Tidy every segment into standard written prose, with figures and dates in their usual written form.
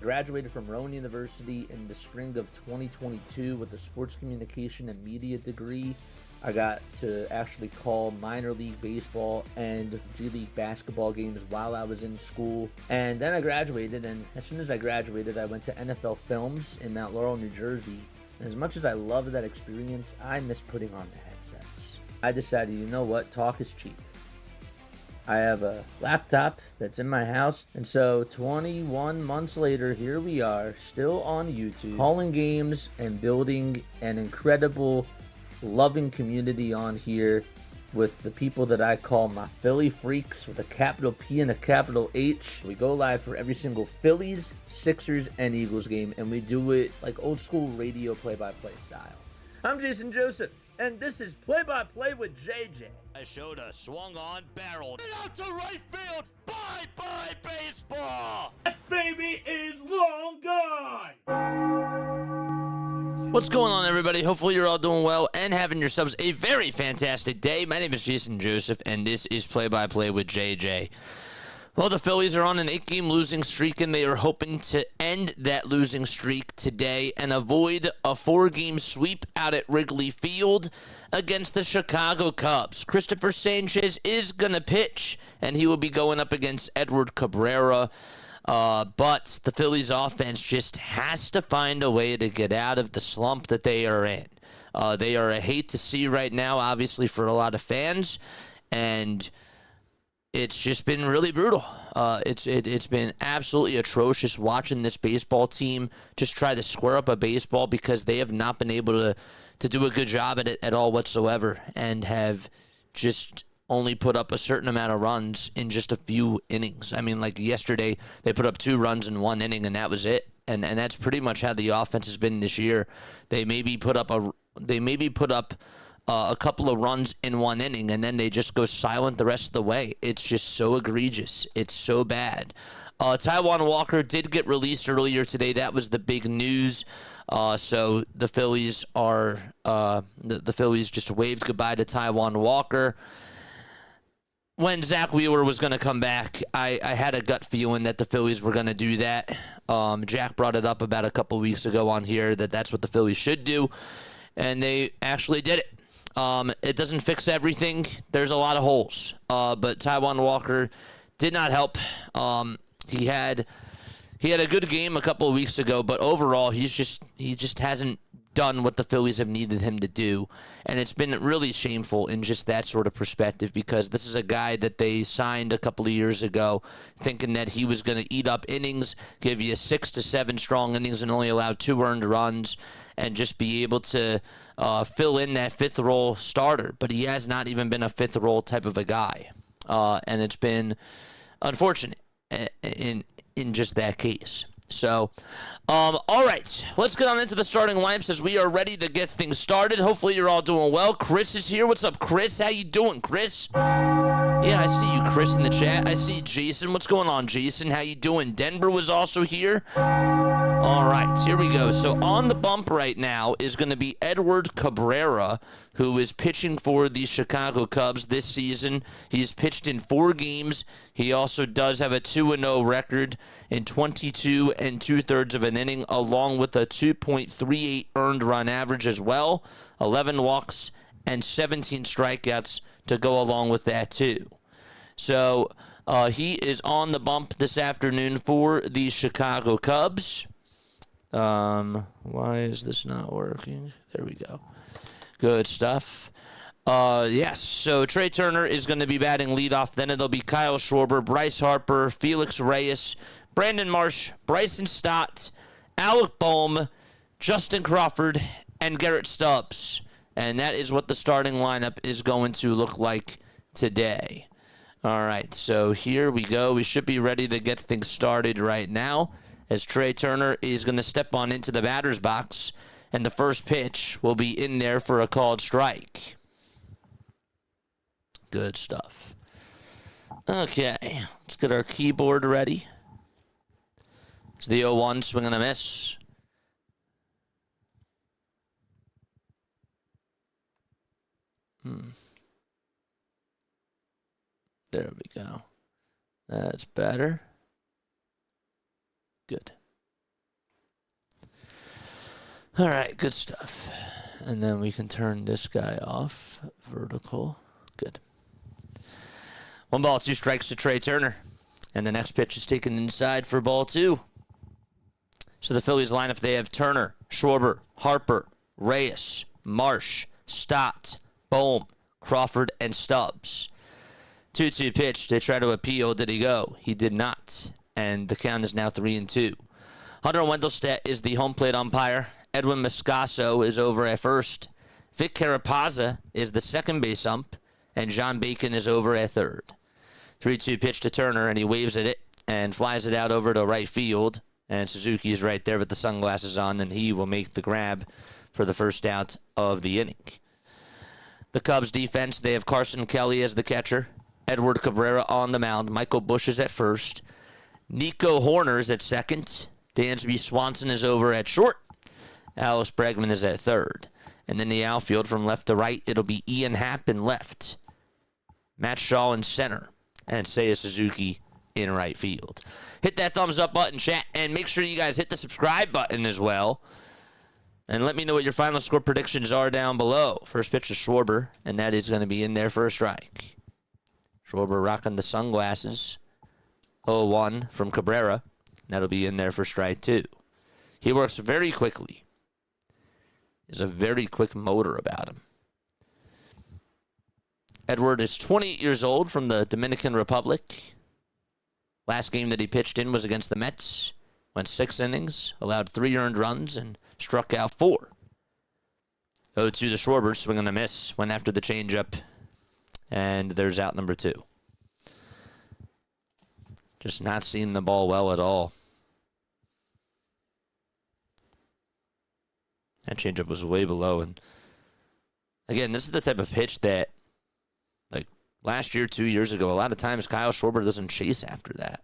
graduated from Rowan University in the spring of 2022 with a sports communication and media degree. I got to actually call minor league baseball and G League basketball games while I was in school. And then I graduated, and as soon as I graduated, I went to NFL Films in Mount Laurel, New Jersey. And as much as I loved that experience, I miss putting on the headsets. I decided, you know what, talk is cheap. I have a laptop that's in my house, and so 21 months later, here we are, still on YouTube, calling games and building an incredible, loving community on here with the people that I call my Philly freaks with a capital P and a capital H. We go live for every single Phillies, Sixers, and Eagles game, and we do it like old school radio play-by-play style. I'm Jason Joseph, and this is Play-by-Play with JJ. I showed a swung on, barreled out to right field. Bye-bye baseball. That baby is long gone. What's going on, everybody? Hopefully you're all doing well and having yourselves a very fantastic day. My name is Jason Joseph, and this is Play-by-Play with JJ. Well, the Phillies are on an 8-game losing streak, and they are hoping to end that losing streak today and avoid a 4-game sweep out at Wrigley Field against the Chicago Cubs. Christopher Sanchez is going to pitch, and he will be going up against Edward Cabrera. But the Phillies offense just has to find a way to get out of the slump that they are in. They are a hate to see right now, obviously, for a lot of fans, and it's just been really brutal. It's been absolutely atrocious watching this baseball team just try to square up a baseball because they have not been able to do a good job at it at all whatsoever, and have just only put up a certain amount of runs in just a few innings. I mean, like yesterday, they put up 2 runs in 1 inning, and that was it. And that's pretty much how the offense has been this year. They maybe put up a couple of runs in 1 inning, and then they just go silent the rest of the way. It's just so egregious. It's so bad. Taijuan Walker did get released earlier today. That was the big news. So the Phillies are the Phillies just waved goodbye to Taijuan Walker. When Zach Wheeler was going to come back, I had a gut feeling that the Phillies were going to do that. Jack brought it up about a couple weeks ago on here that that's what the Phillies should do, and they actually did it. It doesn't fix everything. There's a lot of holes, but Taijuan Walker did not help. He had a good game a couple of weeks ago, but overall he just hasn't done what the Phillies have needed him to do, and it's been really shameful in just that sort of perspective, because this is a guy that they signed a couple of years ago thinking that he was going to eat up innings, give you 6 to 7 strong innings and only allow 2 earned runs, and just be able to fill in that 5th role starter. But he has not even been a 5th role type of a guy, and it's been unfortunate in just that case. So, all right, let's get on into the starting lineups as we are ready to get things started. Hopefully you're all doing well. Chris is here. What's up, Chris? How you doing, Chris? Yeah, I see you, Chris, in the chat. I see Jason. What's going on, Jason? How you doing? Denver was also here. All right, here we go. So on the bump right now is going to be Edward Cabrera, who is pitching for the Chicago Cubs this season. He's pitched in 4 games. He also does have a 2-0 record in 22 2/3 of an inning, along with a 2.38 earned run average as well, 11 walks and 17 strikeouts to go along with that too. So he is on the bump this afternoon for the Chicago Cubs. Why is this not working? There we go. Good stuff. Yes, so Trey Turner is going to be batting leadoff. Then it'll be Kyle Schwarber, Bryce Harper, Felix Reyes, Brandon Marsh, Bryson Stott, Alec Boehm, Justin Crawford, and Garrett Stubbs. And that is what the starting lineup is going to look like today. All right, so here we go. We should be ready to get things started right now, as Trey Turner is going to step on into the batter's box, and the first pitch will be in there for a called strike. Good stuff. Okay, let's get our keyboard ready. It's the 0-1, swing and a miss. There we go. That's better. Good. All right, good stuff. And then we can turn this guy off. Vertical. Good. 1-2 to Trey Turner. And the next pitch is taken inside for ball 2. So the Phillies lineup, they have Turner, Schwarber, Harper, Reyes, Marsh, Stott, Bohm, Crawford, and Stubbs. 2-2 pitch. They try to appeal. Did he go? He did not. And the count is now 3-2. Hunter Wendelstedt is the home plate umpire. Edwin Moscaso is over at first. Vic Carapazza is the second base ump. And John Bacon is over at third. 3-2 pitch to Turner, and he waves at it and flies it out over to right field. And Suzuki is right there with the sunglasses on, and he will make the grab for the first out of the inning. The Cubs defense, they have Carson Kelly as the catcher, Edward Cabrera on the mound, Michael Busch is at first, Nico Horner is at second, Dansby Swanson is over at short, Alex Bregman is at third. And then the outfield from left to right, it'll be Ian Happ in left, Matt Shaw in center, and Seiya Suzuki in right field. Hit that thumbs up button, chat, and make sure you guys hit the subscribe button as well. And let me know what your final score predictions are down below. First pitch is Schwarber, and that is going to be in there for a strike. Schwarber rocking the sunglasses. 0-1 from Cabrera. That'll be in there for strike 2. He works very quickly. There's a very quick motor about him. Edward is 28 years old from the Dominican Republic. Last game that he pitched in was against the Mets. Went 6 innings, allowed 3 earned runs, and struck out 4. 0-2 to Schwarber, swing on a miss. Went after the changeup, and there's out number 2. Just not seeing the ball well at all. That changeup was way below. And again, this is the type of pitch that, like last year, 2 years ago, a lot of times Kyle Schwarber doesn't chase after that.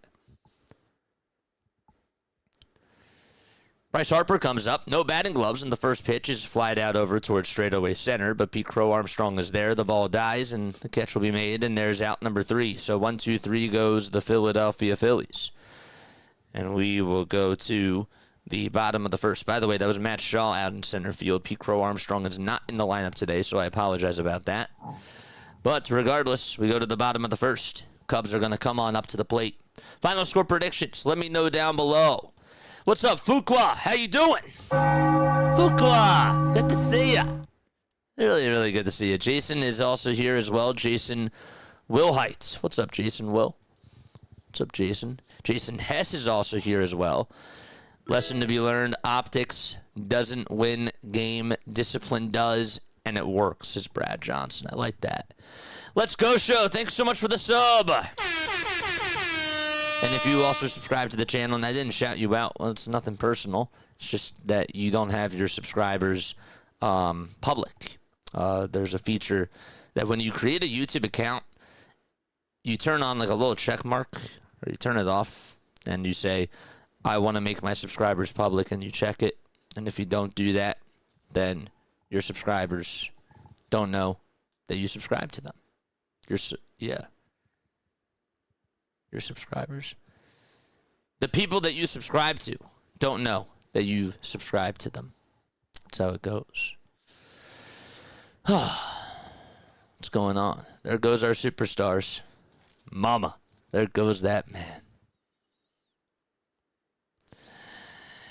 Bryce Harper comes up. No batting gloves, and the first pitch is flied out over towards straightaway center, but Pete Crow Armstrong is there. The ball dies, and the catch will be made, and there's out number 3. So 1-2-3 goes the Philadelphia Phillies. And we will go to the bottom of the first. By the way, that was Matt Shaw out in center field. Pete Crow Armstrong is not in the lineup today, so I apologize about that. But regardless, we go to the bottom of the first. Cubs are going to come on up to the plate. Final score predictions. Let me know down below. What's up, Fuqua? How you doing? Fuqua, good to see ya. Really, really good to see you. Jason is also here as well. Jason Wilhite. What's up, Jason Will? What's up, Jason? Jason Hess is also here as well. Lesson to be learned, optics doesn't win game, discipline does, and it works, says Brad Johnson. I like that. Let's go, show. Thanks so much for the sub. And if you also subscribe to the channel, and I didn't shout you out, well, it's nothing personal. It's just that you don't have your subscribers public. There's a feature that when you create a YouTube account, you turn on like a little check mark, or you turn it off, and you say, I want to make my subscribers public, and you check it. And if you don't do that, then your subscribers don't know that you subscribe to them. Your subscribers. The people that you subscribe to don't know that you subscribe to them. That's how it goes. What's going on? There goes our superstars. Mama. There goes that man.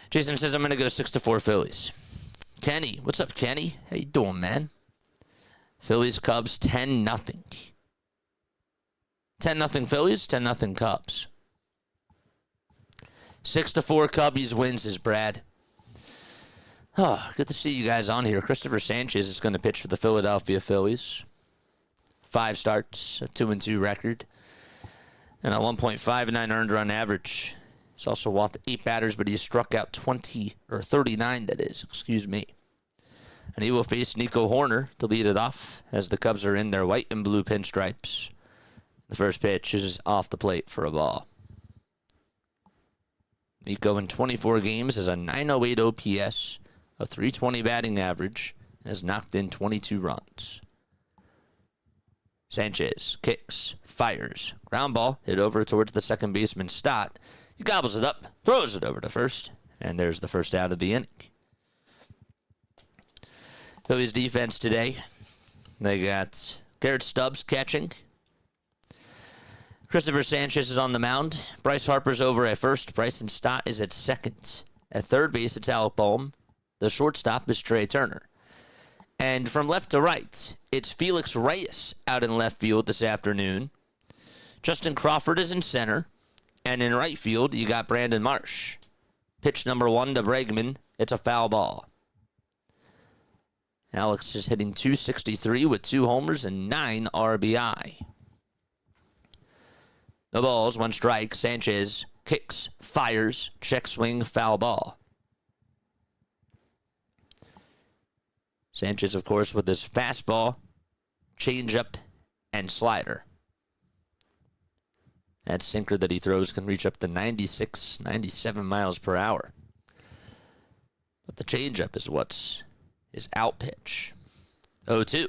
Jason says I'm going to go 6-4 Phillies. Kenny. What's up, Kenny? How you doing, man? Phillies, Cubs, 10-0. 10-0 Phillies, 10-0 Cubs. 6-4 Cubbies wins, is Brad. Oh, good to see you guys on here. Christopher Sanchez is going to pitch for the Philadelphia Phillies. 5 starts, a 2-2 record, and a 1.59 earned run average. He's also walked 8 batters, but he struck out 39, that is. Excuse me. And he will face Nico Horner to lead it off as the Cubs are in their white and blue pinstripes. The first pitch is off the plate for a ball. Nico in 24 games has a 908 OPS, a 320 batting average, and has knocked in 22 runs. Sanchez kicks, fires, ground ball, hit over towards the second baseman Stott. He gobbles it up, throws it over to first, and there's the first out of the inning. Phillies defense today. They got Garrett Stubbs catching. Christopher Sanchez is on the mound. Bryce Harper's over at first. Bryson Stott is at second. At third base, it's Alec Boehm. The shortstop is Trey Turner. And from left to right, it's Felix Reyes out in left field this afternoon. Justin Crawford is in center. And in right field, you got Brandon Marsh. Pitch number 1 to Bregman. It's a foul ball. Alex is hitting .263 with 2 homers and 9 RBI. No balls, 1 strike. Sanchez kicks, fires, check swing, foul ball. Sanchez, of course, with his fastball, changeup, and slider. That sinker that he throws can reach up to 96, 97 miles per hour. But the changeup is what's his out pitch. 0-2.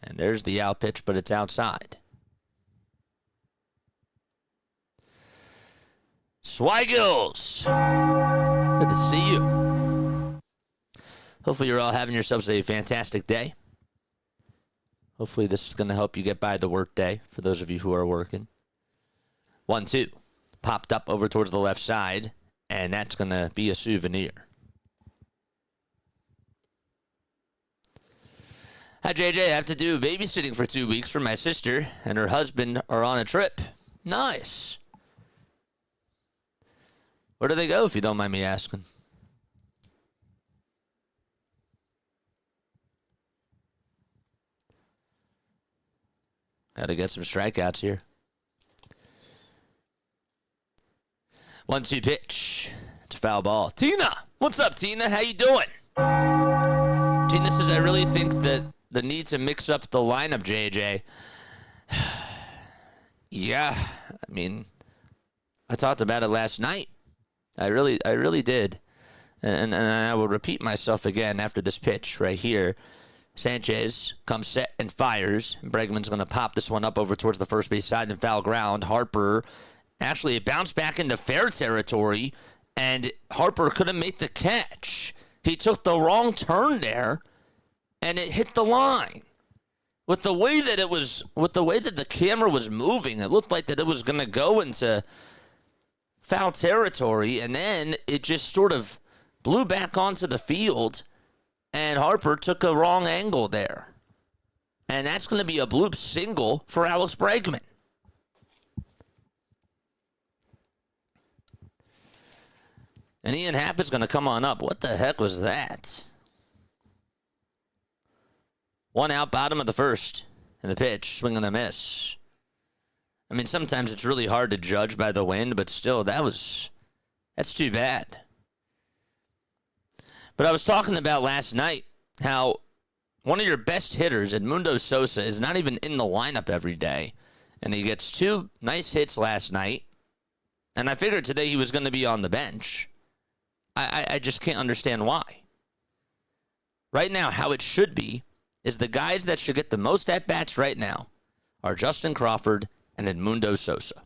And there's the out pitch, but it's outside. Swigels, good to see you. Hopefully you're all having yourselves a fantastic day. Hopefully this is going to help you get by the work day for those of you who are working. 1-2. Popped up over towards the left side, and that's going to be a souvenir. Hi, JJ. I have to do babysitting for 2 weeks for my sister, and her husband are on a trip. Nice. Where do they go, if you don't mind me asking? Got to get some strikeouts here. 1-2 pitch. It's a foul ball. Tina! What's up, Tina? How you doing? Tina says, I really think that the need to mix up the lineup, JJ. Yeah, I mean, I talked about it last night. I really did. And I will repeat myself again after this pitch right here. Sanchez comes set and fires. Bregman's going to pop this one up over towards the first base side and foul ground. Harper, actually, it bounced back into fair territory, and Harper couldn't make the catch. He took the wrong turn there, and it hit the line. With the way that the camera was moving, it looked like that it was going to go into foul territory, and then it just sort of blew back onto the field, and Harper took a wrong angle there. And that's going to be a bloop single for Alex Bregman. And Ian Happ is going to come on up. What the heck was that? 1 out, bottom of the first. And the pitch, swing and a miss. I mean, sometimes it's really hard to judge by the wind, but still, that's too bad. But I was talking about last night how one of your best hitters, Edmundo Sosa, is not even in the lineup every day. And he gets 2 nice hits last night. And I figured today he was going to be on the bench. I just can't understand why. Right now, how it should be is the guys that should get the most at-bats right now are Justin Crawford and Edmundo Sosa.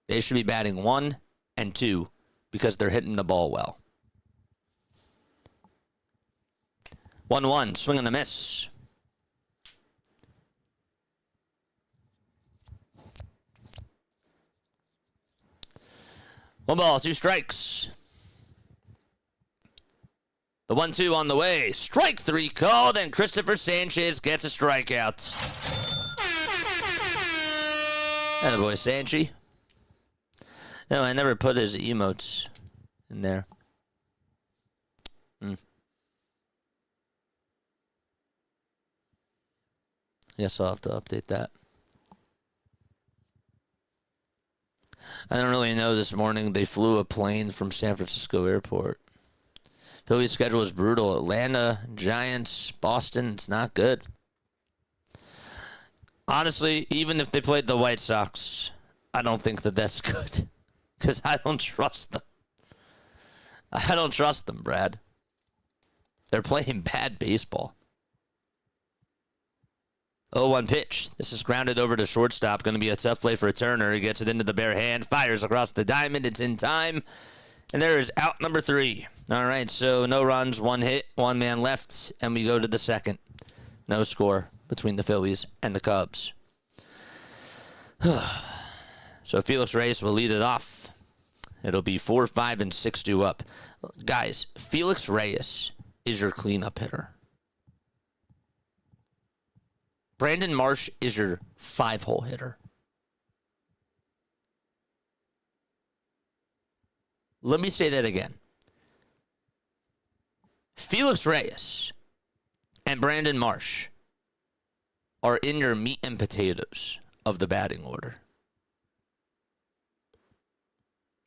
They should be batting 1 and 2 because they're hitting the ball well. 1-1, swing and a miss. One ball, 2 strikes. The 1-2 on the way. Strike 3 called, and Christopher Sanchez gets a strikeout. Attaboy, Sanchi. No, I never put his emotes in there. Guess I'll have to update that. I don't really know. This morning they flew a plane from San Francisco Airport. Philly's schedule is brutal. Atlanta, Giants, Boston, it's not good. Honestly, even if they played the White Sox, I don't think that that's good. Because I don't trust them. I don't trust them, Brad. They're playing bad baseball. 0-1 pitch. This is grounded over to shortstop. Going to be a tough play for a Turner. He gets it into the bare hand. Fires across the diamond. It's in time. And there is out number 3. All right, so no runs, 1 hit, 1 man left, and we go to the second. No score between the Phillies and the Cubs. So Felix Reyes will lead it off. It'll be 4-5 and 6-2 up. Guys, Felix Reyes is your cleanup hitter. Brandon Marsh is your 5-hole hitter. Let me say that again. Felix Reyes and Brandon Marsh are in your meat and potatoes of the batting order.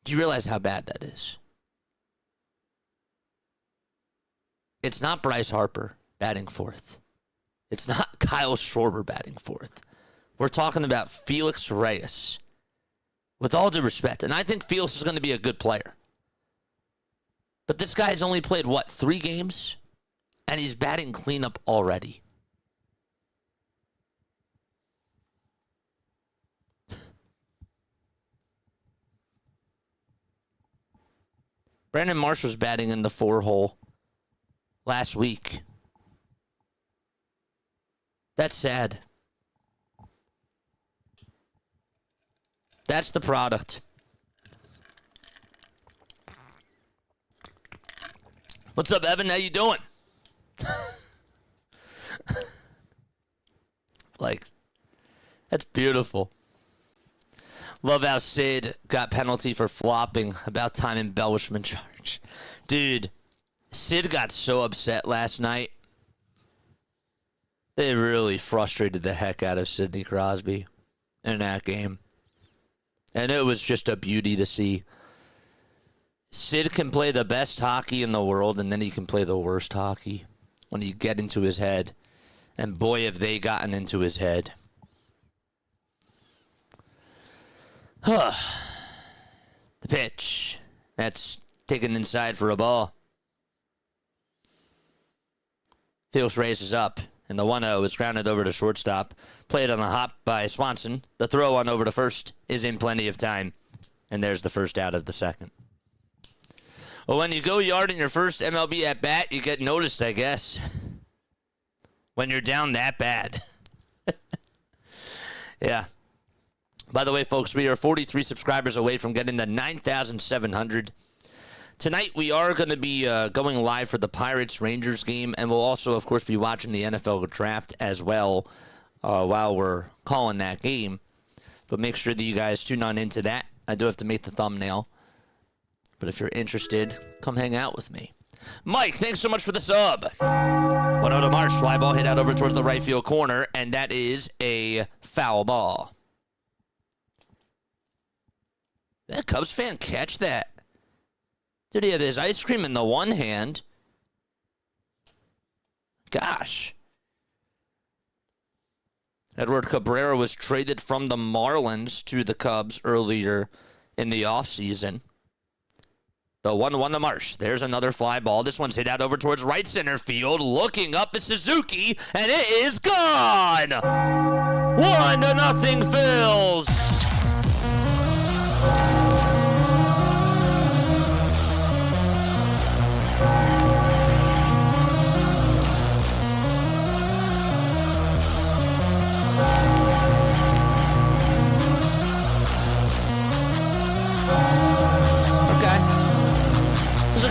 Do you realize how bad that is? It's not Bryce Harper batting 4th. It's not Kyle Schwarber batting 4th. We're talking about Felix Reyes. With all due respect, and I think Felix is going to be a good player. But this guy's only played, 3 games? And he's batting cleanup already. Brandon Marsh was batting in the 4-hole last week. That's sad. That's the product. What's up, Evan? How you doing? That's beautiful. Love how Sid got penalty for flopping. About time embellishment charge. Dude, Sid got so upset last night. They really frustrated the heck out of Sidney Crosby in that game. And it was just a beauty to see. Sid can play the best hockey in the world, and then he can play the worst hockey when you get into his head. And boy, have they gotten into his head. The pitch. That's taken inside for a ball. Felix Reyes is up, and the 1-0 is grounded over to shortstop. Played on the hop by Swanson. The throw on over to first is in plenty of time. And there's the first out of the second. Well, when you go yard in your first MLB at bat, you get noticed, I guess. When you're down that bad. Yeah. By the way, folks, we are 43 subscribers away from getting to 9,700. Tonight, we are going to be going live for the Pirates-Rangers game, and we'll also, of course, be watching the NFL draft as well while we're calling that game. But make sure that you guys tune on into that. I do have to make the thumbnail. But if you're interested, come hang out with me. Mike, thanks so much for the sub. 1-0 to Marsh. Fly ball hit out over towards the right field corner, and that is a foul ball. Did that Cubs fan catch that? Dude, he had his ice cream in the one hand. Gosh. Edward Cabrera was traded from the Marlins to the Cubs earlier in the offseason. The 1-1 to Marsh. There's another fly ball. This one's hit out over towards right center field. Looking up is Suzuki, and it is gone! 1-0 Phils.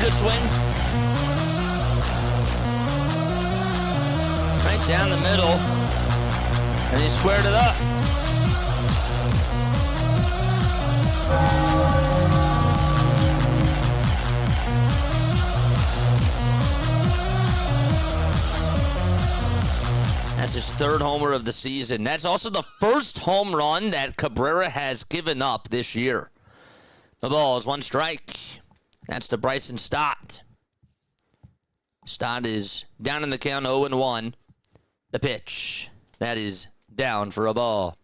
Good swing. Right down the middle. And he squared it up. That's his 3rd homer of the season. That's also the first home run that Cabrera has given up this year. The ball is 1 strike. That's to Bryson Stott. Stott is down in the count, 0-1. The pitch. That is down for a ball.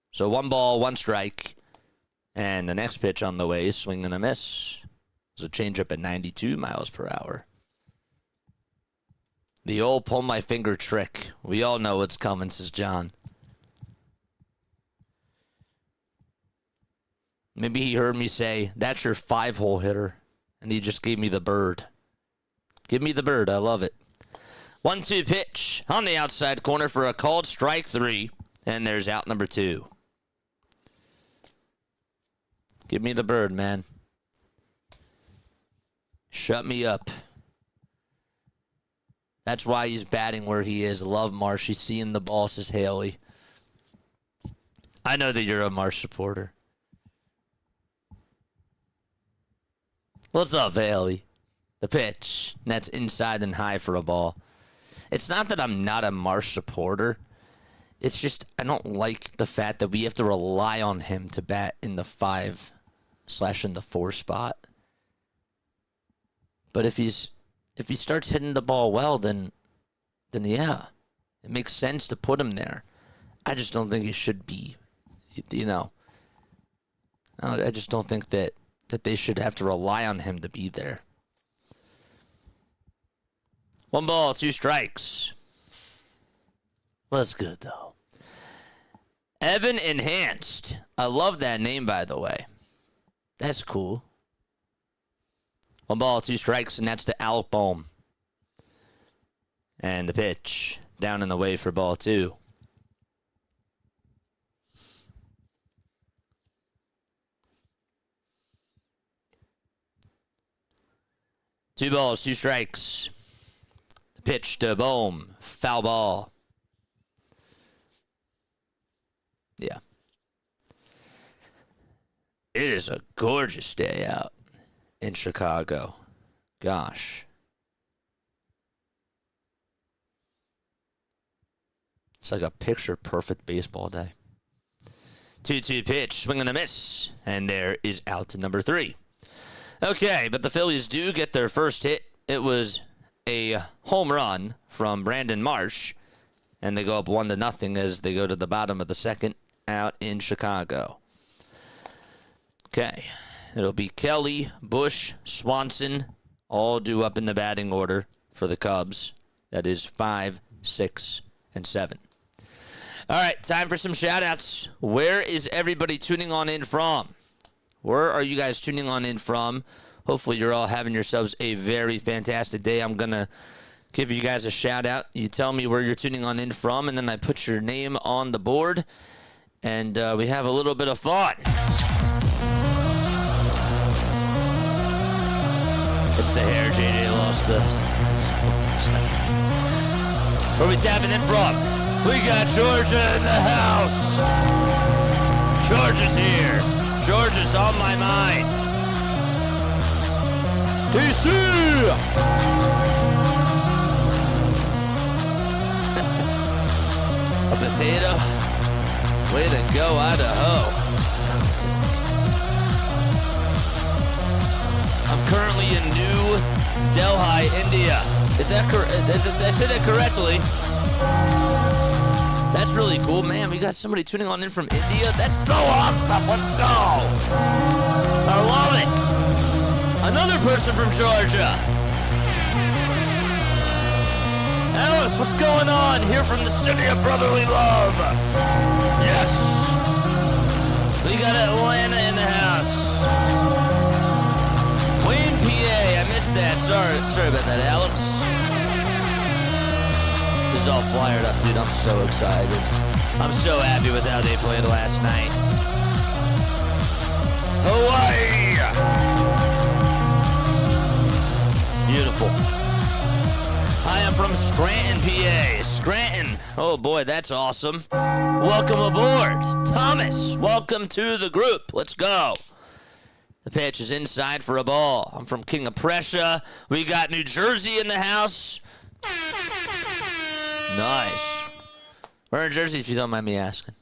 So 1 ball, 1 strike. And the next pitch on the way is swing and a miss. It's a changeup at 92 miles per hour. The old pull my finger trick. We all know what's coming, says John. Maybe he heard me say, that's your 5-hole hitter. And he just gave me the bird. Give me the bird. I love it. 1-2 pitch on the outside corner for a called strike 3. And there's out number 2. Give me the bird, man. Shut me up. That's why he's batting where he is. Love Marsh. He's seeing the ball, says Haley. I know that you're a Marsh supporter. What's up, Haley? The pitch. And that's inside and high for a ball. It's not that I'm not a Marsh supporter. It's just I don't like the fact that we have to rely on him to bat in the 5 / in the 4 spot. But if he starts hitting the ball well, then yeah, it makes sense to put him there. I just don't think he should be, I just don't think that they should have to rely on him to be there. 1 ball, 2 strikes. Well, that's good, though. Evan Enhanced. I love that name, by the way. That's cool. 1 ball, 2 strikes, and that's to Alec Bohm. And the pitch down in the way for ball 2. Two balls, 2 strikes. The pitch to Bohm. Foul ball. Yeah. It is a gorgeous day out in Chicago. Gosh. It's like a picture-perfect baseball day. 2-2 pitch, swing and a miss. And there is out to number 3. Okay, but the Phillies do get their first hit. It was a home run from Brandon Marsh. And they go up 1-0 as they go to the bottom of the second out in Chicago. Okay. It'll be Kelly, Bush, Swanson, all due up in the batting order for the Cubs. That is 5, 6, and 7. All right, time for some shout-outs. Where is everybody tuning on in from? Where are you guys tuning on in from? Hopefully you're all having yourselves a very fantastic day. I'm going to give you guys a shout-out. You tell me where you're tuning on in from, and then I put your name on the board, and we have a little bit of fun. It's the hair. JJ lost this. Where are we tapping in from? We got Georgia in the house. Georgia's here. Georgia's on my mind. DC! A potato? Way to go, Idaho. I'm currently in New Delhi, India. Is that correct? Did I say that correctly? That's really cool, man. We got somebody tuning on in from India. That's so awesome. Let's go. I love it. Another person from Georgia. Alice, what's going on? Here from the city of brotherly love. Yes. We got Atlanta in the house. Wayne, PA. I missed that. Sorry about that, Alex. This is all fired up, dude. I'm so excited. I'm so happy with how they played last night. Hawaii! Beautiful. Hi, I'm from Scranton, PA. Scranton. Oh, boy, that's awesome. Welcome aboard. Thomas, welcome to the group. Let's go. The pitch is inside for a ball. I'm from King of Prussia. We got New Jersey in the house. Nice. Where in Jersey, if you don't mind me asking?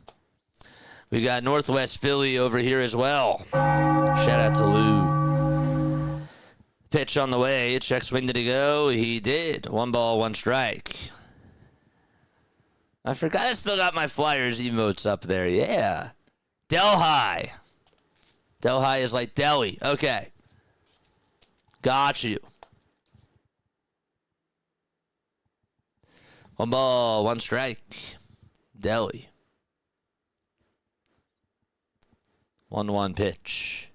We got Northwest Philly over here as well. Shout out to Lou. Pitch on the way. Check swing, did he go? He did. 1 ball, 1 strike. I forgot I still got my Flyers emotes up there. Yeah. Delhi. Delhi is like Delhi. Okay. Got you. One ball, one strike. Deli. 1-1 pitch.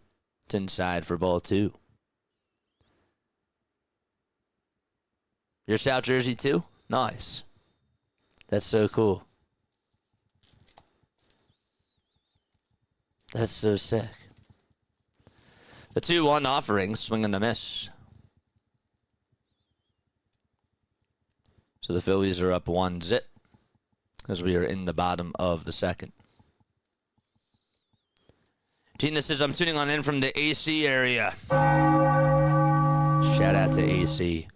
It's inside for ball 2. Your South Jersey too? Nice. That's so cool. That's so sick. The 2-1 offering, swing and a miss. So the Phillies are up 1-0 as we are in the bottom of the second. Tina says, I'm tuning on in from the AC area. Shout out to AC.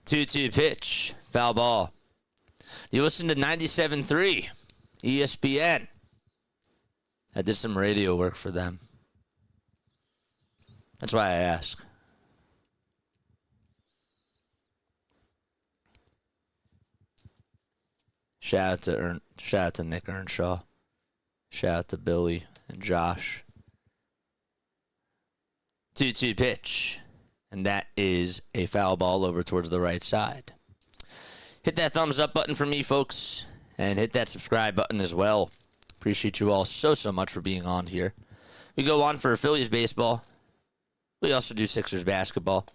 2-2 pitch. Foul ball. You listen to 97.3 ESPN. I did some radio work for them. That's why I ask. Shout out to Nick Earnshaw. Shout out to Billy and Josh. 2-2 pitch. And that is a foul ball over towards the right side. Hit that thumbs up button for me, folks. And hit that subscribe button as well. Appreciate you all so much for being on here. We go on for Phillies baseball. We also do Sixers basketball.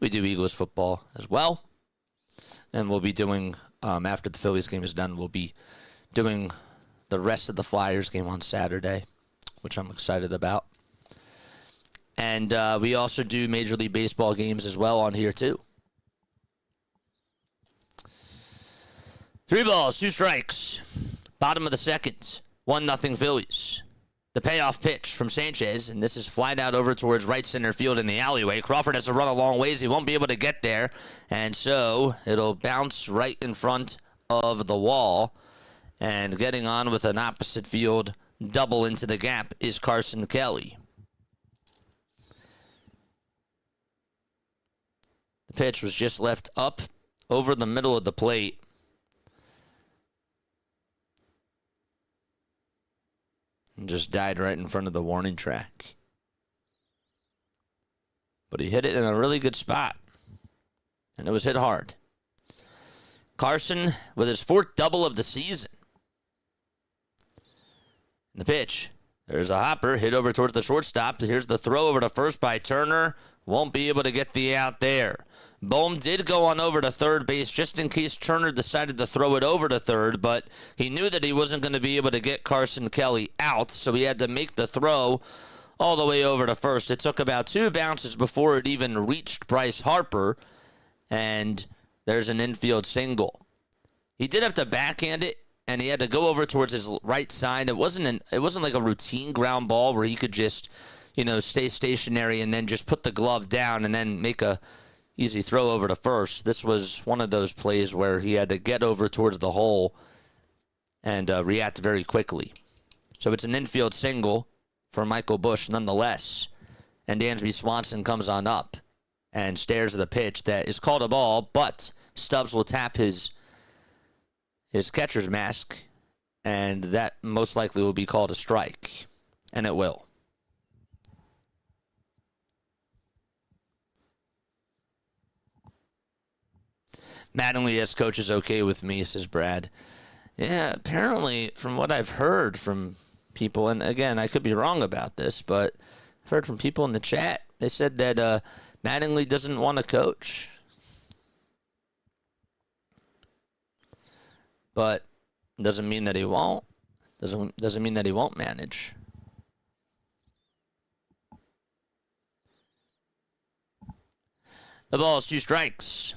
We do Eagles football as well. And we'll be doing, after the Phillies game is done, we'll be doing the rest of the Flyers game on Saturday, which I'm excited about. And we also do Major League Baseball games as well on here, too. 3 balls, 2 strikes. Bottom of the second. 1-0 Phillies. The payoff pitch from Sanchez, and this is flied out over towards right center field in the alleyway. Crawford has to run a long ways. He won't be able to get there, and so it'll bounce right in front of the wall. And getting on with an opposite field double into the gap is Carson Kelly. The pitch was just left up over the middle of the plate. And just died right in front of the warning track. But he hit it in a really good spot. And it was hit hard. Carson with his 4th double of the season. And the pitch. There's a hopper hit over towards the shortstop. Here's the throw over to first by Turner. Won't be able to get the out there. Bohm did go on over to third base just in case Turner decided to throw it over to third, but he knew that he wasn't going to be able to get Carson Kelly out, so he had to make the throw all the way over to first. It took about 2 bounces before it even reached Bryce Harper, and there's an infield single. He did have to backhand it, and he had to go over towards his right side. It wasn't like a routine ground ball where he could just, stay stationary and then just put the glove down and then make a easy throw over to first. This was one of those plays where he had to get over towards the hole and react very quickly. So it's an infield single for Michael Busch nonetheless. And Dansby Swanson comes on up and stares at the pitch that is called a ball, but Stubbs will tap his catcher's mask, and that most likely will be called a strike. And it will. Mattingly as coach is okay with me, says Brad. Yeah, apparently, from what I've heard from people, and again, I could be wrong about this, but I've heard from people in the chat, they said that Mattingly doesn't want to coach. But doesn't mean that he won't. Doesn't mean that he won't manage. The ball is 2 strikes.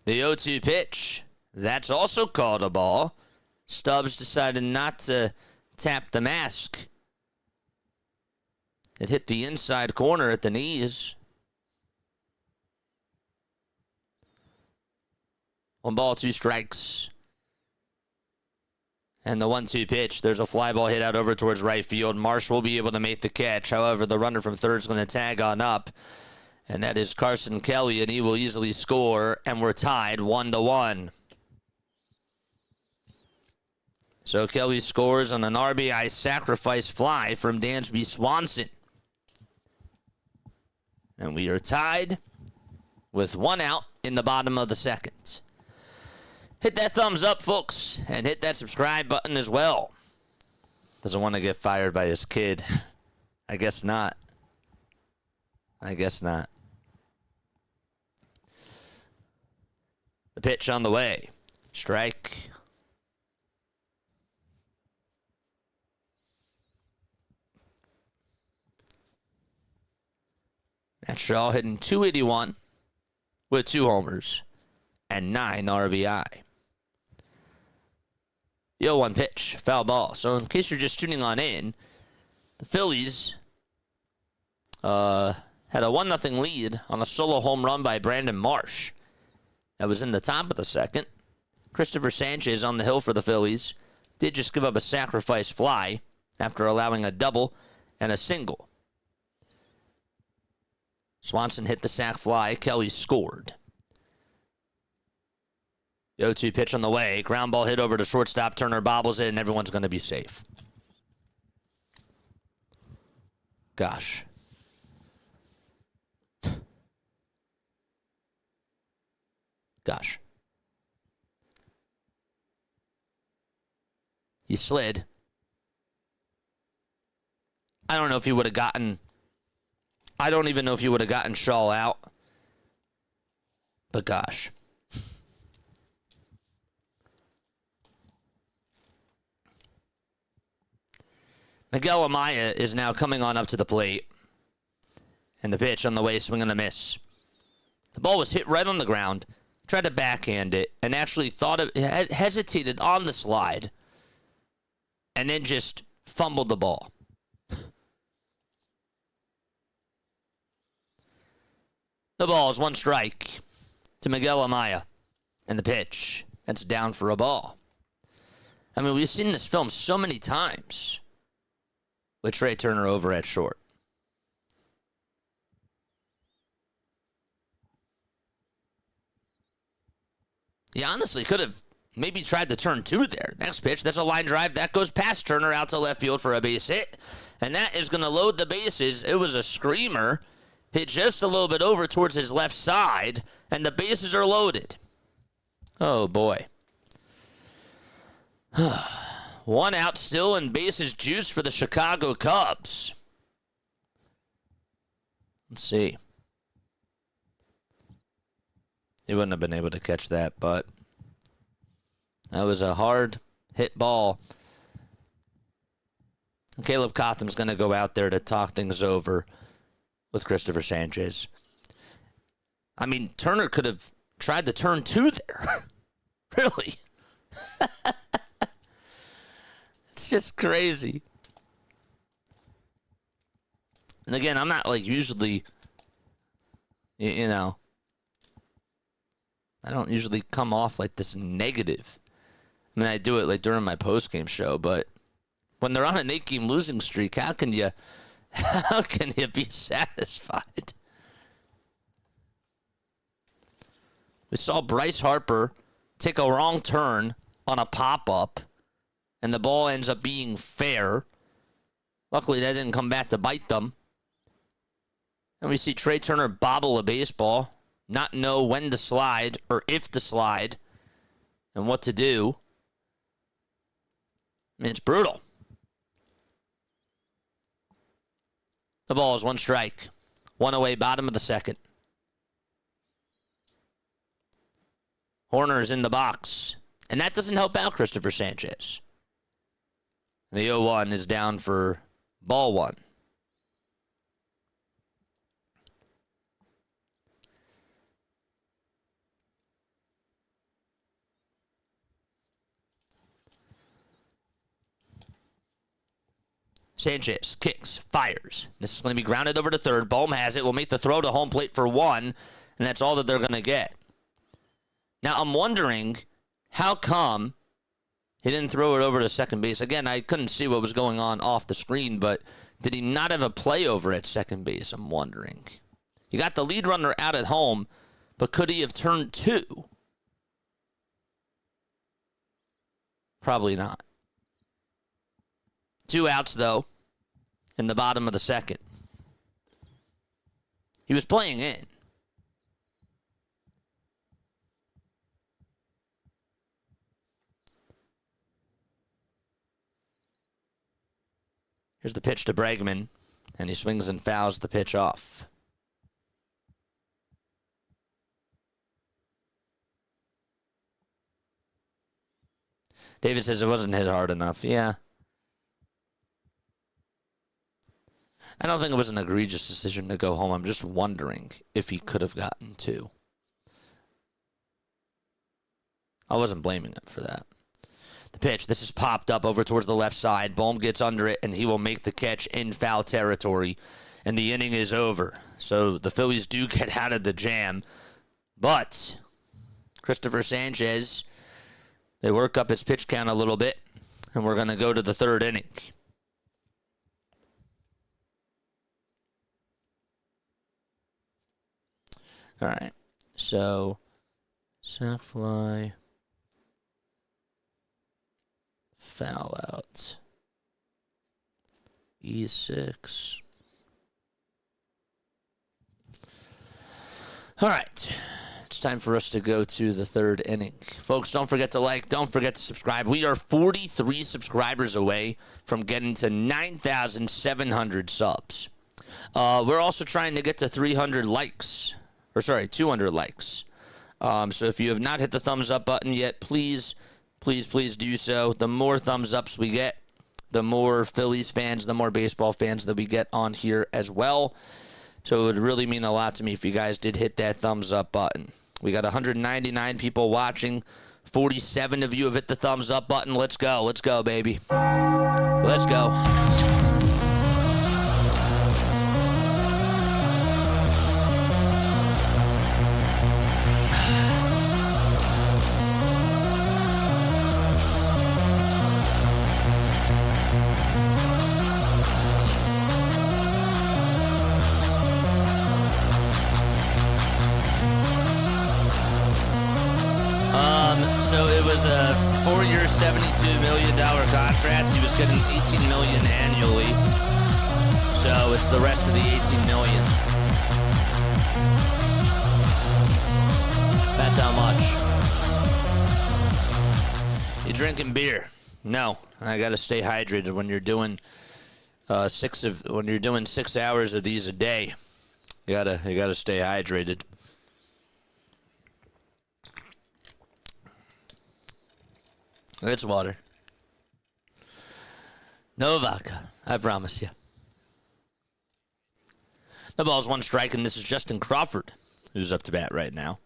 The 0-2 pitch. That's also called a ball. Stubbs decided not to tap the mask. It hit the inside corner at the knees. 1 ball, 2 strikes. And the 1-2 pitch. There's a fly ball hit out over towards right field. Marsh will be able to make the catch. However, the runner from third is going to tag on up. And that is Carson Kelly, and he will easily score. And we're tied 1-1. So Kelly scores on an RBI sacrifice fly from Dansby Swanson. And we are tied with 1 out in the bottom of the second. Hit that thumbs up, folks, and hit that subscribe button as well. Doesn't want to get fired by his kid. I guess not. I guess not. The pitch on the way. Strike. Matt Shaw hitting .281 with 2 homers and 9 RBI. The 0-1 pitch, foul ball. So in case you're just tuning on in, the Phillies had a 1-0 lead on a solo home run by Brandon Marsh. That was in the top of the second. Christopher Sanchez on the hill for the Phillies did just give up a sacrifice fly after allowing a double and a single. Swanson hit the sac fly. Kelly scored. The 0-2 pitch on the way. Ground ball hit over to shortstop. Turner bobbles it, and everyone's going to be safe. Gosh. Gosh. He slid. I don't know if he would have gotten... I don't even know if he would have gotten Shaw out. But gosh. Miguel Amaya is now coming on up to the plate. And the pitch on the way, swing and a miss. The ball was hit right on the ground. Tried to backhand it. And actually hesitated on the slide. And then just fumbled the ball. The ball is 1 strike to Miguel Amaya. And the pitch. That's down for a ball. I mean, we've seen this film so many times. With Trey Turner over at short. He honestly could have maybe tried to turn 2 there. Next pitch, that's a line drive. That goes past Turner out to left field for a base hit. And that is going to load the bases. It was a screamer. Hit just a little bit over towards his left side. And the bases are loaded. Oh, boy. 1 out still and bases juice for the Chicago Cubs. Let's see. He wouldn't have been able to catch that, but that was a hard hit ball. Caleb Cotham's going to go out there to talk things over with Christopher Sanchez. I mean, Turner could have tried to turn 2 there. Really? It's just crazy. And again, I'm not like usually, you know, I don't usually come off like this negative. I mean, I do it like during my post-game show, but when they're on an 8-game losing streak, how can you be satisfied? We saw Bryce Harper take a wrong turn on a pop-up, and the ball ends up being fair. Luckily, that didn't come back to bite them. And we see Trey Turner bobble a baseball, not know when to slide or if to slide and what to do. I mean, it's brutal. The ball is 1 strike. 1 away, bottom of the second. Horner is in the box. And that doesn't help out Christopher Sanchez. The 0-1 is down for ball 1. Sanchez kicks, fires. This is going to be grounded over to third. Bohm has it. Will make the throw to home plate for 1, and that's all that they're going to get. Now, I'm wondering how come he didn't throw it over to second base. Again, I couldn't see what was going on off the screen, but did he not have a play over at second base? I'm wondering. You got the lead runner out at home, but could he have turned 2? Probably not. 2 outs, though, in the bottom of the second. He was playing in. Here's the pitch to Bregman, and he swings and fouls the pitch off. David says it wasn't hit hard enough. Yeah. I don't think it was an egregious decision to go home. I'm just wondering if he could have gotten two. I wasn't blaming him for that. The pitch, this is popped up over towards the left side. Bohm gets under it, and he will make the catch in foul territory, and the inning is over. So the Phillies do get out of the jam, but Christopher Sanchez, they work up his pitch count a little bit, and we're going to go to the third inning. All right, so sac fly, foul out, E6. All right, it's time for us to go to the third inning. Folks, don't forget to like, don't forget to subscribe. We are 43 subscribers away from getting to 9,700 subs. We're also trying to get to 300 likes. 200 likes. So if you have not hit the thumbs up button yet, please do so. The more thumbs ups we get, the more Phillies fans, the more baseball fans that we get on here as well. So it would really mean a lot to me if you guys did hit that thumbs up button. We got 199 people watching. 47 of you have hit the thumbs up button. Let's go. Let's go, baby. Let's go. So it was a 4-year, $72 million contract. He was getting $18 million annually. So it's the rest of the $18 million. That's how much. You drinking beer? No. I gotta stay hydrated when you're doing 6 hours of these a day. You gotta stay hydrated. It's water. No vodka, I promise you. The ball's one strike, and this is Justin Crawford, who's up to bat right now.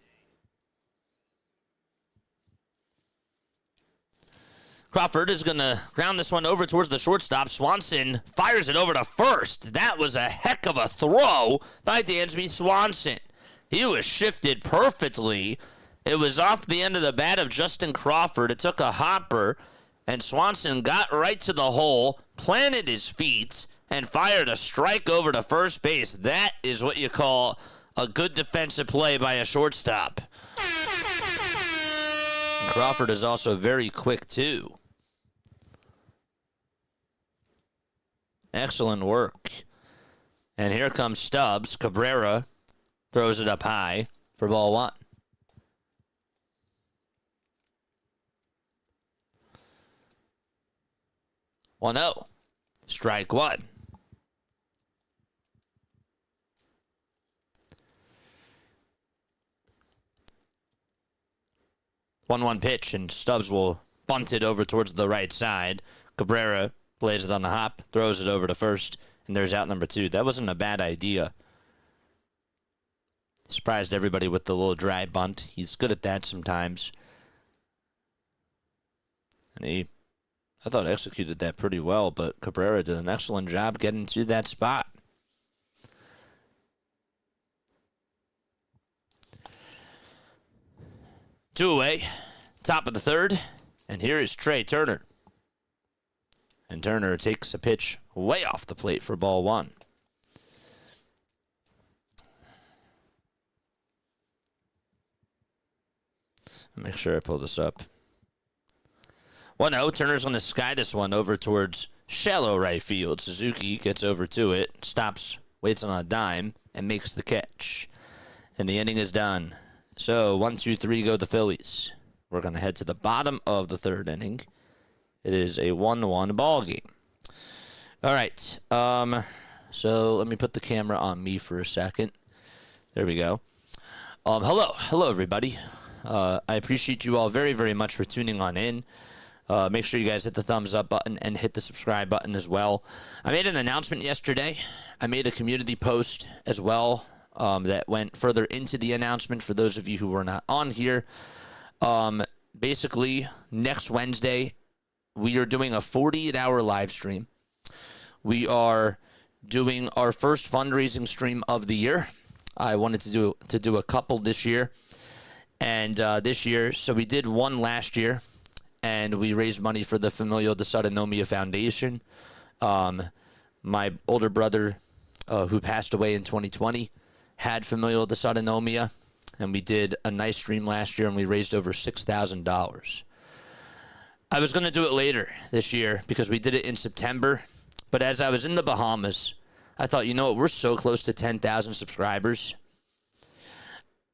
Crawford is going to ground this one over towards the shortstop. Swanson fires it over to first. That was a heck of a throw by Dansby Swanson. He was shifted perfectly. It was off the end of the bat of Justin Crawford. It took a hopper, and Swanson got right to the hole, planted his feet, and fired a strike over to first base. That is what you call a good defensive play by a shortstop. And Crawford is also very quick, too. Excellent work. And here comes Stubbs. Cabrera throws it up high for ball one. 1-0. Strike one. One pitch, and Stubbs will bunt it over towards the right side. Cabrera plays it on the hop, throws it over to first, and there's out number two. That wasn't a bad idea. Surprised everybody with the little dry bunt. He's good at that sometimes. And I thought executed that pretty well, but Cabrera did an excellent job getting to that spot. Two away, top of the third, and here is Trey Turner. And Turner takes a pitch way off the plate for ball one. Make sure I pull this up. 1-0. Turner's going to sky this one over towards shallow right field. Suzuki gets over to it, stops, waits on a dime, and makes the catch. And the inning is done. So 1-2-3 go the Phillies. We're going to head to the bottom of the third inning. It is a 1-1 ball game. All right. So let me put the camera on me for a second. There we go. Hello, everybody. I appreciate you all very, very much for tuning on in. Make sure you guys hit the thumbs up button and hit the subscribe button as well. I made an announcement yesterday. I made a community post as well that went further into the announcement for those of you who were not on here. Basically, next Wednesday, we are doing a 48-hour live stream. We are doing our first fundraising stream of the year. I wanted to do a couple this year. And this year, so we did one last year, and we raised money for the Familial Dysautonomia Foundation. My older brother, who passed away in 2020, had familial dysautonomia, and we did a nice stream last year, and we raised over $6,000. I was going to do it later this year because we did it in September, but as I was in the Bahamas, I thought, you know what, we're so close to 10,000 subscribers.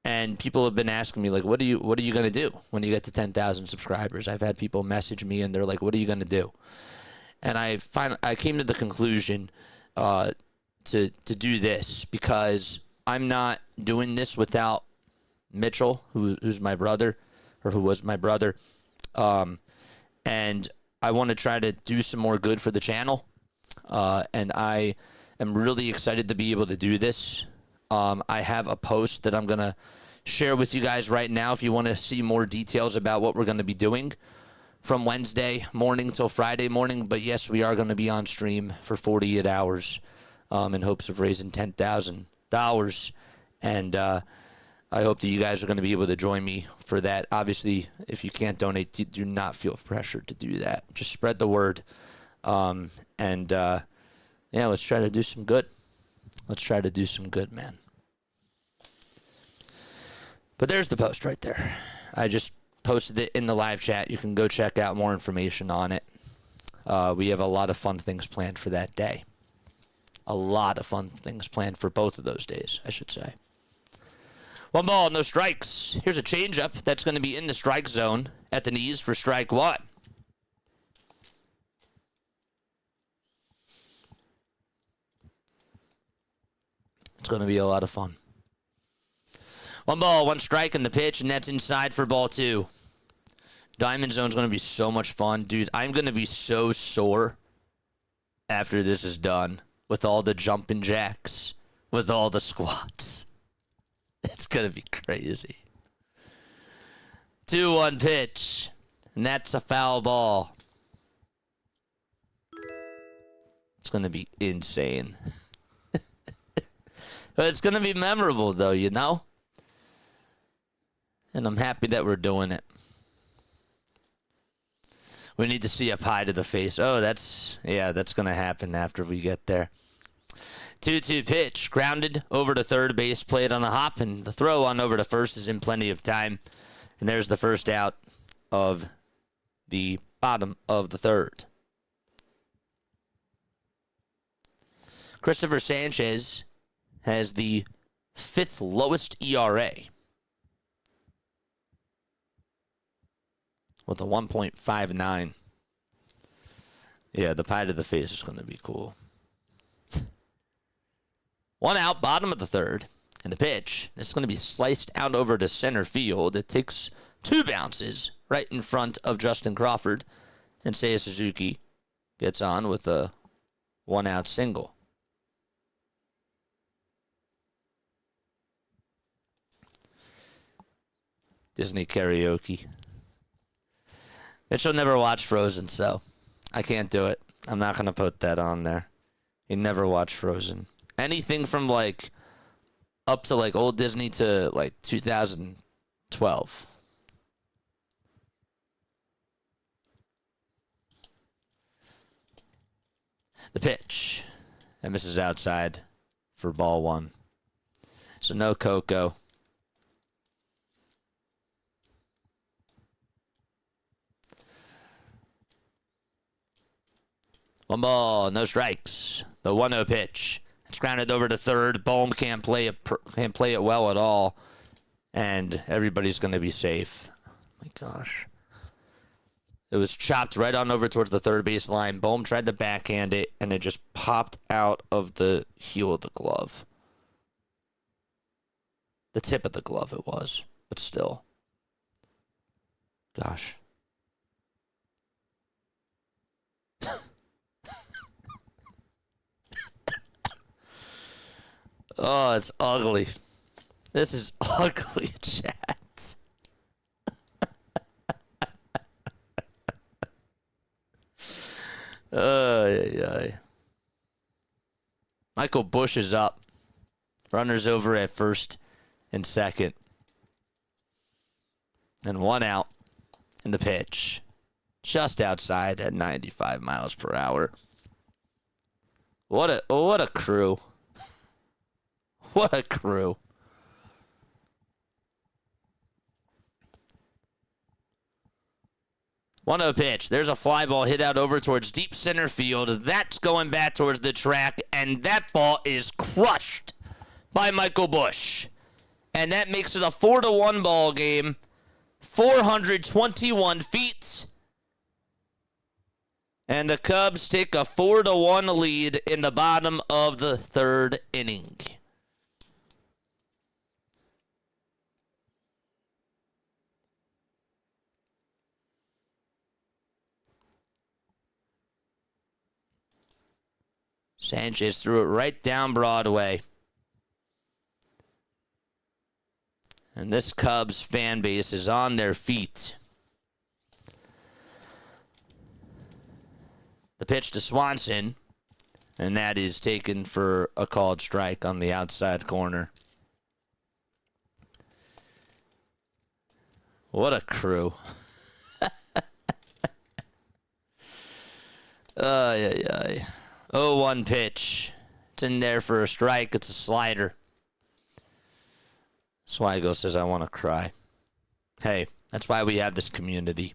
And people have been asking me, like, what are you going to do when you get to 10,000 subscribers? I've had people message me, and they're like, what are you going to do? And I came to the conclusion to do this because I'm not doing this without Mitchell, who's my brother, or who was my brother. And I want to try to do some more good for the channel. And I am really excited to be able to do this. I have a post that I'm going to share with you guys right now if you want to see more details about what we're going to be doing from Wednesday morning till Friday morning. But yes, we are going to be on stream for 48 hours in hopes of raising $10,000. And I hope that you guys are going to be able to join me for that. Obviously, if you can't donate, do not feel pressured to do that. Just spread the word. Yeah, let's try to do some good. Let's try to do some good, man. But there's the post right there. I just posted it in the live chat. You can go check out more information on it. We have a lot of fun things planned for that day. A lot of fun things planned for both of those days, I should say. One ball, no strikes. Here's a changeup that's going to be in the strike zone at the knees for strike one. It's going to be a lot of fun. One ball, one strike in the pitch, and that's inside for ball two. Diamond zone's going to be so much fun. Dude, I'm going to be so sore after this is done with all the jumping jacks, with all the squats. It's going to be crazy. 2-1 pitch, and that's a foul ball. It's going to be insane. But it's going to be memorable, though, you know? And I'm happy that we're doing it. We need to see a pie to the face. Oh, that's going to happen after we get there. 2-2 pitch, grounded over to third base, played on the hop, and the throw on over to first is in plenty of time. And there's the first out of the bottom of the third. Christopher Sanchez has the 5th lowest ERA with a 1.59. Yeah, the pie to the face is going to be cool. One out, bottom of the third, and the pitch. This is going to be sliced out over to center field. It takes 2 bounces right in front of Justin Crawford, and Seiya Suzuki gets on with a 1-out single. Disney karaoke. Mitchell never watched Frozen, so I can't do it. I'm not going to put that on there. He never watched Frozen. Anything from, like, up to, like, old Disney to, like, 2012. The pitch. And misses outside for ball one. So no Coco. One ball, no strikes. The 1-0 pitch. It's grounded over to third. Bohm can't play it well at all. And everybody's going to be safe. Oh my gosh. It was chopped right on over towards the third base line. Bohm tried to backhand it, and it just popped out of the heel of the glove. The tip of the glove it was, but still. Gosh. Oh, it's ugly. This is ugly, chat. Michael Bush is up. Runners over at first and second. And one out in the pitch. Just outside at 95 miles per hour. What a crew. What a crew. One oh pitch. There's a fly ball hit out over towards deep center field. That's going back towards the track, and that ball is crushed by Michael Bush. And that makes it a 4-1 ball game. 421 feet. And the Cubs take a 4-1 lead in the bottom of the third inning. Sanchez threw it right down Broadway. And this Cubs fan base is on their feet. The pitch to Swanson, and that is taken for a called strike on the outside corner. What a crew. 0-1 pitch. It's in there for a strike. It's a slider. Swigo says, I want to cry. Hey, that's why we have this community.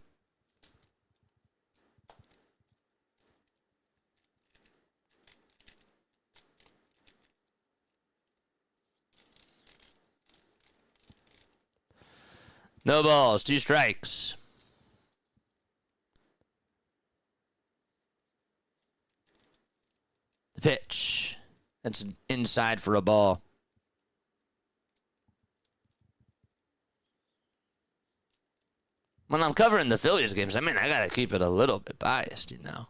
No balls, 2 strikes. The pitch. That's inside for a ball. When I'm covering the Phillies games, I got to keep it a little bit biased, you know.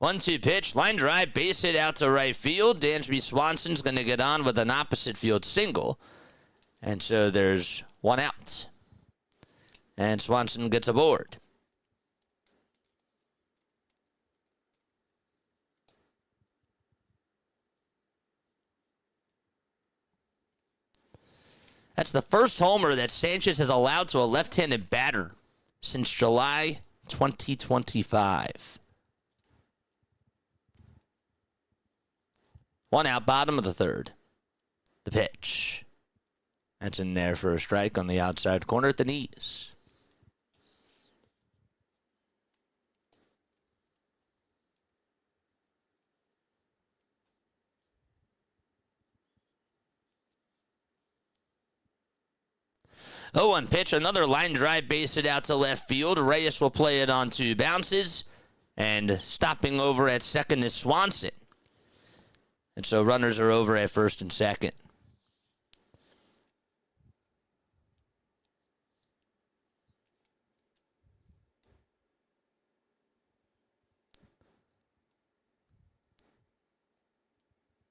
1-2 pitch, line drive, base hit out to right field. Dansby Swanson's going to get on with an opposite field single. And so there's 1 out. And Swanson gets aboard. That's the first homer that Sanchez has allowed to a left-handed batter since July 2025. 1 out, bottom of the third. The pitch. That's in there for a strike on the outside corner at the knees. Oh, 1 pitch, another line drive, base it out to left field. Reyes will play it on 2 bounces. And stopping over at second is Swanson. And so runners are over at first and second.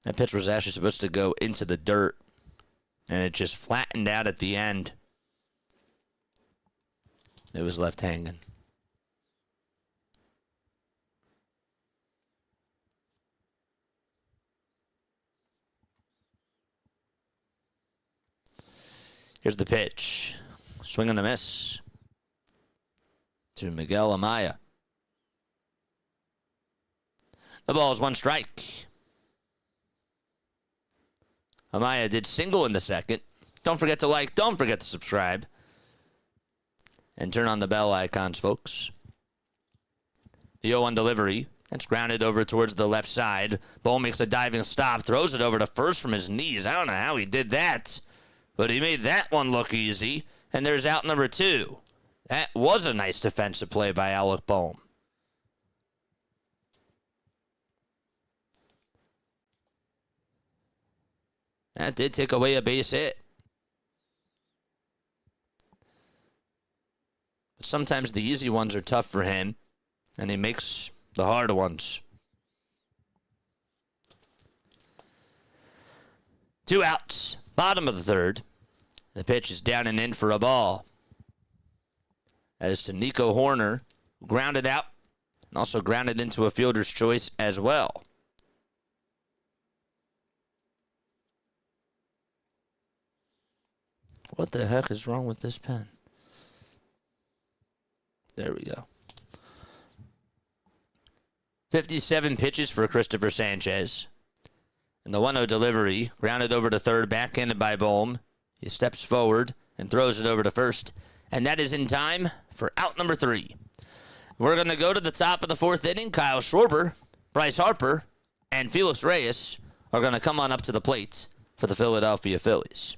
That pitch was actually supposed to go into the dirt. And it just flattened out at the end. It was left hanging. Here's the pitch. Swing and a miss to Miguel Amaya. The ball is 1 strike. Amaya did single in the second. Don't forget to like, don't forget to subscribe. And turn on the bell icons, folks. The 0-1 delivery. That's grounded over towards the left side. Bohm makes a diving stop, throws it over to first from his knees. I don't know how he did that, but he made that one look easy. And there's out number 2. That was a nice defensive play by Alec Bohm. That did take away a base hit. But sometimes the easy ones are tough for him, and he makes the hard ones. 2 outs. Bottom of the third. The pitch is down and in for a ball. That is to Nico Horner, who grounded out and also grounded into a fielder's choice as well. What the heck is wrong with this pen? There we go. 57 pitches for Christopher Sanchez. And the 1-0 delivery, grounded over to third, backhanded by Bohm. He steps forward and throws it over to first. And that is in time for out number 3. We're going to go to the top of the 4th inning. Kyle Schwarber, Bryce Harper, and Felix Reyes are going to come on up to the plate for the Philadelphia Phillies.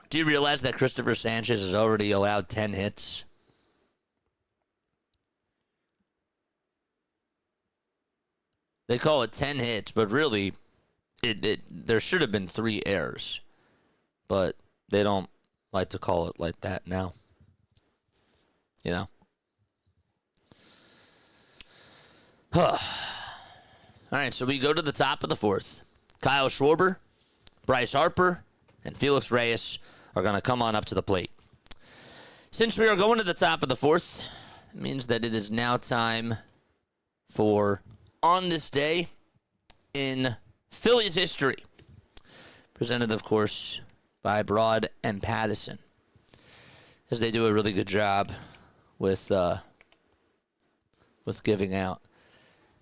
Do you realize that Christopher Sanchez has already allowed 10 hits? They call it 10 hits, but really, there should have been 3 errors. But they don't like to call it like that now. You know? All right, so we go to the top of the 4th. Kyle Schwarber, Bryce Harper, and Felix Reyes are going to come on up to the plate. Since we are going to the top of the 4th, it means that it is now time for On This Day in Phillies History. Presented, of course, by Broad and Pattison, as they do a really good job with giving out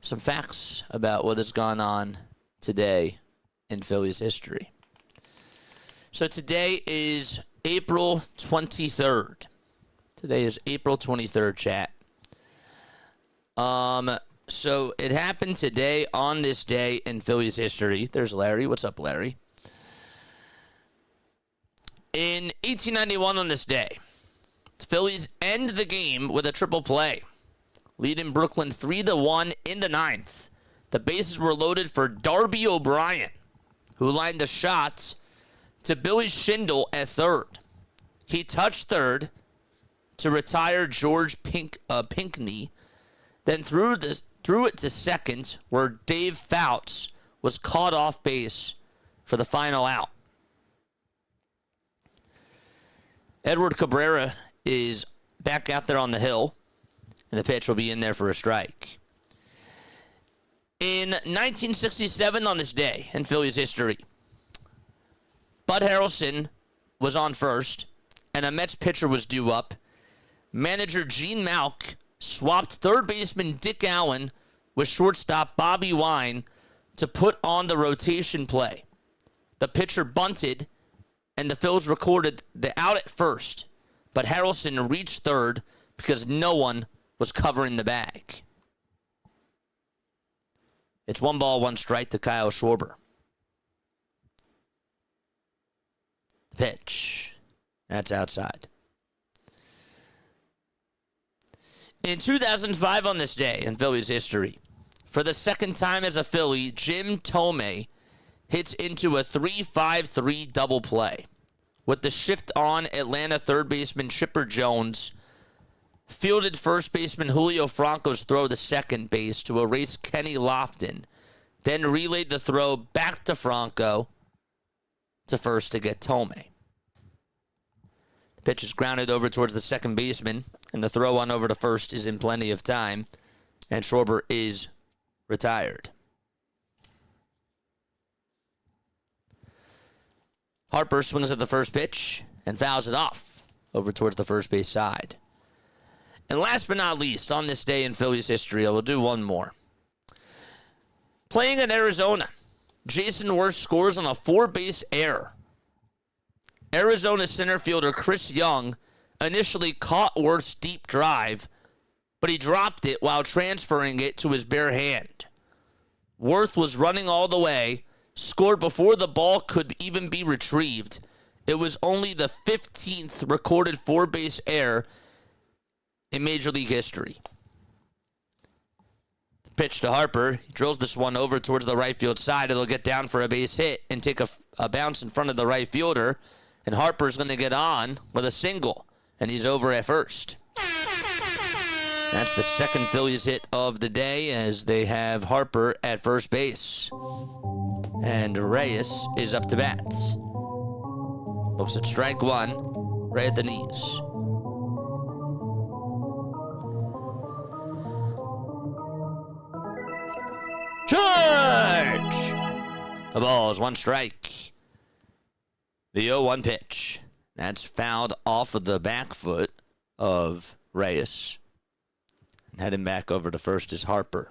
some facts about what has gone on today in Phillies history. So today is April 23rd. Today is April 23rd, chat. So it happened today on this day in Phillies history. There's Larry. What's up, Larry? In 1891 on this day, the Phillies end the game with a triple play, leading Brooklyn 3-1 in the 9th. The bases were loaded for Darby O'Brien, who lined the shot to Billy Schindel at third. He touched third to retire George Pinkney, then threw it to second, where Dave Fouts was caught off base for the final out. Edward Cabrera is back out there on the hill, and the pitch will be in there for a strike. In 1967, on this day in Phillies history, Bud Harrelson was on first, and a Mets pitcher was due up. Manager Gene Mauch swapped third baseman Dick Allen with shortstop Bobby Wine to put on the rotation play. The pitcher bunted, and the Phils recorded the out at first, but Harrelson reached third because no one was covering the bag. It's 1 ball, 1 strike to Kyle Schwarber. Pitch. That's outside. In 2005 on this day in Phillies history, for the second time as a Philly, Jim Thome hits into a 3-5-3 double play. With the shift on, Atlanta third baseman Chipper Jones fielded first baseman Julio Franco's throw to second base to erase Kenny Lofton, then relayed the throw back to Franco to first to get Thome. The pitch is grounded over towards the second baseman, and the throw on over to first is in plenty of time, and Schwarber is retired. Harper swings at the first pitch and fouls it off over towards the first base side. And last but not least, on this day in Phillies history, I will do one more. Playing in Arizona, Jason Worth scores on a 4-base error. Arizona center fielder Chris Young initially caught Worth's deep drive, but he dropped it while transferring it to his bare hand. Worth was running all the way, scored before the ball could even be retrieved. It was only the 15th recorded four-base error in Major League history. Pitch to Harper. He drills this one over towards the right field side. It'll get down for a base hit and take a bounce in front of the right fielder. And Harper's going to get on with a single. And he's over at first. That's the second Phillies hit of the day as they have Harper at first base. And Reyes is up to bat. Looks at strike one, right at the knees. Charge! The ball is one strike. The 0-1 pitch. That's fouled off of the back foot of Reyes. And heading back over to first is Harper.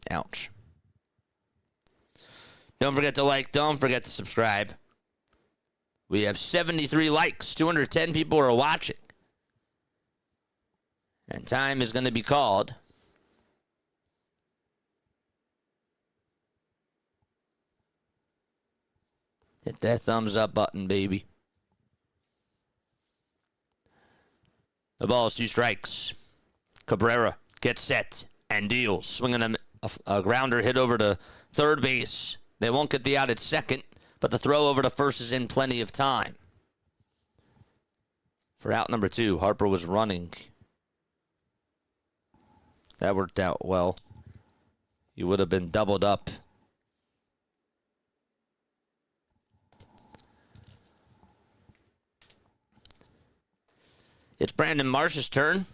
Ouch. Don't forget to like. Don't forget to subscribe. We have 73 likes. 210 people are watching. And time is going to be called. Hit that thumbs up button, baby. The ball is 2 strikes. Cabrera gets set and deals. Swinging a grounder hit over to third base. They won't get the out at second, but the throw over to first is in plenty of time. For out number 2, Harper was running. That worked out well. He would have been doubled up. It's Brandon Marsh's turn.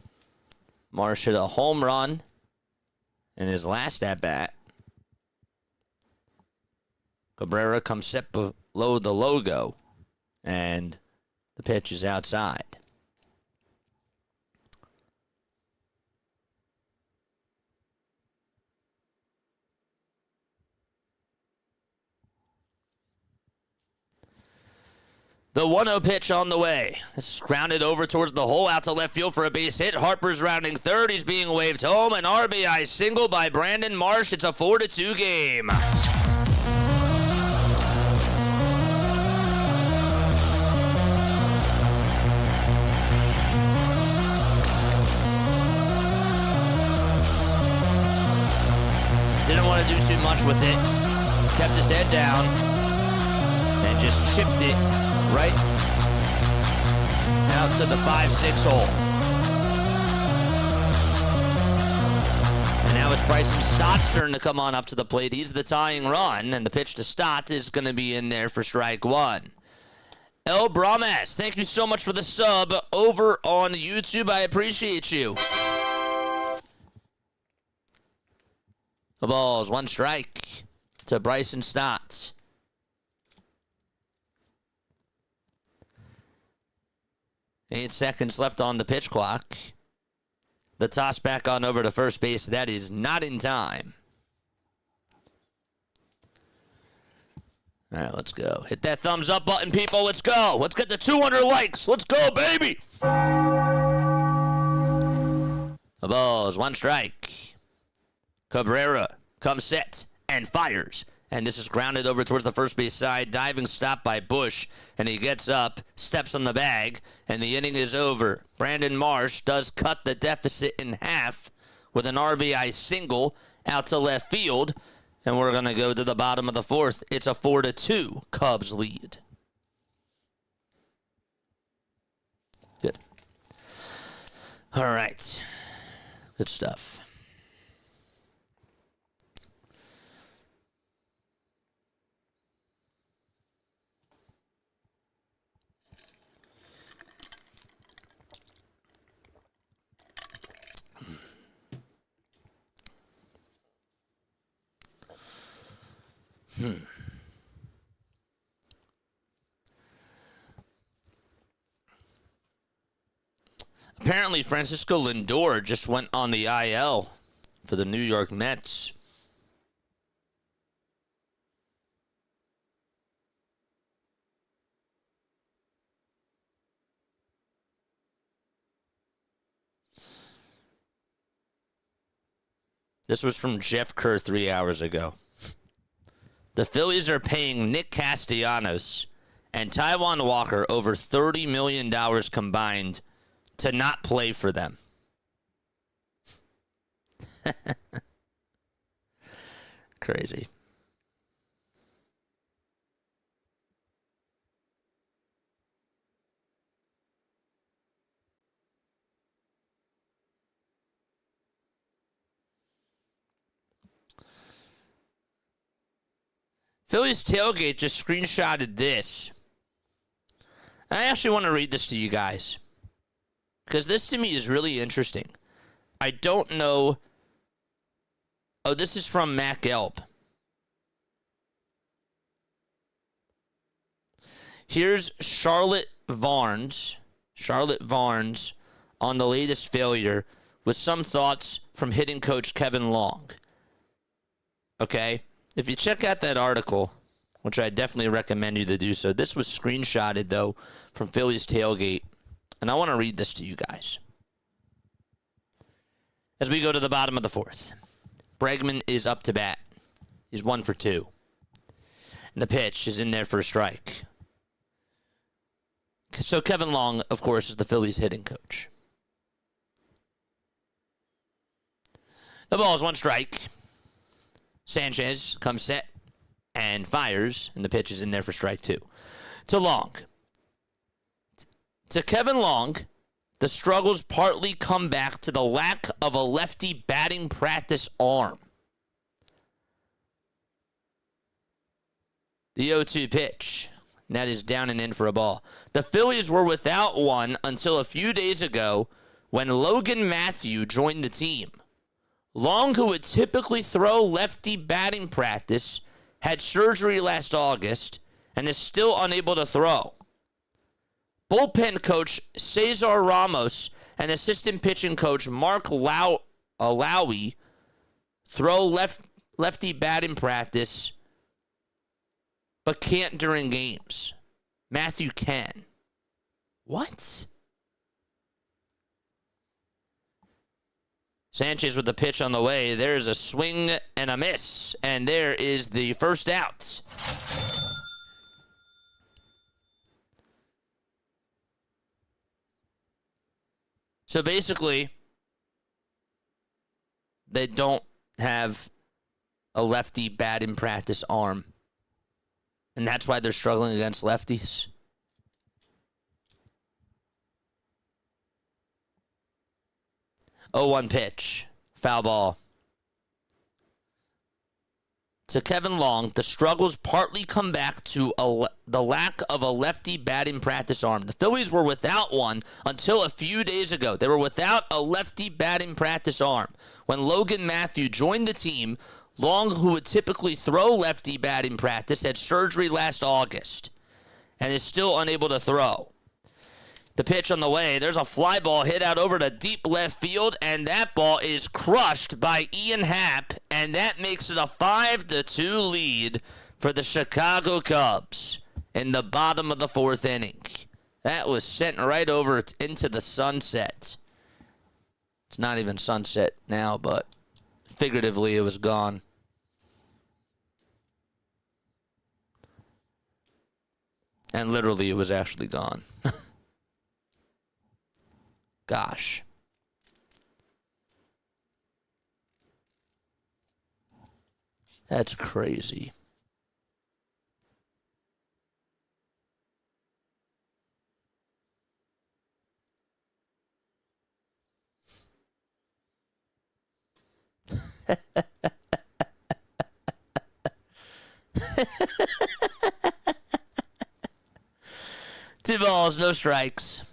Marsh hit a home run in his last at-bat. Cabrera comes set below the logo, and the pitch is outside. The 1-0 pitch on the way. This is grounded over towards the hole, out to left field for a base hit. Harper's rounding third. He's being waved home. An RBI single by Brandon Marsh. It's a 4-2 game. Didn't want to do too much with it. Kept his head down and just chipped it right out to the 5-6 hole. And now it's Bryson Stott's turn to come on up to the plate. He's the tying run, and the pitch to Stott is going to be in there for strike one. El Brames, thank you so much for the sub over on YouTube. I appreciate you. The ball's one strike to Bryson Stott. 8 seconds left on the pitch clock. The toss back on over to first base. That is not in time. All right, let's go. Hit that thumbs up button, people. Let's go. Let's get the 200 likes. Let's go, baby. The ball is one strike. Cabrera comes set and fires. And this is grounded over towards the first base side. Diving stop by Bush. And he gets up, steps on the bag, and the inning is over. Brandon Marsh does cut the deficit in half with an RBI single out to left field. And we're going to go to the bottom of the fourth. It's a 4-2 Cubs lead. Good. All right. Good stuff. Apparently, Francisco Lindor just went on the IL for the New York Mets. This was from Jeff Kerr 3 hours ago. The Phillies are paying Nick Castellanos and Taijuan Walker over $30 million combined to not play for them. Crazy. Phillies Tailgate just screenshotted this. I actually want to read this to you guys, because this to me is really interesting. I don't know. Oh, this is from Mac Gelb. Here's Charlotte Varnes on the latest failure with some thoughts from hitting coach Kevin Long. Okay? If you check out that article, which I definitely recommend you to do so, this was screenshotted, though, from Phillies Tailgate. And I want to read this to you guys. As we go to the bottom of the fourth, Bregman is up to bat. He's 1 for 2. And the pitch is in there for a strike. So Kevin Long, of course, is the Phillies hitting coach. The ball is 1 strike. Sanchez comes set and fires, and the pitch is in there for strike 2. To Long. To Kevin Long, the struggles partly come back to the lack of a lefty batting practice arm. The 0-2 pitch. And that is down and in for a ball. The Phillies were without one until a few days ago when Logan Matthew joined the team. Long, who would typically throw lefty batting practice, had surgery last August and is still unable to throw. Bullpen coach Cesar Ramos and assistant pitching coach Mark Lowy throw lefty batting practice but can't during games. Matthew can. What? Sanchez with the pitch on the way. There's a swing and a miss. And there is the first out. So basically, they don't have a lefty batting practice arm. And that's why they're struggling against lefties. Oh, 1 pitch. Foul ball. To Kevin Long, the struggles partly come back to the lack of a lefty batting practice arm. The Phillies were without one until a few days ago. They were without a lefty batting practice arm. When Logan Matthew joined the team, Long, who would typically throw lefty batting practice, had surgery last August and is still unable to throw. The pitch on the way, there's a fly ball hit out over to deep left field, and that ball is crushed by Ian Happ, and that makes it a 5-2 lead for the Chicago Cubs in the bottom of the 4th inning. That was sent right over into the sunset. It's not even sunset now, but figuratively it was gone. And literally it was actually gone. Gosh. That's crazy. Two balls, no strikes.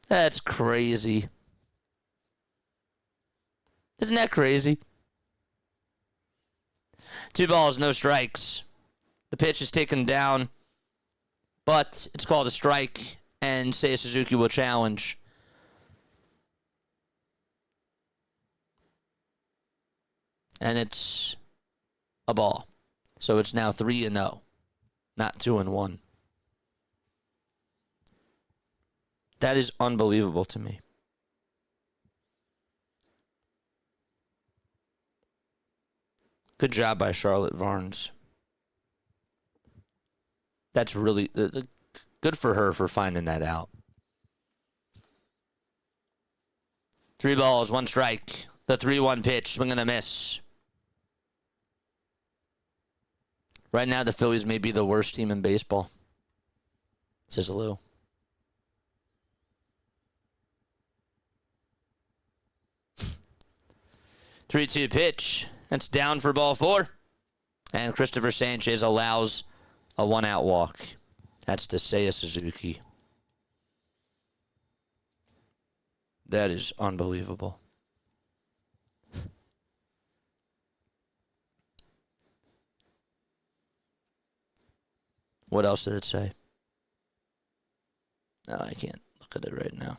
That's crazy. Isn't that crazy? 2 balls, no strikes. The pitch is taken down, but it's called a strike, and Seiya Suzuki will challenge. And it's a ball. So it's now 3-0, not 2-1. That is unbelievable to me. Good job by Charlotte Varnes. That's really good for her for finding that out. 3 balls, 1 strike. The 3-1 pitch, swing and a miss. Right now, the Phillies may be the worst team in baseball, says Lou. Three-two pitch. That's down for ball 4. And Christopher Sanchez allows a 1-out walk. That's to Seiya Suzuki. That is unbelievable. What else did it say? No, I can't look at it right now.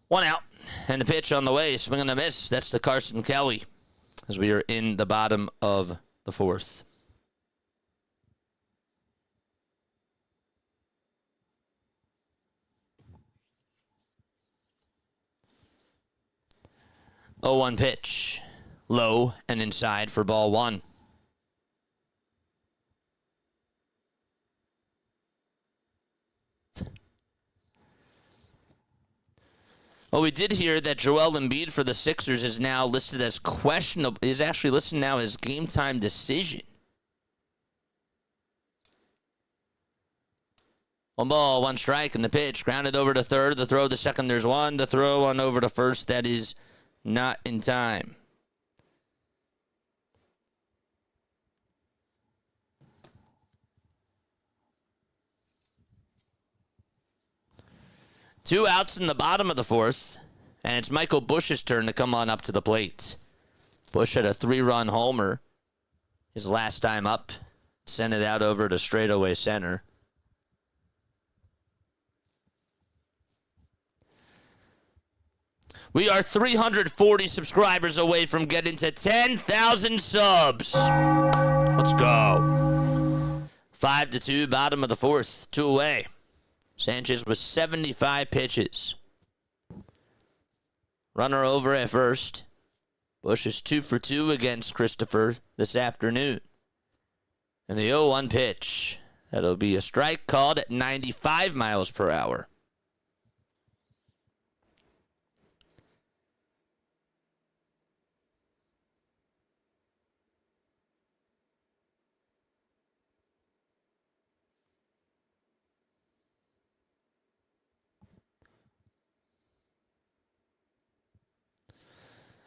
One out. And the pitch on the way. Swing and a miss. That's to Carson Kelly. As we are in the bottom of the 4th. Oh, 1 pitch. Low and inside for ball 1. Well, we did hear that Joel Embiid for the Sixers is now listed as questionable. Is actually listed now as game time decision. 1 ball, 1 strike, and the pitch grounded over to third. The throw to second, there's 1. The throw on over to first, that is not in time. Two outs in the bottom of the 4th, and it's Michael Busch's turn to come on up to the plate. Busch had a 3-run homer his last time up, sent it out over to straightaway center. We are 340 subscribers away from getting to 10,000 subs. Let's go. 5-2, bottom of the 4th, 2 away. Sanchez with 75 pitches. Runner over at first. Busch is 2 for 2 against Christopher this afternoon. And the 0-1 pitch. That'll be a strike called at 95 miles per hour.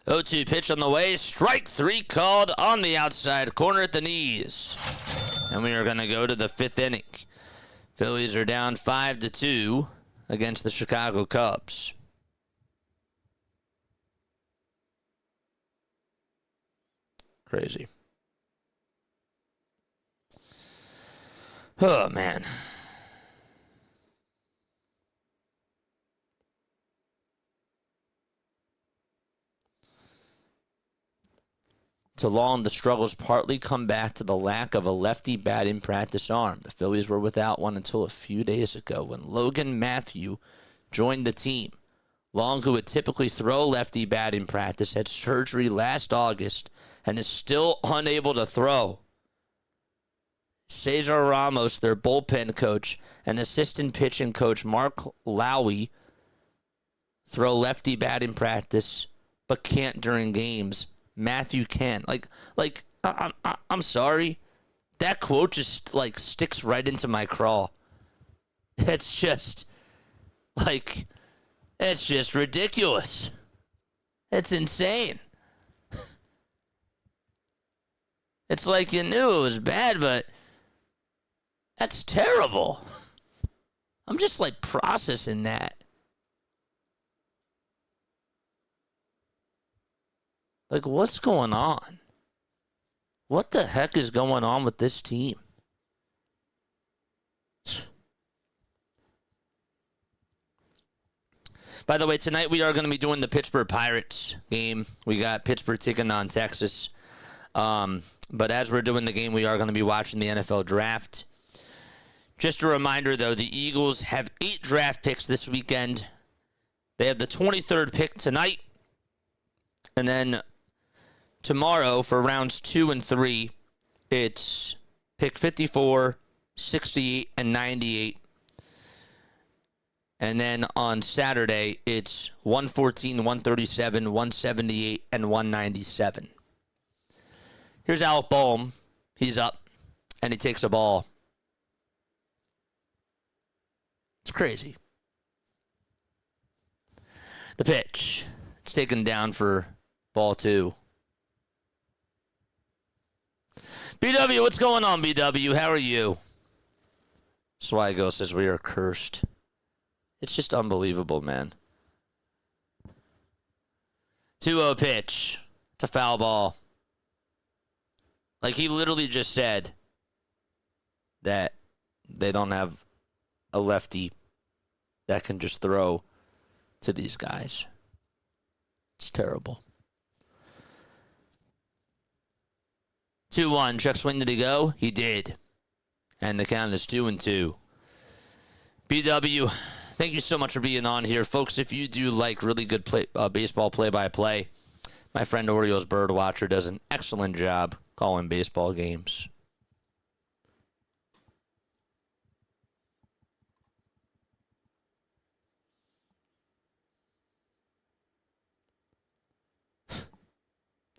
O2 pitch on the way. Strike 3 called on the outside corner at the knees. And we are going to go to the 5th inning. Phillies are down 5-2 against the Chicago Cubs. Crazy. Oh, man. To long, the struggles partly come back to the lack of a lefty batting practice arm. The Phillies were without one until a few days ago when Logan Matthew joined the team. Long, who would typically throw lefty batting practice, had surgery last August and is still unable to throw. Cesar Ramos, their bullpen coach, and assistant pitching coach Mark Lowey throw lefty batting practice but can't during games. Matthew can. I'm sorry. That quote just, sticks right into my craw. It's just ridiculous. It's insane. It's like you knew it was bad, but that's terrible. I'm just, processing that. What's going on? What the heck is going on with this team? By the way, tonight we are going to be doing the Pittsburgh Pirates game. We got Pittsburgh taking on Texas. But as we're doing the game, we are going to be watching the NFL draft. Just a reminder, though, the Eagles have 8 draft picks this weekend. They have the 23rd pick tonight. And then tomorrow for rounds 2 and 3, it's pick 54, 68, and 98. And then on Saturday, it's 114, 137, 178, and 197. Here's Alec Boehm. He's up, and he takes a ball. It's crazy. The pitch. It's taken down for ball 2. BW, what's going on, BW? How are you? Swigo says we are cursed. It's just unbelievable, man. 2-0 pitch. It's a foul ball. Like, he literally just said that they don't have a lefty that can just throw to these guys. It's terrible. 2-1. Check swing, did he go? He did. And the count is 2-2. BW, thank you so much for being on here. Folks, if you do like really good baseball play-by-play, my friend Orioles Birdwatcher does an excellent job calling baseball games.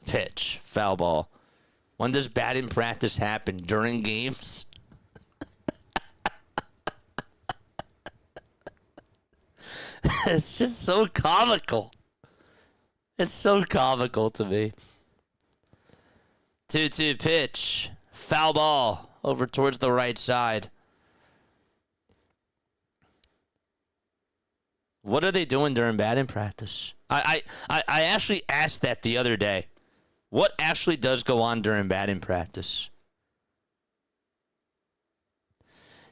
Pitch. Foul ball. When does batting practice happen? During games? It's just so comical. It's so comical to me. 2-2 pitch. Foul ball. Over towards the right side. What are they doing during batting practice? I actually asked that the other day. What actually does go on during batting practice?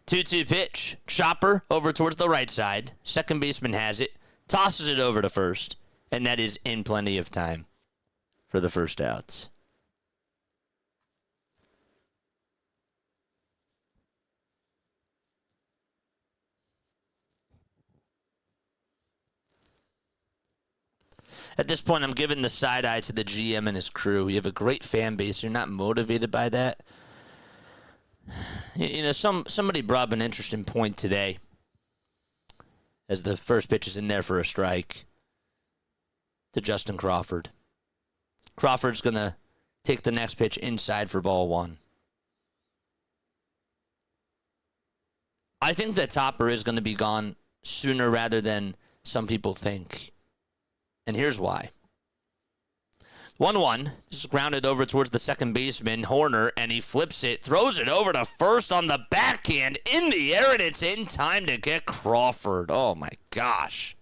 2-2 pitch. Chopper over towards the right side. Second baseman has it. Tosses it over to first. And that is in plenty of time for the first outs. At this point, I'm giving the side eye to the GM and his crew. You have a great fan base. You're not motivated by that. You know, somebody brought up an interesting point today as the first pitch is in there for a strike to Justin Crawford. Crawford's going to take the next pitch inside for ball 1. I think that Topper is going to be gone sooner rather than some people think. And here's why. 1-1. This is grounded over towards the second baseman, Horner, and he flips it, throws it over to first on the backhand, in the air, and it's in time to get Crawford. Oh, my gosh.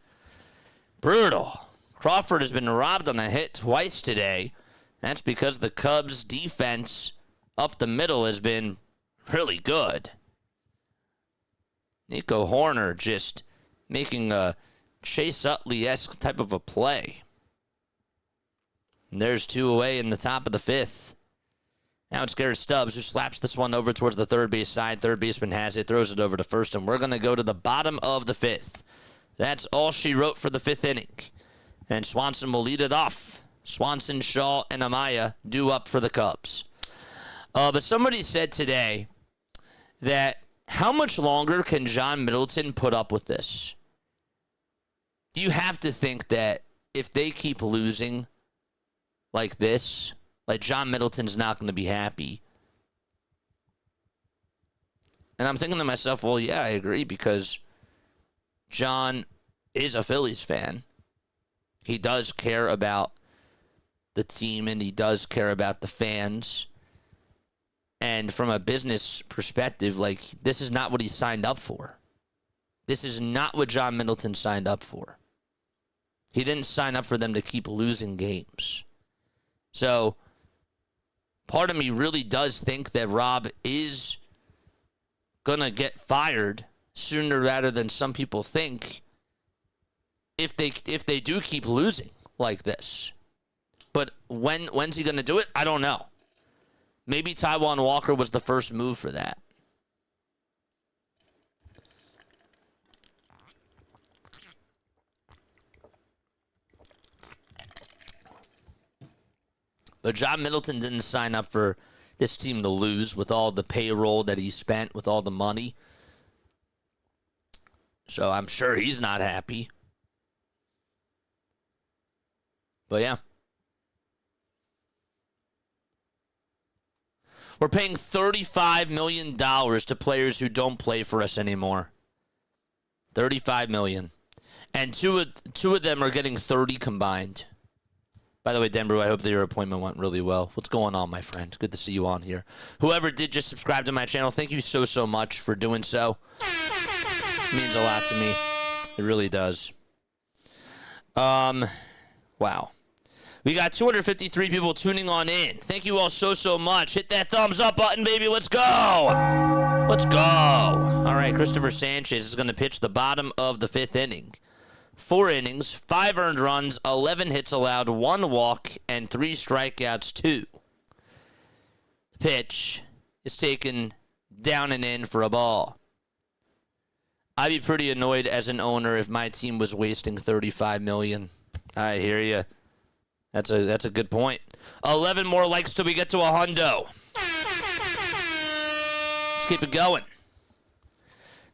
Brutal. Crawford has been robbed on a hit twice today. That's because the Cubs' defense up the middle has been really good. Nico Horner just making a Chase Utley-esque type of a play. And there's 2 away in the top of the 5th. Now it's Garrett Stubbs who slaps this one over towards the third base side. Third baseman has it, throws it over to first, and we're going to go to the bottom of the 5th. That's all she wrote for the 5th inning. And Swanson will lead it off. Swanson, Shaw, and Amaya due up for the Cubs. But somebody said today that how much longer can John Middleton put up with this? You have to think that if they keep losing like this, like John Middleton's not going to be happy. And I'm thinking to myself, well, yeah, I agree, because John is a Phillies fan. He does care about the team, and he does care about the fans. And from a business perspective, like, this is not what he signed up for. This is not what John Middleton signed up for. He didn't sign up for them to keep losing games. So, part of me really does think that Rob is going to get fired sooner rather than some people think if they do keep losing like this. But when's he going to do it? I don't know. Maybe Taijuan Walker was the first move for that. But John Middleton didn't sign up for this team to lose with all the payroll that he spent, with all the money. So I'm sure he's not happy. But yeah. We're paying $35 million to players who don't play for us anymore. $35 million. And two of them are getting 30 combined. By the way, Denver, I hope that your appointment went really well. What's going on, my friend? Good to see you on here. Whoever did just subscribe to my channel, thank you so much for doing so. It means a lot to me. It really does. Wow. We got 253 people tuning on in. Thank you all so much. Hit that thumbs up button, baby. Let's go. Let's go. All right, Christopher Sanchez is going to pitch the bottom of the 5th inning. 4 innings, 5 earned runs, 11 hits allowed, 1 walk, and 3 strikeouts, 2. The pitch is taken down and in for a ball. I'd be pretty annoyed as an owner if my team was wasting $35 million. I hear you. That's a good point. 11 more likes till we get to a hundo. Let's keep it going.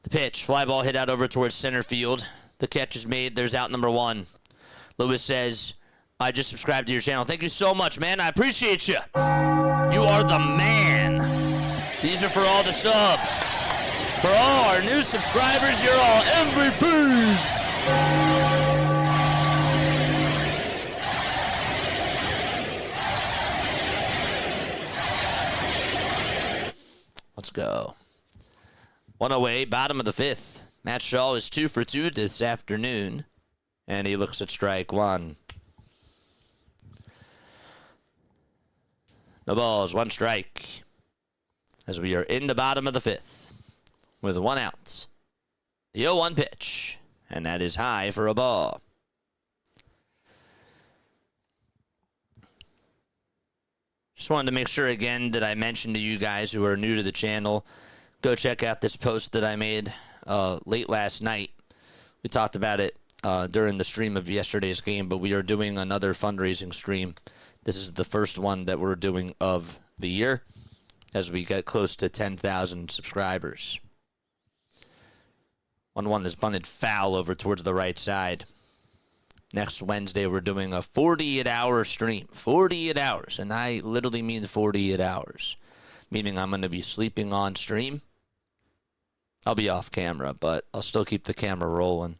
The pitch, fly ball hit out over towards center field. The catch is made. There's out number 1. Lewis says, I just subscribed to your channel. Thank you so much, man. I appreciate you. You are the man. These are for all the subs. For all our new subscribers, you're all MVPs. Let's go. 1 away, bottom of the 5th. Matt Shaw is 2 for 2 this afternoon. And he looks at strike 1. The ball's 1 strike. As we are in the bottom of the 5th. With 1 out. The 0-1 pitch. And that is high for a ball. Just wanted to make sure again that I mentioned to you guys who are new to the channel, go check out this post that I made late last night. We talked about it during the stream of yesterday's game, but we are doing another fundraising stream. This is the first one that we're doing of the year as we get close to 10,000 subscribers. 1-1 is bunted foul over towards the right side. Next Wednesday, we're doing a 48-hour stream. 48 hours. And I literally mean 48 hours. Meaning I'm going to be sleeping on stream. I'll be off camera, but I'll still keep the camera rolling.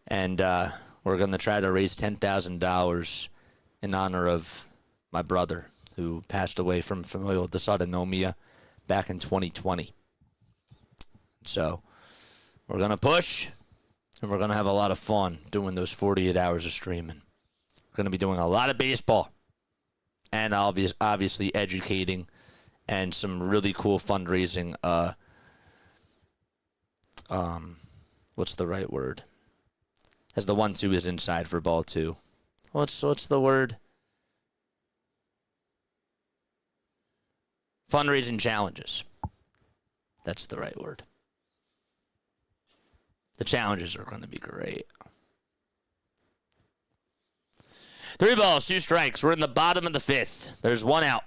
And we're going to try to raise $10,000 in honor of my brother, who passed away from familial dysautonomia back in 2020. So we're going to push. And we're going to have a lot of fun doing those 48 hours of streaming. We're going to be doing a lot of baseball. And obviously educating. And some really cool fundraising. What's the right word? As the 1-2 is inside for ball 2. What's the word? Fundraising challenges. That's the right word. The challenges are going to be great. 3 balls, 2 strikes. We're in the bottom of the 5th. There's 1 out.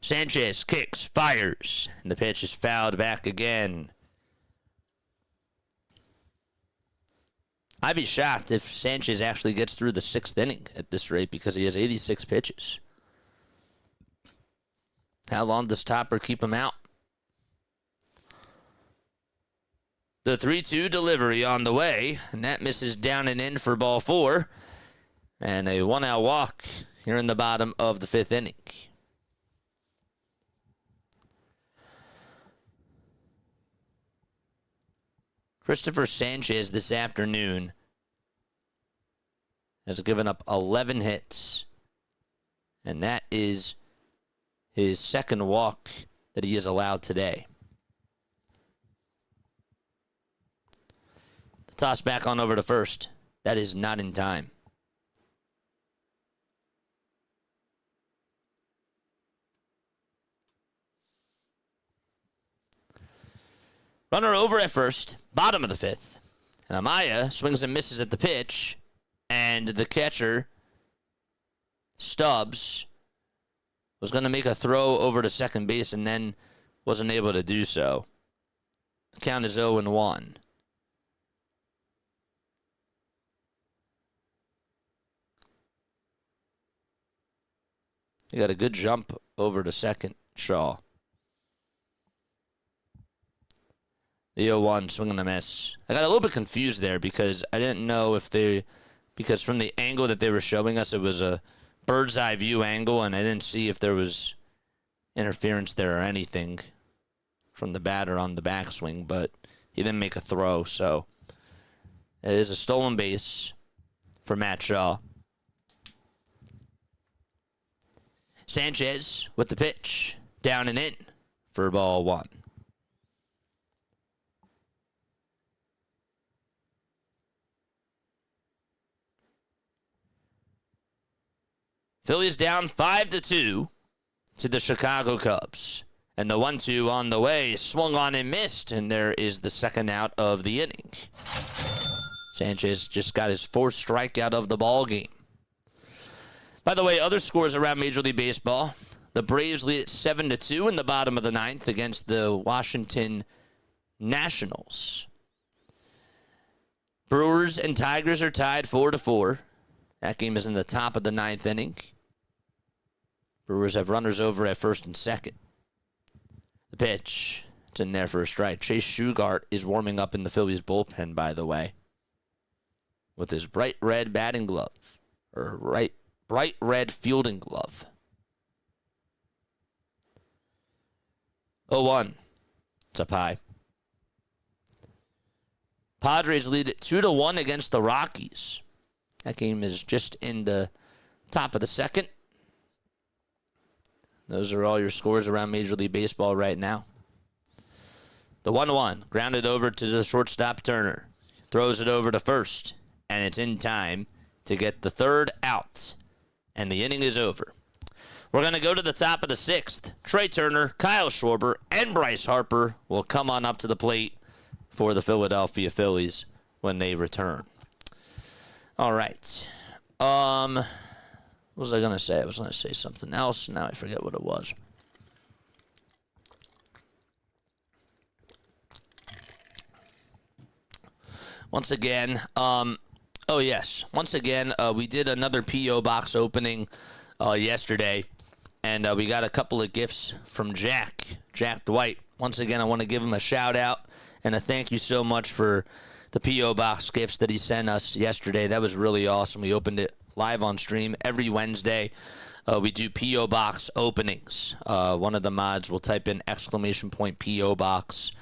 Sanchez kicks, fires, and the pitch is fouled back again. I'd be shocked if Sanchez actually gets through the 6th inning at this rate because he has 86 pitches. How long does Topper keep him out? The 3-2 delivery on the way, and that misses down and in for ball 4. And a 1-out walk here in the bottom of the 5th inning. Christopher Sanchez this afternoon has given up 11 hits. And that is his 2nd walk that he has allowed today. Toss back on over to first. That is not in time. Runner over at first, bottom of the 5th. And Amaya swings and misses at the pitch. And the catcher Stubbs was going to make a throw over to second base and then wasn't able to do so. The count is 0-1. He got a good jump over to second, Shaw. The 0-1, swing and a miss. I got a little bit confused there because I didn't know because from the angle that they were showing us, it was a bird's eye view angle, and I didn't see if there was interference there or anything from the batter on the backswing, but he didn't make a throw, so it is a stolen base for Matt Shaw. Sanchez with the pitch, down and in for ball 1. Phillies down 5-2 to the Chicago Cubs. And the 1-2 on the way, swung on and missed, and there is the second out of the inning. Sanchez just got his 4th strikeout of the ball game. By the way, other scores around Major League Baseball. The Braves lead at 7-2 in the bottom of the 9th against the Washington Nationals. Brewers and Tigers are tied 4-4. That game is in the top of the 9th inning. Brewers have runners over at first and second. The pitch, it's in there for a strike. Chase Shugart is warming up in the Phillies bullpen, by the way, with his bright red batting glove, or bright red fielding glove. 0-1. It's up high. Padres lead it 2-1 against the Rockies. That game is just in the top of the 2nd. Those are all your scores around Major League Baseball right now. The 1-1, grounded over to the shortstop Turner. Throws it over to first, and it's in time to get the 3rd out. And the inning is over. We're going to go to the top of the 6th. Trey Turner, Kyle Schwarber, and Bryce Harper will come on up to the plate for the Philadelphia Phillies when they return. All right. What was I going to say? I was going to say something else. Now I forget what it was. Once again, we did another P.O. box opening yesterday, and we got a couple of gifts from Jack Dwight. Once again, I want to give him a shout-out and a thank you so much for the P.O. box gifts that he sent us yesterday. That was really awesome. We opened it live on stream every Wednesday. We do P.O. box openings. One of the mods will type in ! P.O. box,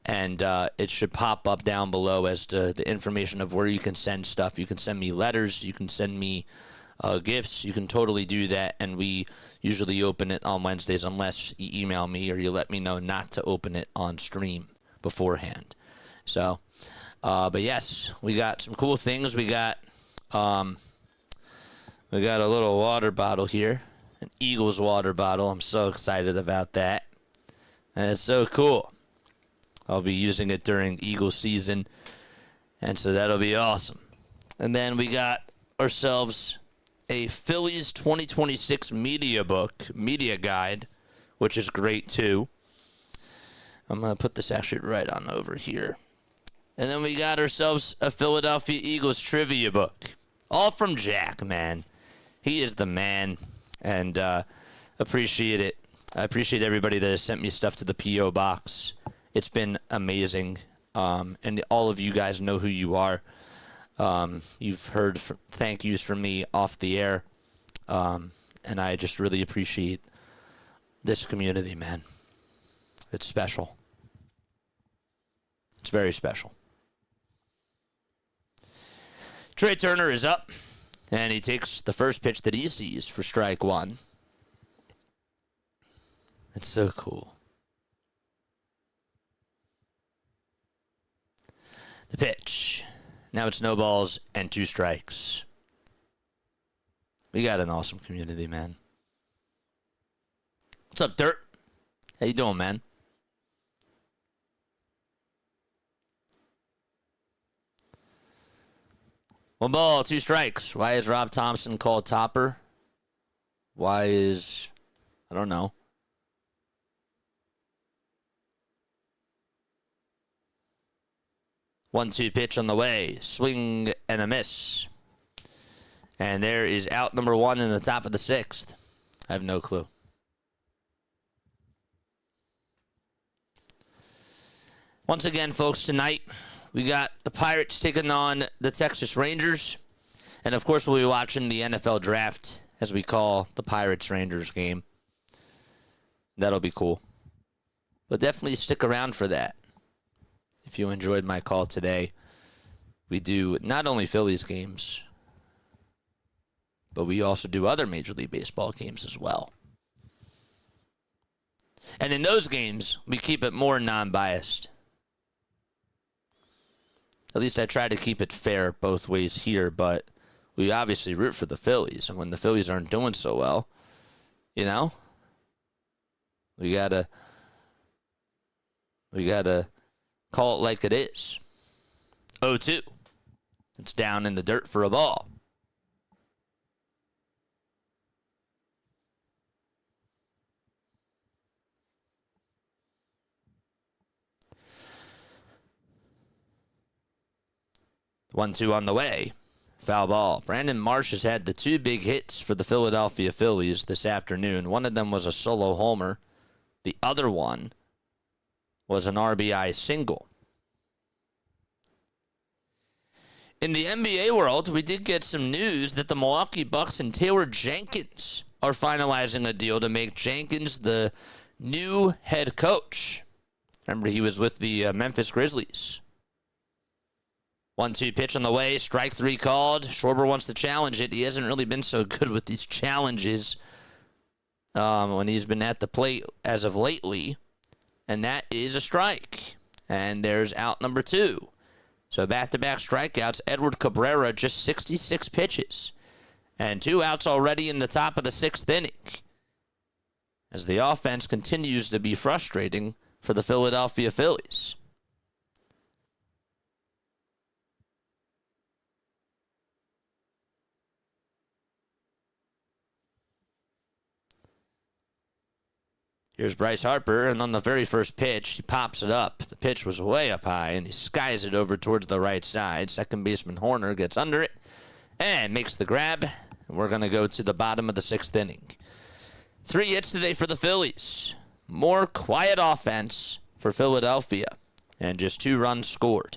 and it should pop up down below as to the information of where you can send stuff. You can send me letters. You can send me gifts. You can totally do that, and we usually open it on Wednesdays unless you email me or you let me know not to open it on stream beforehand. So, but yes, we got some cool things. We got a little water bottle here, an Eagles water bottle. I'm so excited about that, and it's so cool. I'll be using it during Eagles season, and so that'll be awesome. And then we got ourselves a Phillies 2026 media guide, which is great too. I'm going to put this actually right on over here. And then we got ourselves a Philadelphia Eagles trivia book. All from Jack, man. He is the man, and appreciate it. I appreciate everybody that has sent me stuff to the P.O. box. It's been amazing, and all of you guys know who you are. You've heard thank yous from me off the air, and I just really appreciate this community, man. It's special. It's very special. Trey Turner is up, and he takes the first pitch that he sees for strike one. It's so cool. The pitch. Now it's no balls and 2 strikes. We got an awesome community, man. What's up, Dirt? How you doing, man? One ball, 2 strikes. Why is Rob Thompson called Topper? I don't know. One-two pitch on the way. Swing and a miss. And there is out number one in the top of the sixth. I have no clue. Once again, folks, tonight we got the Pirates taking on the Texas Rangers. And, of course, we'll be watching the NFL draft, as we call the Pirates-Rangers game. That'll be cool. But definitely stick around for that. If you enjoyed my call today, we do not only Phillies games, but we also do other Major League Baseball games as well. And in those games, we keep it more non-biased. At least I try to keep it fair both ways here, but we obviously root for the Phillies. And when the Phillies aren't doing so well, we gotta call it like it is. 0-2. It's down in the dirt for a ball. One-two on the way. Foul ball. Brandon Marsh has had the two big hits for the Philadelphia Phillies this afternoon. One of them was a solo homer. The other one was an RBI single. In the NBA world, we did get some news that the Milwaukee Bucks and Taylor Jenkins are finalizing a deal to make Jenkins the new head coach. Remember, he was with the Memphis Grizzlies. 1-2 pitch on the way. Strike three called. Schwarber wants to challenge it. He hasn't really been so good with these challenges when he's been at the plate as of lately. And that is a strike. And there's out number two. So back-to-back strikeouts. Edward Cabrera, just 66 pitches. And 2 outs already in the top of the sixth inning. As the offense continues to be frustrating for the Philadelphia Phillies. Here's Bryce Harper, and on the very first pitch, he pops it up. The pitch was way up high, and he skies it over towards the right side. Second baseman Horner gets under it and makes the grab. And we're going to go to the bottom of the sixth inning. 3 hits today for the Phillies. More quiet offense for Philadelphia, and just 2 runs scored.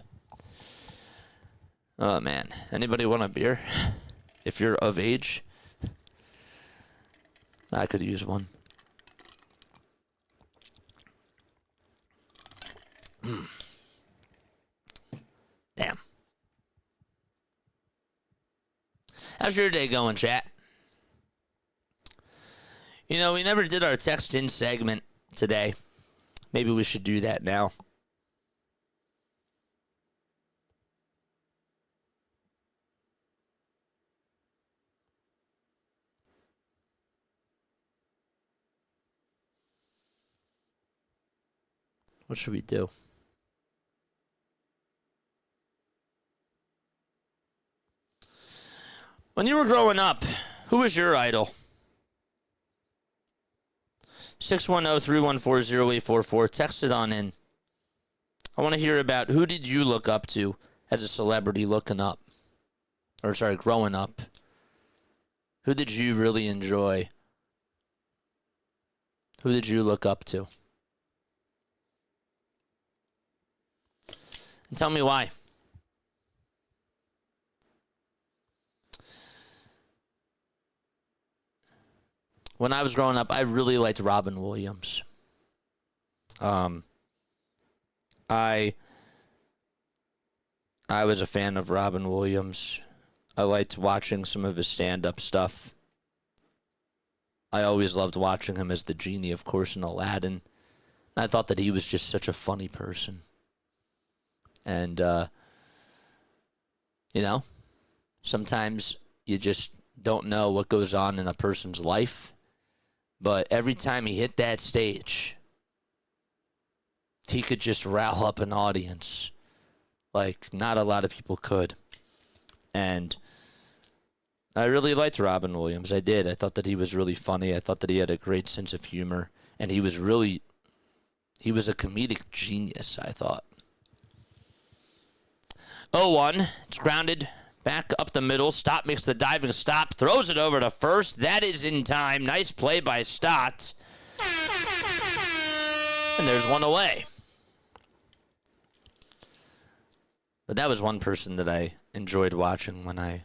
Oh, man. Anybody want a beer? If you're of age, I could use one. Damn. How's your day going, chat? We never did our text-in segment today. Maybe we should do that now. What should we do? When you were growing up, who was your idol? 610-314-0844. Text it on in. I want to hear about who did you look up to as a celebrity growing up? Who did you really enjoy? Who did you look up to? And tell me why. When I was growing up, I really liked Robin Williams. I was a fan of Robin Williams. I liked watching some of his stand-up stuff. I always loved watching him as the genie, of course, in Aladdin. I thought that he was just such a funny person. And, sometimes you just don't know what goes on in a person's life. But every time he hit that stage, he could just rile up an audience like not a lot of people could. And I really liked Robin Williams. I did. I thought that he was really funny. I thought that he had a great sense of humor. And he was a comedic genius, I thought. 0-1. It's grounded. Back up the middle. Stott makes the diving stop. Throws it over to first. That is in time. Nice play by Stott. And there's one away. But that was one person that I enjoyed watching when I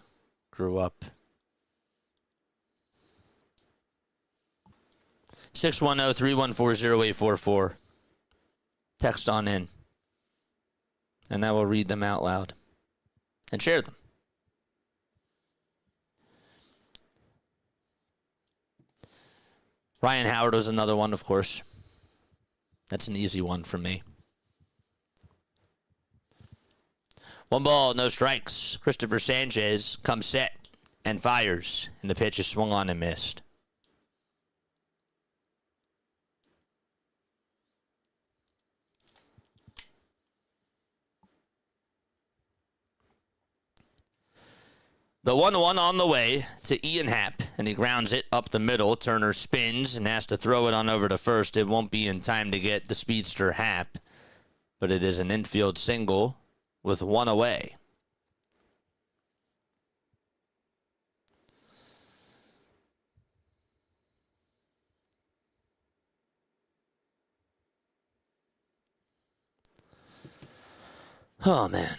grew up. 610-314-0844. Text on in. And I will read them out loud. And share them. Ryan Howard was another one, of course. That's an easy one for me. 1 ball, no strikes. Christopher Sanchez comes set and fires. And the pitch is swung on and missed. The 1-1 on the way to Ian Happ, and he grounds it up the middle. Turner spins and has to throw it on over to first. It won't be in time to get the speedster Happ, but it is an infield single with one away. Oh, man.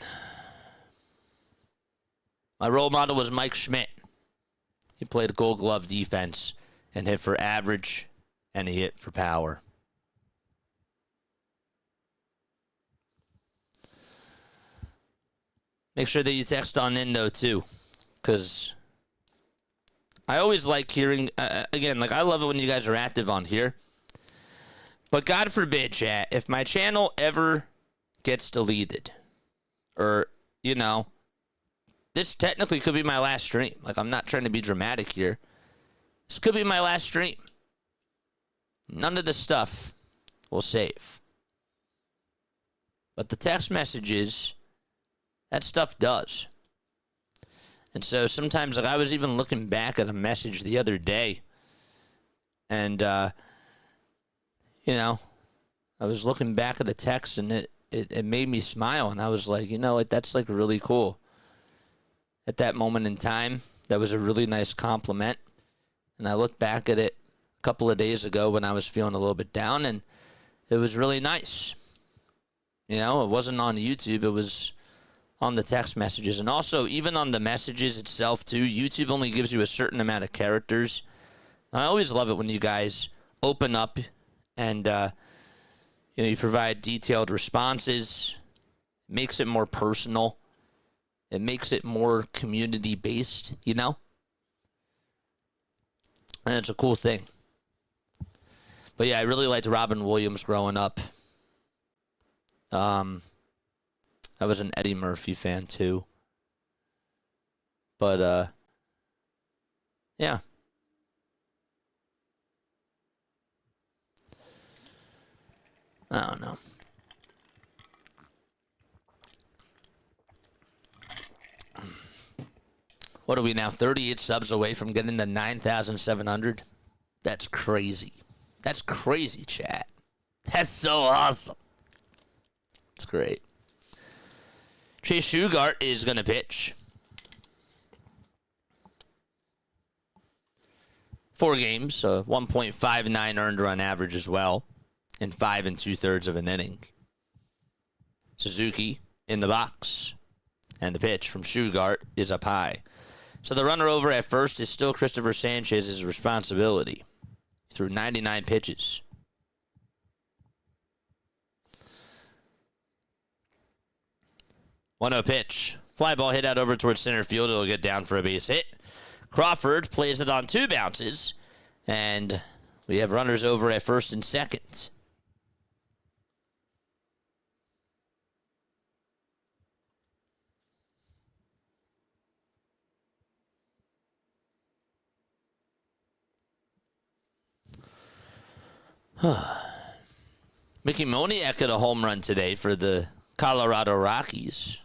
My role model was Mike Schmidt. He played Gold Glove defense and hit for average, and he hit for power. Make sure that you text on in, though, too, because I always like hearing, again, like I love it when you guys are active on here, but God forbid, chat, if my channel ever gets deleted, or, you know, this technically could be my last stream. Like, I'm not trying to be dramatic here. This could be my last stream. None of the stuff will save. But the text messages, that stuff does. And so sometimes, like, I was even looking back at a message the other day. And, you know, I was looking back at a text and it made me smile. And I was like, you know, like, that's, like, really cool. At that moment in time, that was a really nice compliment. And I looked back at it a couple of days ago when I was feeling a little bit down, and it was really nice. You know, it wasn't on YouTube. It was on the text messages. And also, even on the messages itself, too, YouTube only gives you a certain amount of characters. I always love it when you guys open up and, you provide detailed responses. It makes it more personal. It makes it more community-based, you know? And it's a cool thing. But, yeah, I really liked Robin Williams growing up. I was an Eddie Murphy fan, too. But, yeah. I don't know. What are we now, 38 subs away from getting to 9,700? That's crazy. That's crazy, chat. That's so awesome. It's great. Chase Shugart is going to pitch. 4 games, 1.59 earned run average as well, in 5 2/3 of an inning. Suzuki in the box, and the pitch from Shugart is up high. So the runner over at first is still Christopher Sanchez's responsibility. He threw 99 pitches. One 0 pitch. Fly ball hit out over towards center field. It'll get down for a base hit. Crawford plays it on 2 bounces. And we have runners over at first and second. Mickey Moniak hit a home run today for the Colorado Rockies.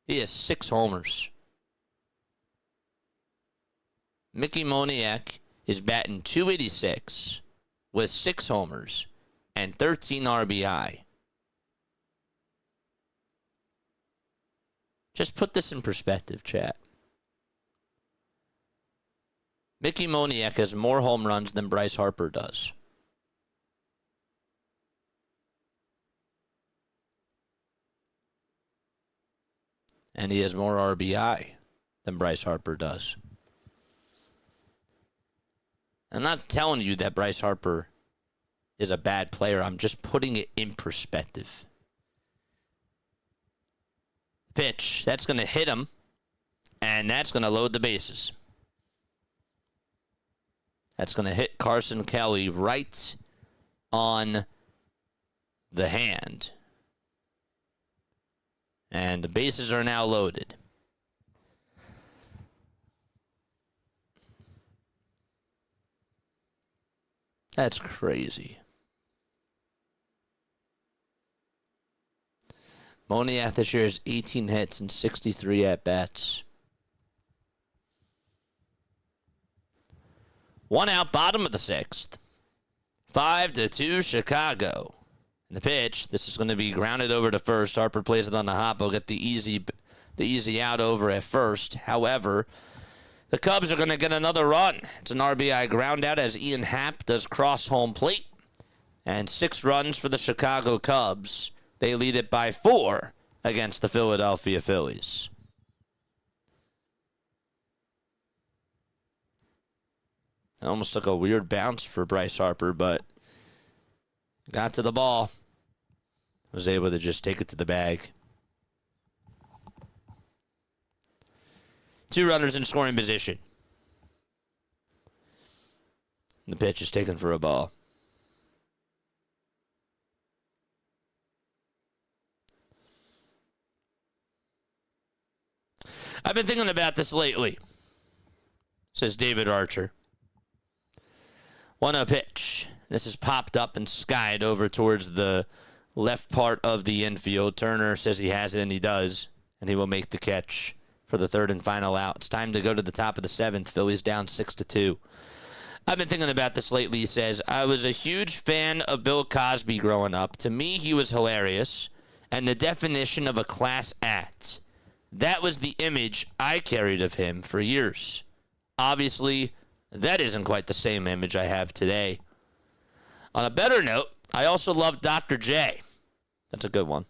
He has 6 homers. Mickey Moniak is batting .286 with 6 homers and 13 RBI. Just put this in perspective, chat. Mickey Moniak has more home runs than Bryce Harper does. And he has more RBI than Bryce Harper does. I'm not telling you that Bryce Harper is a bad player. I'm just putting it in perspective. Pitch. That's going to hit him. And that's going to load the bases. That's going to hit Carson Kelly right on the hand. And the bases are now loaded. That's crazy. Moniak this year has 18 hits and 63 at-bats. 1 out, bottom of the 6th. 5-2 Chicago. And the pitch, this is going to be grounded over to first. Harper plays it on the hop. He'll get the easy out over at first. However, the Cubs are going to get another run. It's an RBI ground out as Ian Happ does cross home plate. And 6 runs for the Chicago Cubs. They lead it by 4 against the Philadelphia Phillies. It almost took a weird bounce for Bryce Harper, but got to the ball. Was able to just take it to the bag. 2 runners in scoring position. The pitch is taken for a ball. I've been thinking about this lately, says David Archer. 1-0 pitch. This is popped up and skied over towards the left part of the infield. Turner says he has it, and he does. And he will make the catch for the 3rd and final out. It's time to go to the top of the 7th. Phillies down 6-2. I've been thinking about this lately. He says, I was a huge fan of Bill Cosby growing up. To me, he was hilarious and the definition of a class act. That was the image I carried of him for years. Obviously, that isn't quite the same image I have today. On a better note, I also love Dr. J. That's a good one.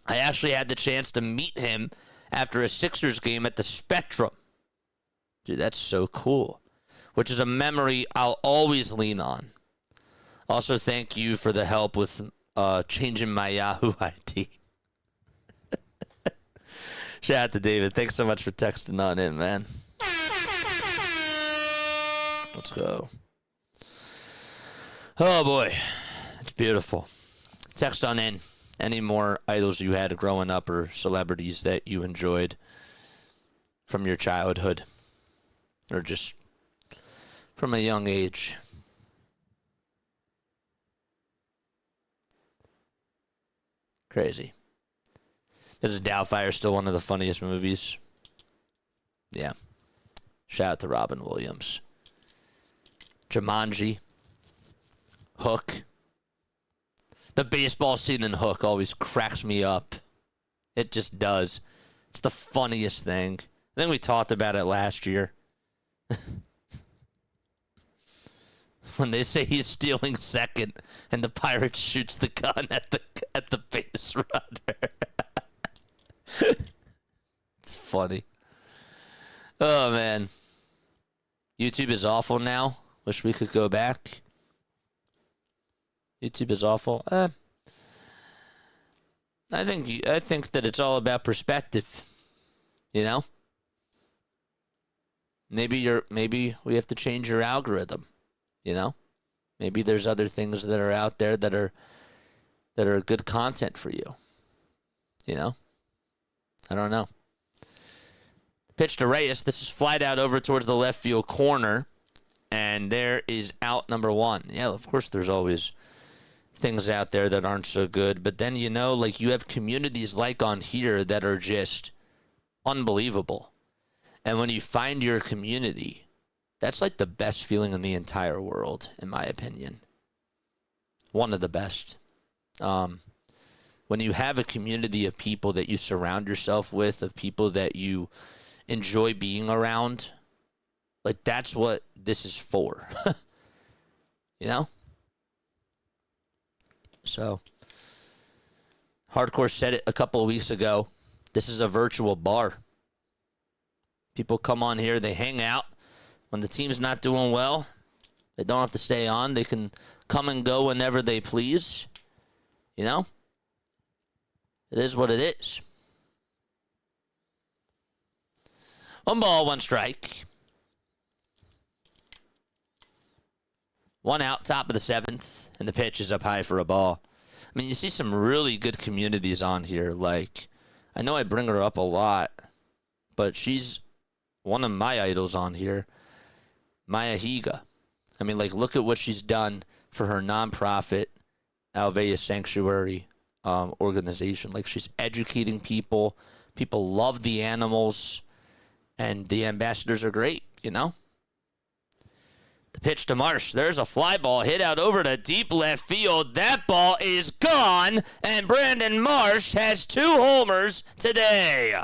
I actually had the chance to meet him after a Sixers game at the Spectrum. Dude, that's so cool. Which is a memory I'll always lean on. Also, thank you for the help with changing my Yahoo ID. Shout out to David. Thanks so much for texting on in, man. Let's go. Oh, boy. It's beautiful. Text on in. Any more idols you had growing up or celebrities that you enjoyed from your childhood or just from a young age? Crazy. Is Doubtfire still one of the funniest movies? Yeah. Shout out to Robin Williams. Jumanji. Hook. The baseball scene in Hook always cracks me up. It just does. It's the funniest thing. I think we talked about it last year. When they say he's stealing second and the pirate shoots the gun at the base runner. It's funny. Oh, man. YouTube is awful now. Wish we could go back. YouTube is awful. I think that it's all about perspective. You know? Maybe we have to change your algorithm. You know? Maybe there's other things that are out there that are good content for you. You know? I don't know. Pitch to Reyes. This is flied out over towards the left field corner. And there is out number 1. Yeah, of course there's always things out there that aren't so good. But then, you know, like you have communities like on here that are just unbelievable. And when you find your community That's like the best feeling in the entire world, in my opinion. One of the best. When you have a community of people that you surround yourself with, of people that you enjoy being around, like that's what this is for. You know? So, Hardcore said it a couple of weeks ago. This is a virtual bar. People come on here, they hang out. When the team's not doing well, they don't have to stay on. They can come and go whenever they please. You know? It is what it is. 1 ball, 1 strike. 1 out, top of the 7th, and the pitch is up high for a ball. I mean, you see some really good communities on here. Like, I know I bring her up a lot, but she's one of my idols on here, Maya Higa. I mean, like, look at what she's done for her nonprofit Alvea Sanctuary organization. Like, she's educating people. People love the animals, and the ambassadors are great, you know? The pitch to Marsh. There's a fly ball hit out over to deep left field. That ball is gone, and Brandon Marsh has 2 homers today.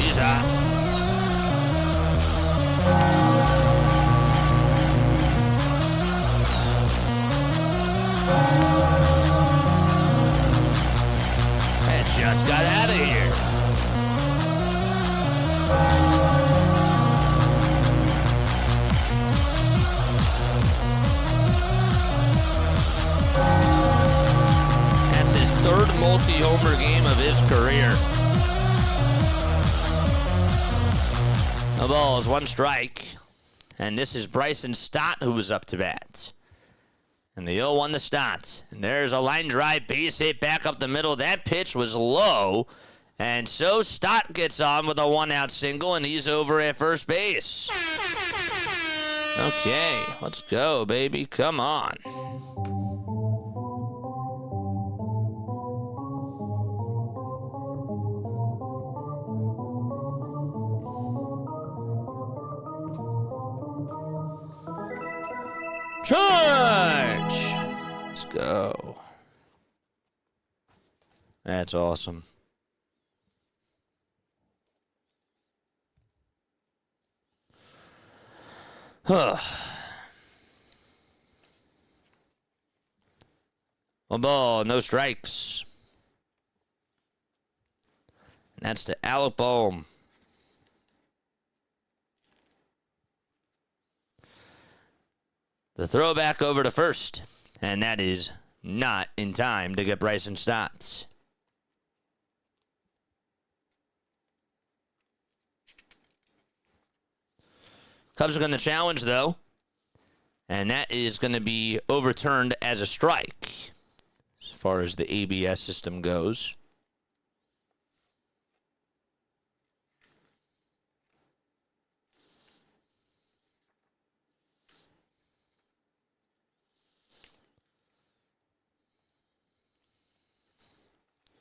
He's hot. Just got out of here. That's his 3rd multi-homer game of his career. The ball is 1 strike. And this is Bryson Stott who was up to bat. And the 0-1 to Stott. And there's a line drive, base hit back up the middle. That pitch was low. And so Stott gets on with a 1-out single, and he's over at first base. Okay, let's go, baby. Come on. Charge! Let's go. That's awesome. Huh. 1 ball, no strikes. And that's to Alec Bohm. The throw back over to first, and that is not in time to get Bryson Stott. Cubs are going to challenge, though, and that is going to be overturned as a strike as far as the ABS system goes.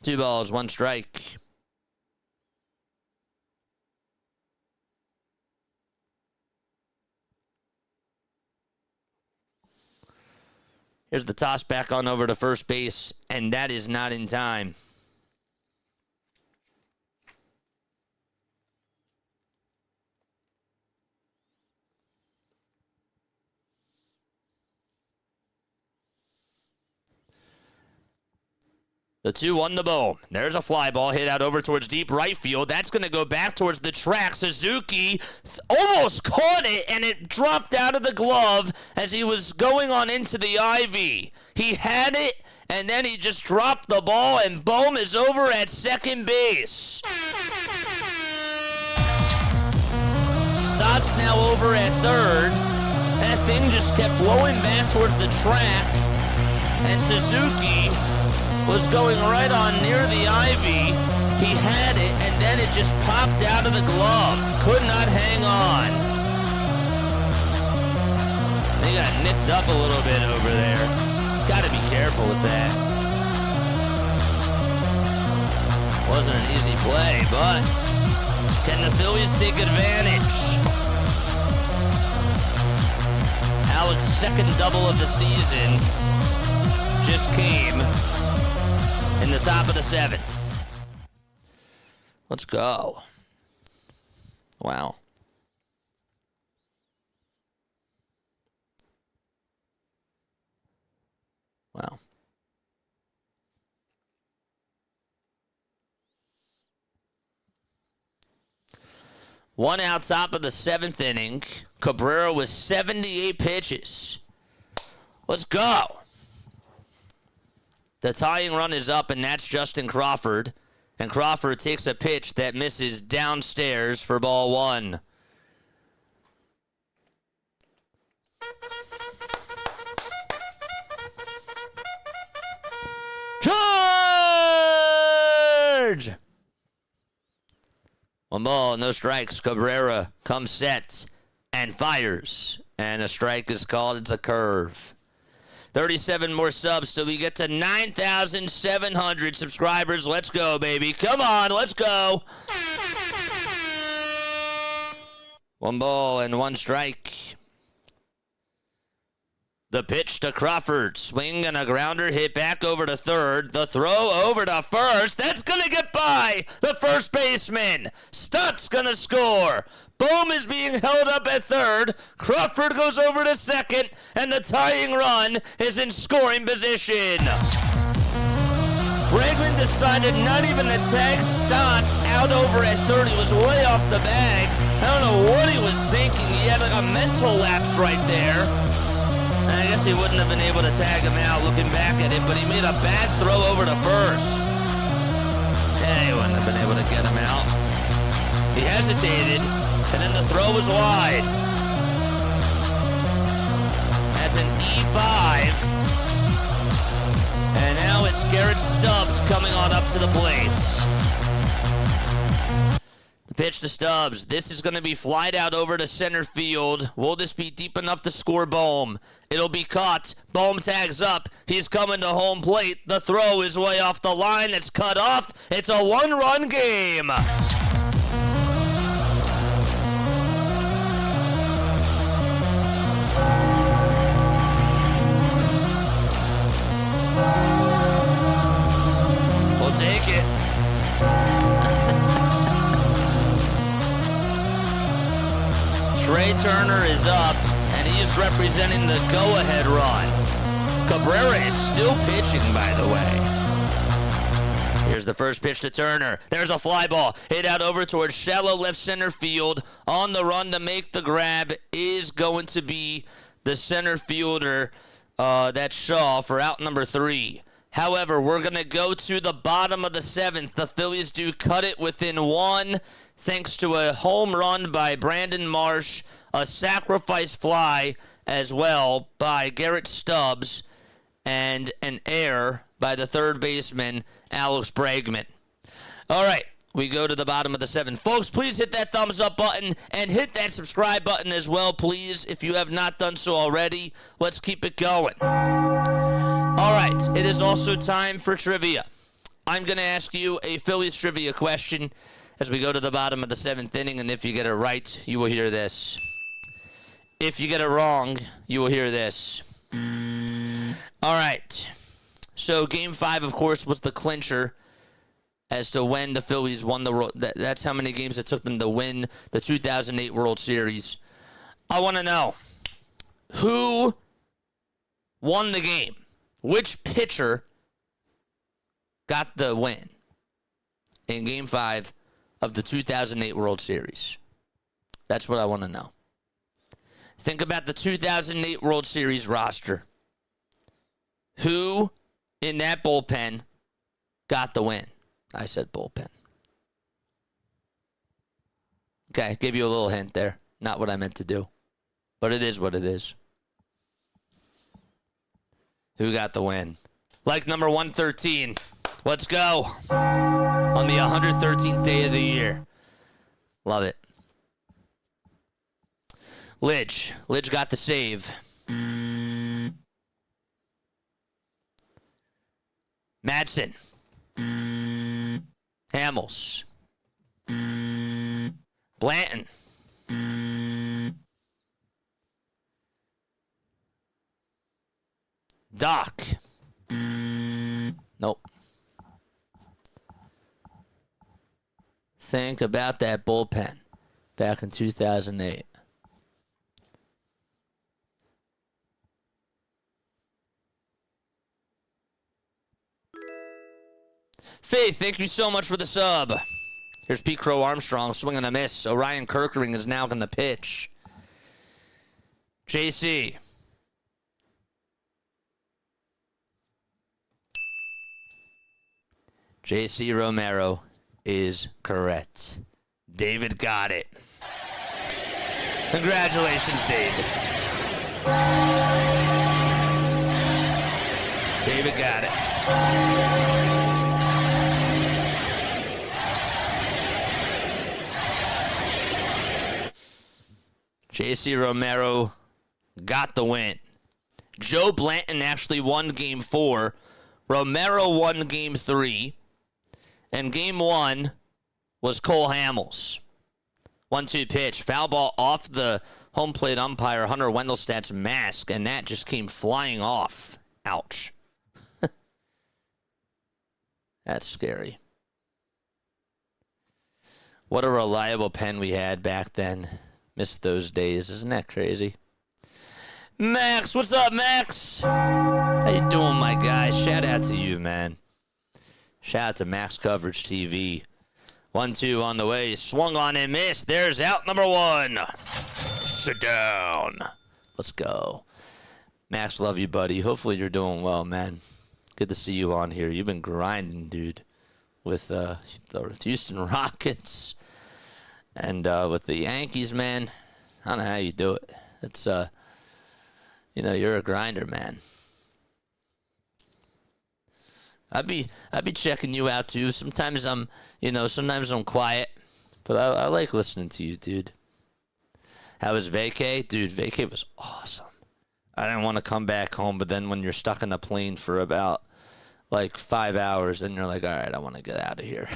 Two balls, 1 strike. Here's the toss back on over to first base, and that is not in time. The 2-1 to Bohm. There's a fly ball hit out over towards deep right field. That's going to go back towards the track. Suzuki almost caught it, and it dropped out of the glove as he was going on into the ivy. He had it, and then he just dropped the ball, and Bohm is over at second base. Stott's now over at third. That thing just kept blowing back towards the track, and Suzuki was going right on near the ivy. He had it, and then it just popped out of the glove. Could not hang on. They got nipped up a little bit over there. Got to be careful with that. Wasn't an easy play, but can the Phillies take advantage? Alex's second double of the season just came in the top of the 7th. Let's go. Wow. Wow. One out top of the 7th inning. Cabrera with 78 pitches. Let's go. The tying run is up, and that's Justin Crawford. And Crawford takes a pitch that misses downstairs for ball 1. Charge! 1 ball, no strikes. Cabrera comes set and fires. And a strike is called. It's a curve. 37 more subs till we get to 9,700 subscribers. Let's go, baby. Come on, let's go. 1 ball and 1 strike. The pitch to Crawford. Swing and a grounder hit back over to third. The throw over to first. That's going to get by the first baseman. Stutt's going to score. Bohm is being held up at third. Crawford goes over to second. And the tying run is in scoring position. Bregman decided not even to tag Stott out over at third. He was way off the bag. I don't know what he was thinking. He had like a mental lapse right there. I guess he wouldn't have been able to tag him out looking back at it, but he made a bad throw over to first. Yeah, he wouldn't have been able to get him out. He hesitated, and then the throw was wide. That's an E5. And now it's Garrett Stubbs coming on up to the plate. Pitch to Stubbs. This is going to be flied out over to center field. Will this be deep enough to score Bohm? It'll be caught. Bohm tags up. He's coming to home plate. The throw is way off the line. It's cut off. It's a 1-run game. We'll take it. Trey Turner is up, and he's representing the go-ahead run. Cabrera is still pitching, by the way. Here's the first pitch to Turner. There's a fly ball. Hit out over towards shallow left center field. On the run to make the grab is going to be the center fielder, that's Shaw, for out number 3. However, we're going to go to the bottom of the 7th. The Phillies do cut it within 1. Thanks to a home run by Brandon Marsh, a sacrifice fly as well by Garrett Stubbs, and an error by the third baseman, Alex Bregman. All right, we go to the bottom of the 7th. Folks, please hit that thumbs up button and hit that subscribe button as well, please, if you have not done so already. Let's keep it going. All right, it is also time for trivia. I'm going to ask you a Phillies trivia question as we go to the bottom of the 7th inning, and if you get it right, you will hear this. If you get it wrong, you will hear this. All right. So Game 5, of course, was the clincher as to when the Phillies won the World. That's how many games it took them to win the 2008 World Series. I want to know, who won the game? Which pitcher got the win in Game 5 of the 2008 World Series? That's what I want to know. Think about the 2008 World Series roster. Who in that bullpen got the win? I said bullpen. Okay, give you a little hint there. Not what I meant to do. But it is what it is. Who got the win? Like number 113. Let's go. On the 113th day of the year. Love it. Lidge. Lidge got the save. Madsen. Hamels. Blanton. Doc. Nope. Think about that bullpen back in 2008. Faith, thank you so much for the sub. Here's Pete Crow Armstrong swinging a miss. Orion Kirkering is now going to pitch. JC. JC Romero is correct. David got it. Congratulations, David. David got it. JC Romero got the win. Joe Blanton actually won Game 4. Romero won Game 3. And Game 1 was Cole Hamels. 1-2 pitch. Foul ball off the home plate umpire, Hunter Wendelstadt's mask, and that just came flying off. Ouch. That's scary. What a reliable pen we had back then. Missed those days. Isn't that crazy? Max, what's up, Max? How you doing, my guy? Shout out to you, man. Shout out to Max Coverage TV. 1-2 on the way. Swung on and missed. There's out number 1. Sit down. Let's go. Max, love you, buddy. Hopefully you're doing well, man. Good to see you on here. You've been grinding, dude, with the Houston Rockets. And with the Yankees, man, I don't know how you do it. It's, you're a grinder, man. I'd be checking you out too. Sometimes I'm quiet, but I like listening to you, dude. How was vacay? Dude, vacay was awesome. I didn't want to come back home, but then when you're stuck in a plane for about like 5 hours, then you're like, all right, I want to get out of here.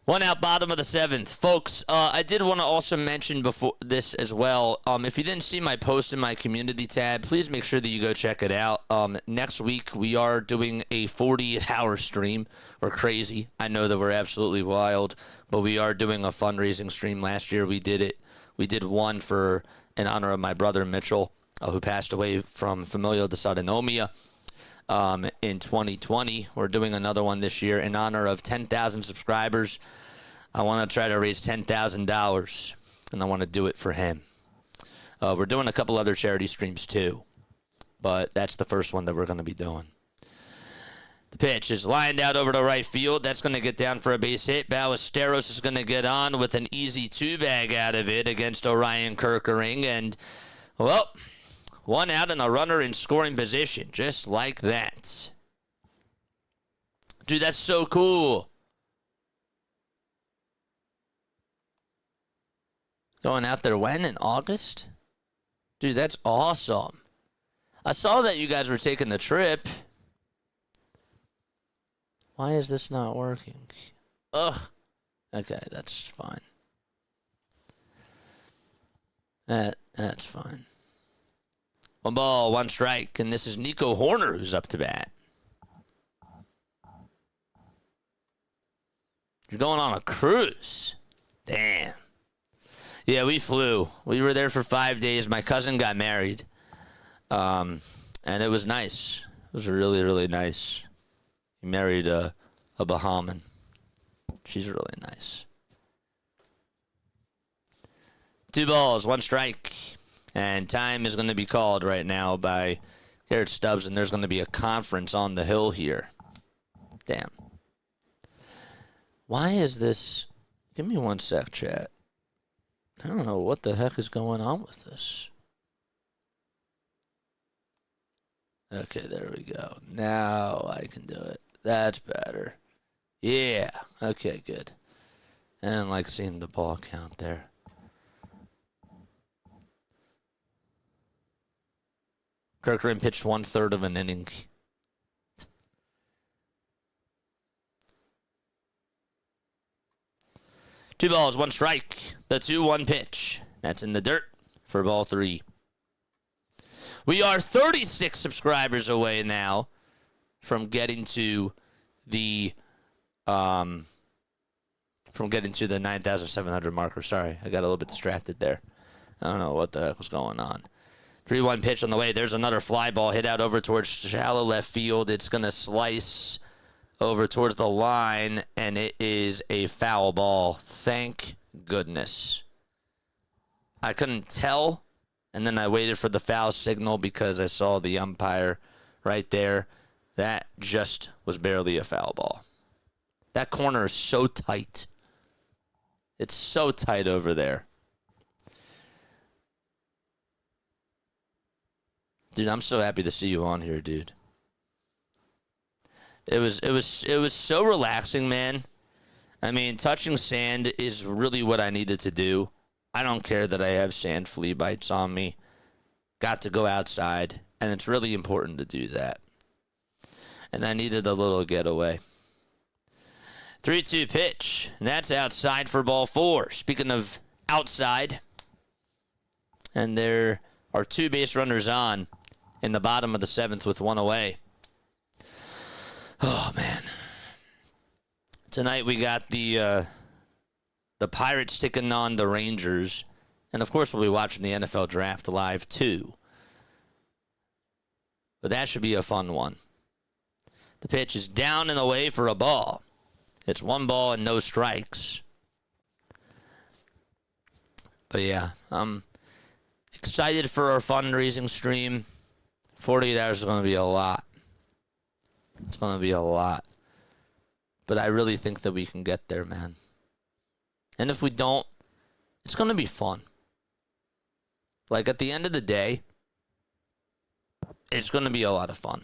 1 out, bottom of the 7th. Folks, I did want to also mention before this as well. If you didn't see my post in my community tab, please make sure that you go check it out. Next week, we are doing a 48-hour stream. We're crazy. I know that we're absolutely wild, but we are doing a fundraising stream. Last year, we did it. We did one in honor of my brother, Mitchell, who passed away from familial dysautonomia. In 2020. We're doing another one this year in honor of 10,000 subscribers. I want to try to raise $10,000, and I want to do it for him. We're doing a couple other charity streams too, but that's the first one that we're going to be doing. The pitch is lined out over to right field. That's going to get down for a base hit. Ballesteros is going to get on with an easy 2-bag out of it against Orion Kirkering, and, well, 1 out and a runner in scoring position, just like that. Dude, that's so cool. Going out there when? In August? Dude, that's awesome. I saw that you guys were taking the trip. Why is this not working? Ugh. Okay, that's fine. That's fine. 1 ball, 1 strike, and this is Nico Horner who's up to bat. You're going on a cruise. Damn. Yeah, we flew. We were there for 5 days. My cousin got married, and it was nice. It was really, really nice. He married a Bahamian. She's really nice. 2 balls, 1 strike. And time is going to be called right now by Garrett Stubbs, and there's going to be a conference on the hill here. Damn. Why is this? Give me 1 sec, chat. I don't know what the heck is going on with this. Okay, there we go. Now I can do it. That's better. Yeah. Okay, good. I didn't like seeing the ball count there. Kirkering pitched 1/3 of an inning. 2 balls, 1 strike. The 2-1 pitch. That's in the dirt for ball 3. We are 36 subscribers away now from getting to the 9,700 marker. Sorry, I got a little bit distracted there. I don't know what the heck was going on. 3-1 pitch on the way. There's another fly ball hit out over towards shallow left field. It's going to slice over towards the line, and it is a foul ball. Thank goodness. I couldn't tell, and then I waited for the foul signal because I saw the umpire right there. That just was barely a foul ball. That corner is so tight. It's so tight over there. Dude, I'm so happy to see you on here, dude. It was so relaxing, man. I mean, touching sand is really what I needed to do. I don't care that I have sand flea bites on me. Got to go outside, and it's really important to do that. And I needed a little getaway. 3-2 pitch, and that's outside for ball 4. Speaking of outside, and there are 2 base runners on in the bottom of the 7th with 1 away. Oh, man. Tonight we got the Pirates taking on the Rangers. And, of course, we'll be watching the NFL Draft live, too. But that should be a fun one. The pitch is down and away for a ball. It's 1 ball and no strikes. But, yeah, I'm excited for our fundraising stream. 48 hours is going to be a lot. It's going to be a lot. But I really think that we can get there, man. And if we don't, it's going to be fun. Like, at the end of the day, it's going to be a lot of fun.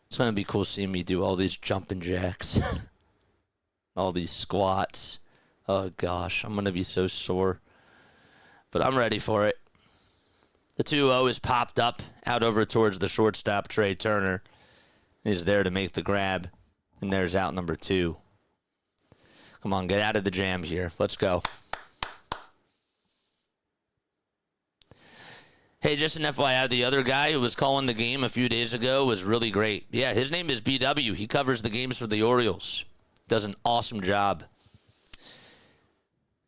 It's going to be cool seeing me do all these jumping jacks. All these squats. Oh, gosh. I'm going to be so sore. But I'm ready for it. The 2-0 is popped up out over towards the shortstop. Trey Turner is there to make the grab. And there's out number 2. Come on, get out of the jam here. Let's go. Hey, just an FYI, the other guy who was calling the game a few days ago was really great. Yeah, his name is BW. He covers the games for the Orioles. Does an awesome job.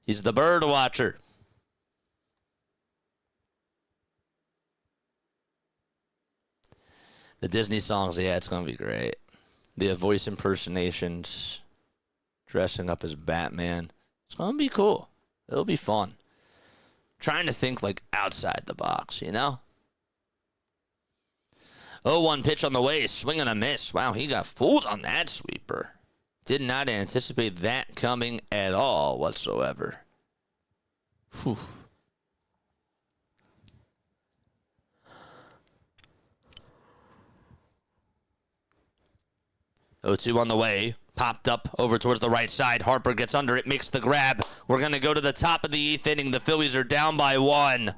He's the bird watcher. The Disney songs, yeah, it's going to be great. The voice impersonations, dressing up as Batman. It's going to be cool. It'll be fun. Trying to think, like, outside the box, you know? 0-1 pitch on the way, swing and a miss. Wow, he got fooled on that sweeper. Did not anticipate that coming at all whatsoever. Whew. 0-2 on the way. Popped up over towards the right side. Harper gets under it, makes the grab. We're going to go to the top of the 8th inning. The Phillies are down by 1. I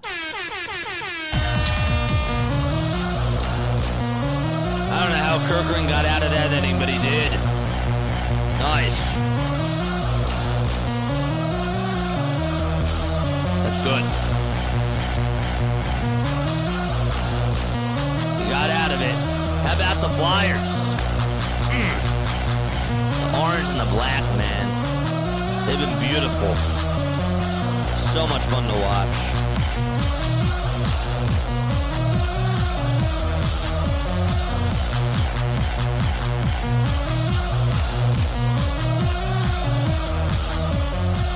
don't know how Kirkland got out of that inning, but he did. Nice. That's good. He got out of it. How about the Flyers? Orange and the black, man. They've been beautiful. So much fun to watch.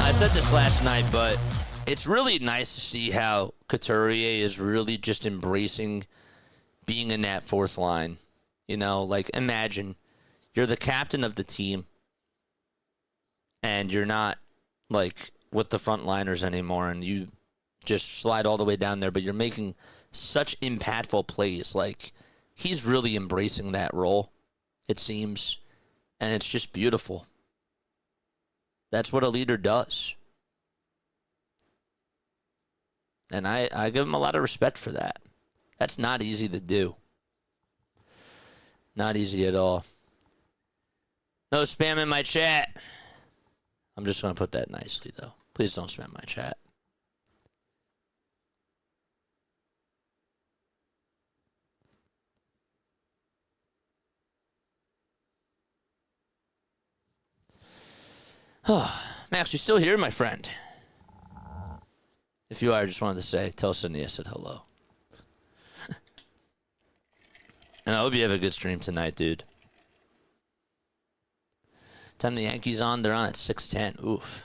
I said this last night, but it's really nice to see how Couturier is really just embracing being in that 4th line. You know, like, imagine you're the captain of the team, and you're not, like, with the frontliners anymore, and you just slide all the way down there, but you're making such impactful plays. Like, he's really embracing that role, it seems, and it's just beautiful. That's what a leader does. And I give him a lot of respect for that. That's not easy to do. Not easy at all. No spam in my chat. I'm just going to put that nicely, though. Please don't spam my chat. Oh, Max, you still here, my friend? If you are, I just wanted to say, tell Cindy I said hello. And I hope you have a good stream tonight, dude. Time the Yankees on, they're on at 6:10. Oof.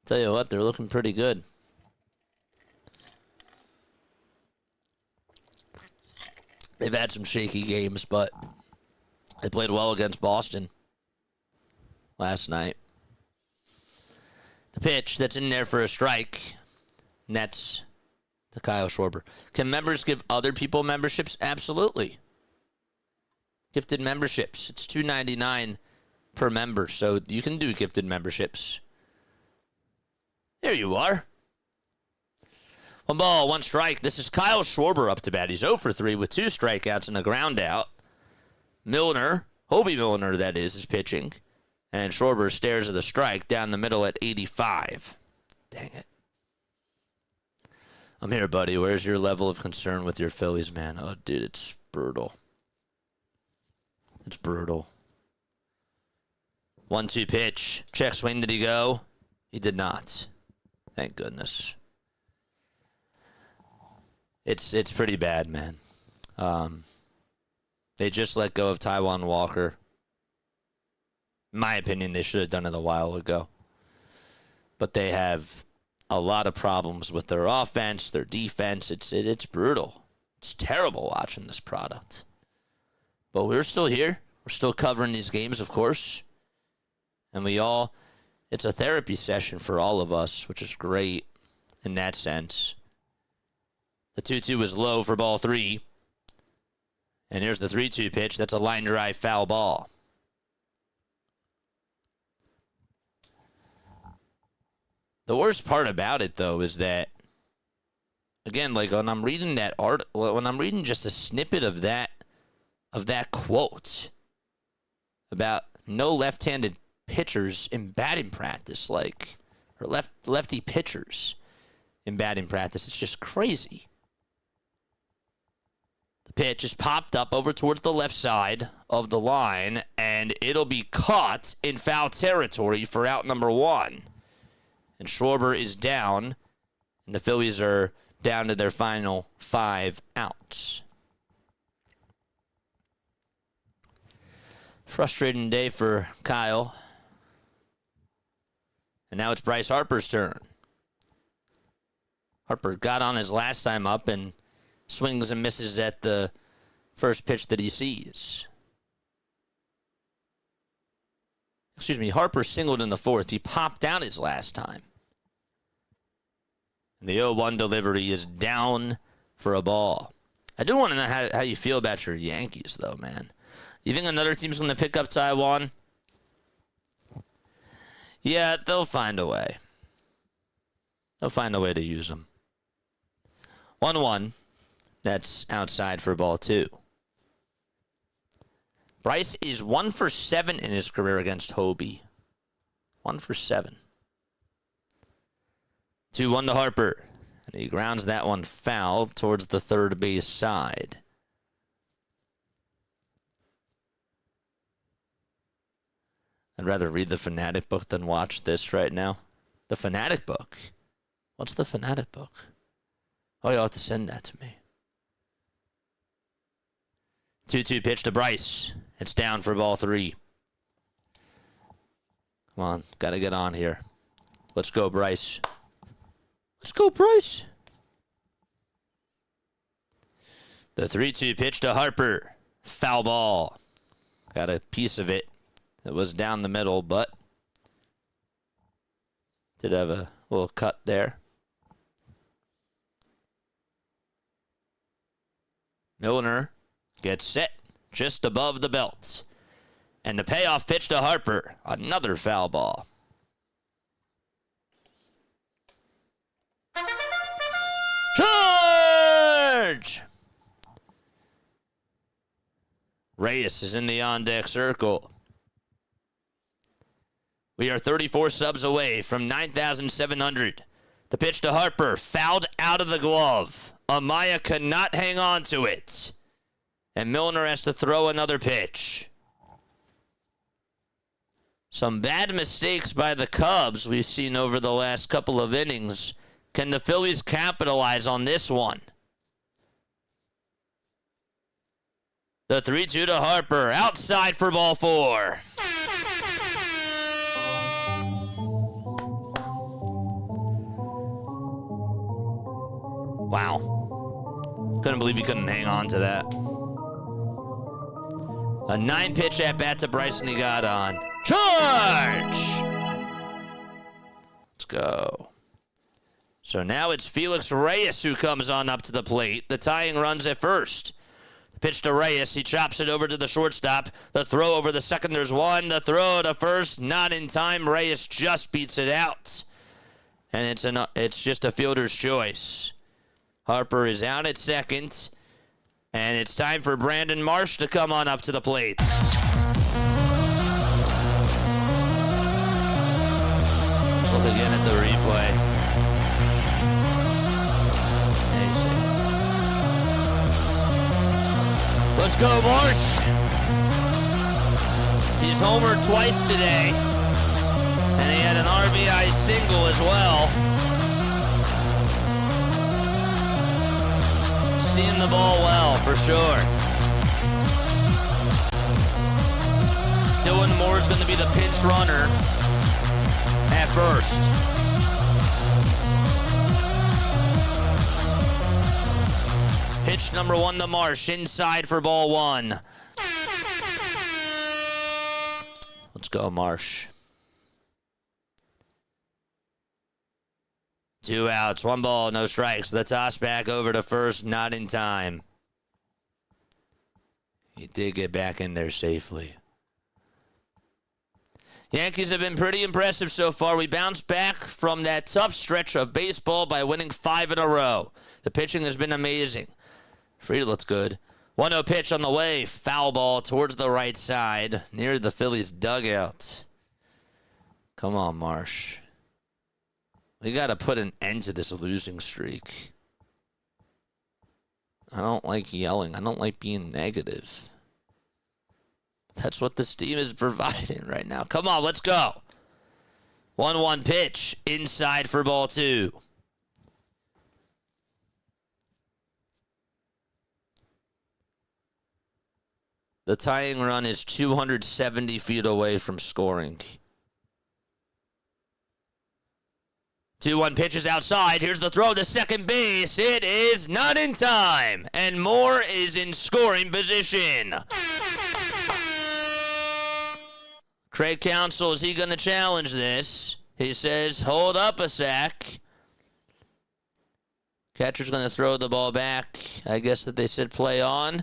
Tell you what, they're looking pretty good. They've had some shaky games, but they played well against Boston last night. The pitch that's in there for a strike, nets to Kyle Schwarber. Can members give other people memberships? Absolutely. Gifted memberships. It's $2.99 per member, so you can do gifted memberships. There you are. 1 ball, 1 strike. This is Kyle Schwarber up to bat. He's 0 for 3 with 2 strikeouts and a ground out. Milner, Hobie Milner, that is pitching. And Schwarber stares at the strike down the middle at 85. Dang it. I'm here, buddy. Where's your level of concern with your Phillies, man? Oh, dude, it's brutal. It's brutal. 1-2 pitch. Check swing. Did he go? He did not. Thank goodness. It's pretty bad, man. They just let go of Taijuan Walker. In my opinion, they should have done it a while ago. But they have a lot of problems with their offense, their defense. It's brutal. It's terrible watching this product. But we're still here. We're still covering these games, of course. And it's a therapy session for all of us, which is great in that sense. The 2-2 is low for ball 3. And here's the 3-2 pitch. That's a line drive foul ball. The worst part about it, though, is that, again, like when I'm reading that when I'm reading just a snippet of that quote about no left-handed pitchers in batting practice, or lefty pitchers in batting practice, it's just crazy. The pitch is popped up over towards the left side of the line, and it'll be caught in foul territory for out number 1. And Schwarber is down, and the Phillies are down to their final 5 outs. Frustrating day for Kyle. And now it's Bryce Harper's turn. Harper got on his last time up and swings and misses at the first pitch that he sees. Harper singled in the 4th. He popped out his last time. And the 0-1 delivery is down for a ball. I do want to know how you feel about your Yankees, though, man. You think another team's going to pick up Taijuan? Yeah, they'll find a way. They'll find a way to use him. 1-1. That's outside for ball 2. Bryce is 1 for 7 in his career against Hobie. 1 for 7. 2-1 to Harper. And he grounds that one foul towards the third base side. I'd rather read the Fanatic book than watch this right now. The Fanatic book? What's the Fanatic book? Oh, you'll have to send that to me. 2-2 pitch to Bryce. It's down for ball 3. Come on, gotta get on here. Let's go, Bryce. Let's go, Bryce. The 3-2 pitch to Harper. Foul ball. Got a piece of it. It was down the middle, but did have a little cut there. Milner gets set just above the belt. And the payoff pitch to Harper. Another foul ball. Charge! Reyes is in the on-deck circle. We are 34 subs away from 9,700. The pitch to Harper, fouled out of the glove. Amaya cannot hang on to it. And Milner has to throw another pitch. Some bad mistakes by the Cubs we've seen over the last couple of innings. Can the Phillies capitalize on this one? The 3-2 to Harper, outside for ball 4. Wow. Couldn't believe he couldn't hang on to that. A 9-pitch at-bat to Bryson he got on. Charge! Let's go. So now it's Felix Reyes who comes on up to the plate. The tying run's at first. The pitch to Reyes. He chops it over to the shortstop. The throw over the second. There's one. The throw to first. Not in time. Reyes just beats it out. And it's just a fielder's choice. Harper is out at second. And it's time for Brandon Marsh to come on up to the plate. Let's look again at the replay. Hey, safe. Let's go, Marsh. He's homered twice today. And he had an RBI single as well. Seeing the ball well, for sure. Dylan Moore is going to be the pinch runner at first. Pitch number 1 to Marsh, inside for ball 1. Let's go, Marsh. 2 outs, 1 ball, no strikes. The toss back over to first, not in time. He did get back in there safely. Yankees have been pretty impressive so far. We bounced back from that tough stretch of baseball by winning 5 in a row. The pitching has been amazing. Frieda looks good. 1-0 pitch on the way. Foul ball towards the right side, near the Phillies dugout. Come on, Marsh. We got to put an end to this losing streak. I don't like yelling. I don't like being negative. That's what this team is providing right now. Come on, let's go. 1-1 pitch. Inside for ball 2. The tying run is 270 feet away from scoring. 2-1 pitch is outside. Here's the throw to second base. It is not in time. And Moore is in scoring position. Craig Counsell, is he going to challenge this? He says, hold up a sec. Catcher's going to throw the ball back. I guess that they said play on.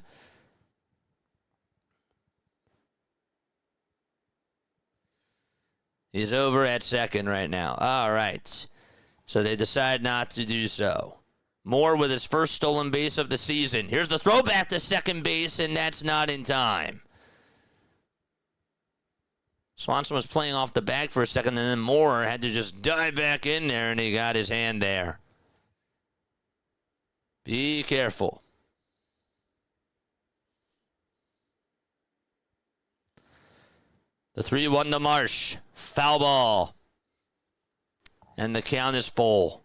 He's over at second right now. All right. So they decide not to do so. Moore with his first stolen base of the season. Here's the throw back to second base, and that's not in time. Swanson was playing off the bag for a second, and then Moore had to just dive back in there, and he got his hand there. Be careful. The 3-1 to Marsh. Foul ball. And the count is full.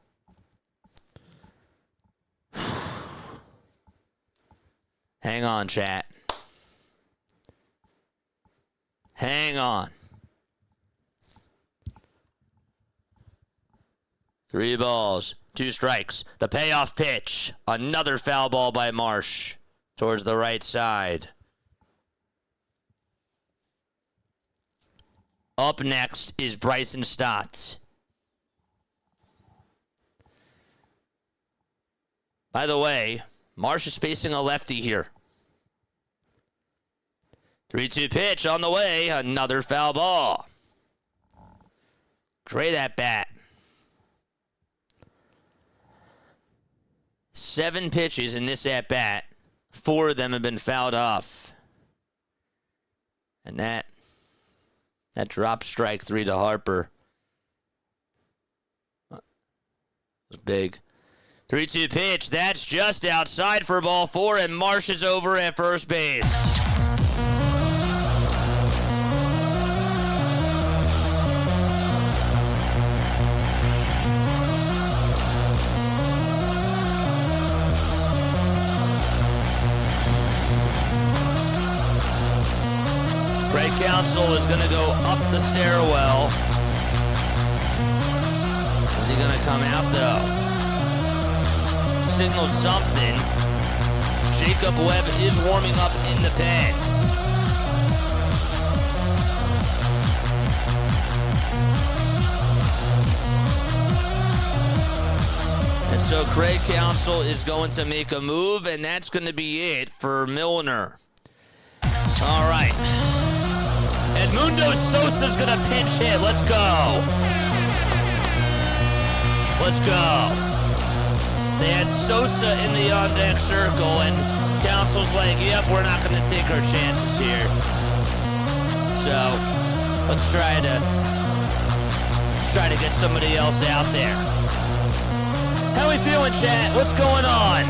Hang on, chat. Hang on. 3 balls, 2 strikes. The payoff pitch. Another foul ball by Marsh towards the right side. Up next is Bryson Stott. By the way, Marsh is facing a lefty here. 3-2 pitch on the way. Another foul ball. Great at bat. 7 pitches in this at bat. 4 of them have been fouled off. And that That drop strike 3 to Harper was big. 3-2 pitch. That's just outside for ball 4, and Marsh is over at first base. Craig Counsell is going to go up the stairwell. Is he going to come out, though? Signaled something. Jacob Webb is warming up in the pen. And so Craig Counsell is going to make a move, and that's going to be it for Milner. All right. Edmundo Sosa's going to pinch hit. Let's go. Let's go. They had Sosa in the on-deck circle, and Counsell's like, yep, we're not going to take our chances here. So, let's try to get somebody else out there. How we feeling, chat? What's going on?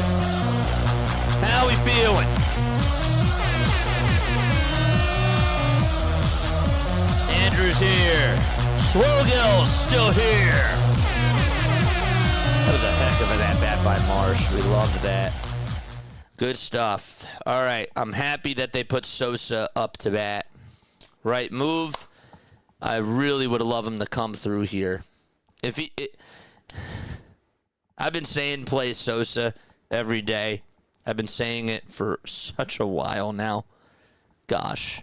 How we feeling? Andrew's here. Swogill's still here. That was a heck of an at-bat by Marsh. We loved that. Good stuff. All right, I'm happy that they put Sosa up to bat. Right move. I really would love him to come through here. I've been saying play Sosa every day. I've been saying it for such a while now. Gosh.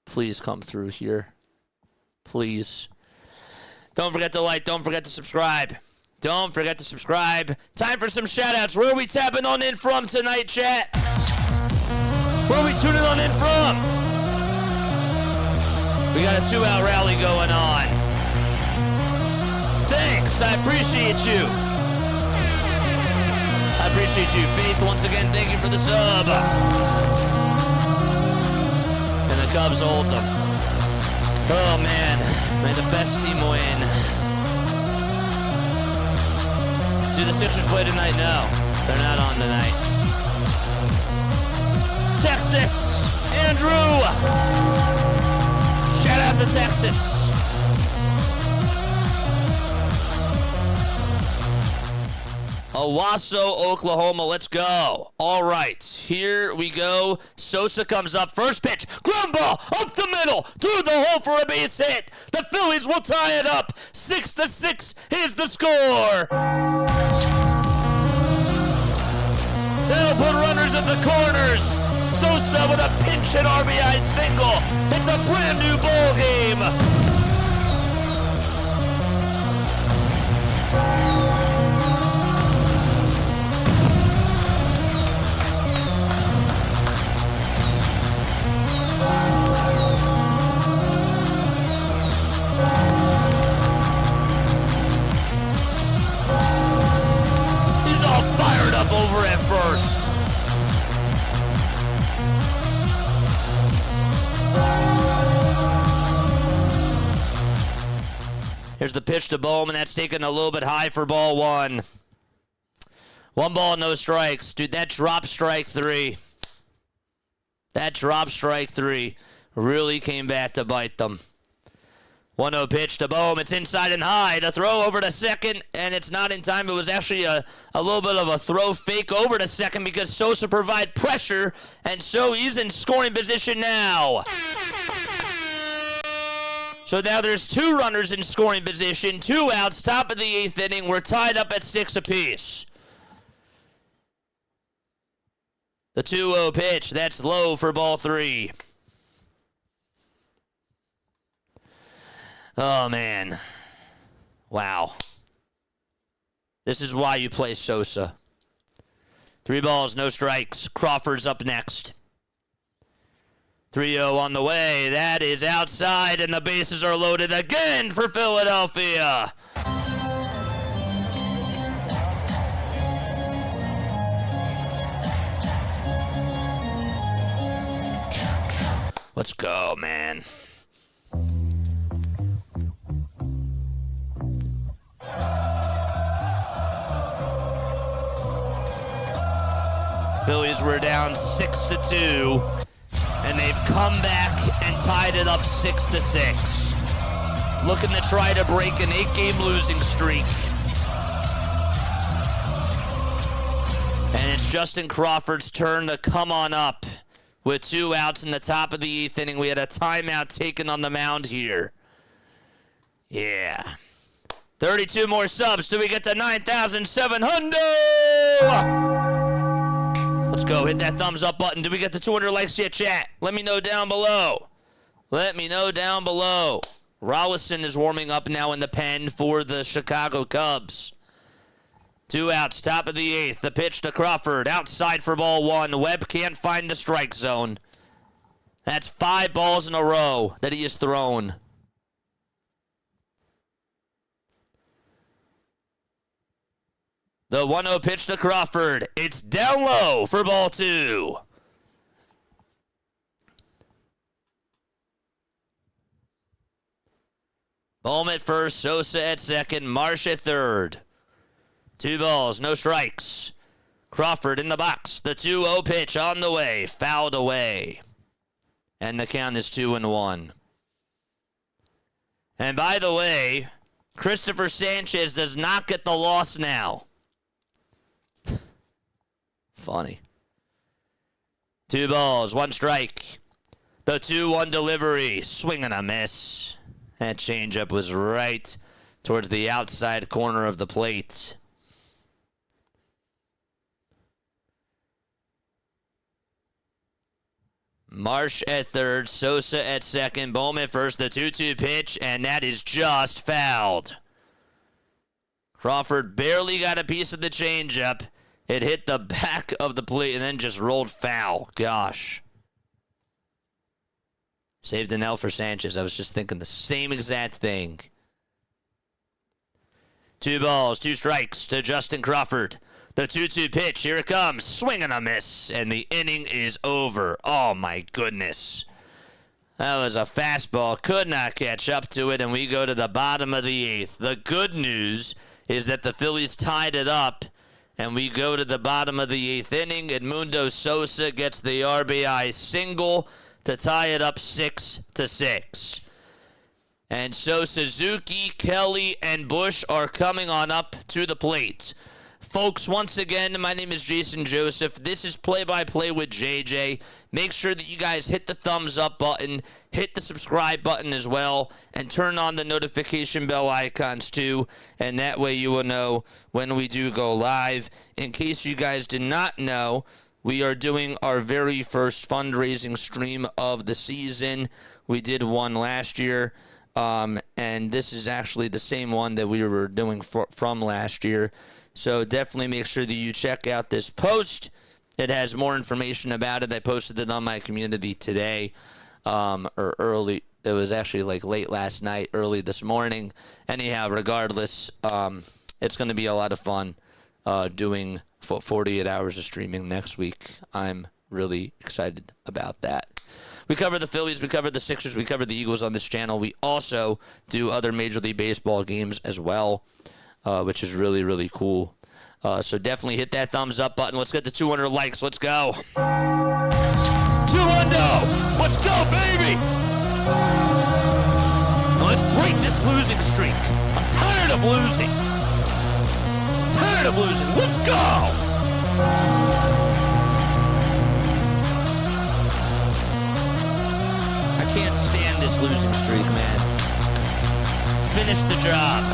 Please come through here. Please. Don't forget to like. Don't forget to subscribe. Don't forget to subscribe. Time for some shout-outs. Where are we tapping on in from tonight, chat? Where are we tuning on in from? We got a 2-out rally going on. Thanks. I appreciate you. I appreciate you. Faith, once again, thank you for the sub. And the Cubs hold them. Oh, man. May the best team win. Do the Sixers play tonight? No, they're not on tonight. Texas, Andrew. Shout out to Texas. Owasso, Oklahoma. Let's go. All right, here we go. Sosa comes up. First pitch. Ground ball up the middle. Through the hole for a base hit. The Phillies will tie it up. 6-6 is the score. That'll put runners at the corners. Sosa with a pinch hit RBI single. It's a brand new ball game. He's all fired up over at first. Here's the pitch to Bowman. That's taken a little bit high for ball one. 1 ball, no strikes. Dude, that drop strike 3. That drop strike 3 really came back to bite them. 1-0 pitch to Bohm. It's inside and high. The throw over to second, and it's not in time. It was actually a little bit of a throw fake over to second because Sosa provided pressure, and so he's in scoring position now. So now there's 2 runners in scoring position, 2 outs, top of the 8th inning. We're tied up at 6 apiece. The 2-0 pitch, that's low for ball 3. Oh, man. Wow. This is why you play Sosa. 3 balls, no strikes. Crawford's up next. 3-0 on the way. That is outside, and the bases are loaded again for Philadelphia. Let's go, man. Phillies were down 6-2, and they've come back and tied it up 6-6. Looking to try to break an 8-game losing streak. And it's Justin Crawford's turn to come on up with 2 outs in the top of the 8th inning. We had a timeout taken on the mound here. Yeah. 32 more subs till we get to 9,700. Let's go. Hit that thumbs up button. Did we get the 200 likes yet, chat? Let me know down below. Let me know down below. Rollison is warming up now in the pen for the Chicago Cubs. 2 outs, top of the 8th. The pitch to Crawford. Outside for ball 1. Webb can't find the strike zone. That's 5 balls in a row that he has thrown. The 1-0 pitch to Crawford. It's down low for ball 2. Bohm at first, Sosa at second, Marsh at third. 2 balls, no strikes. Crawford in the box. The 2-0 pitch on the way, fouled away. And the count is 2-1. And by the way, Christopher Sanchez does not get the loss now. Funny. 2 balls, 1 strike. The 2-1 delivery, swing and a miss. That changeup was right towards the outside corner of the plate. Marsh at third, Sosa at second, Bohm at first, the 2-2 pitch, and that is just fouled. Crawford barely got a piece of the changeup. It hit the back of the plate and then just rolled foul. Gosh. Saved an L for Sanchez. I was just thinking the same exact thing. 2 balls, 2 strikes to Justin Crawford. The 2-2 pitch. Here it comes. Swing and a miss. And the inning is over. Oh, my goodness. That was a fastball. Could not catch up to it. And we go to the bottom of the 8th. The good news is that the Phillies tied it up. And we go to the bottom of the 8th inning. Edmundo Sosa gets the RBI single to tie it up 6-6. And so Suzuki, Kelly, and Bush are coming on up to the plate. Folks, once again, my name is Jason Joseph. This is Play-by-Play with JJ. Make sure that you guys hit the thumbs up button, hit the subscribe button as well, and turn on the notification bell icons too, and that way you will know when we do go live. In case you guys did not know, we are doing our very first fundraising stream of the season. We did one last year, and this is actually the same one that we were doing from last year. So definitely make sure that you check out this post. It has more information about it. I posted it on my community today, or early. It was actually like late last night, early this morning. Anyhow, regardless, it's going to be a lot of fun doing 48 hours of streaming next week. I'm really excited about that. We cover the Phillies, we cover the Sixers, we cover the Eagles on this channel. We also do other Major League Baseball games as well, which is really, really cool. So definitely hit that thumbs up button. Let's get to 200 likes. Let's go. 2-1-0. Let's go, baby. Now let's break this losing streak. I'm tired of losing. Tired of losing. Let's go. I can't stand this losing streak, man. Finish the job.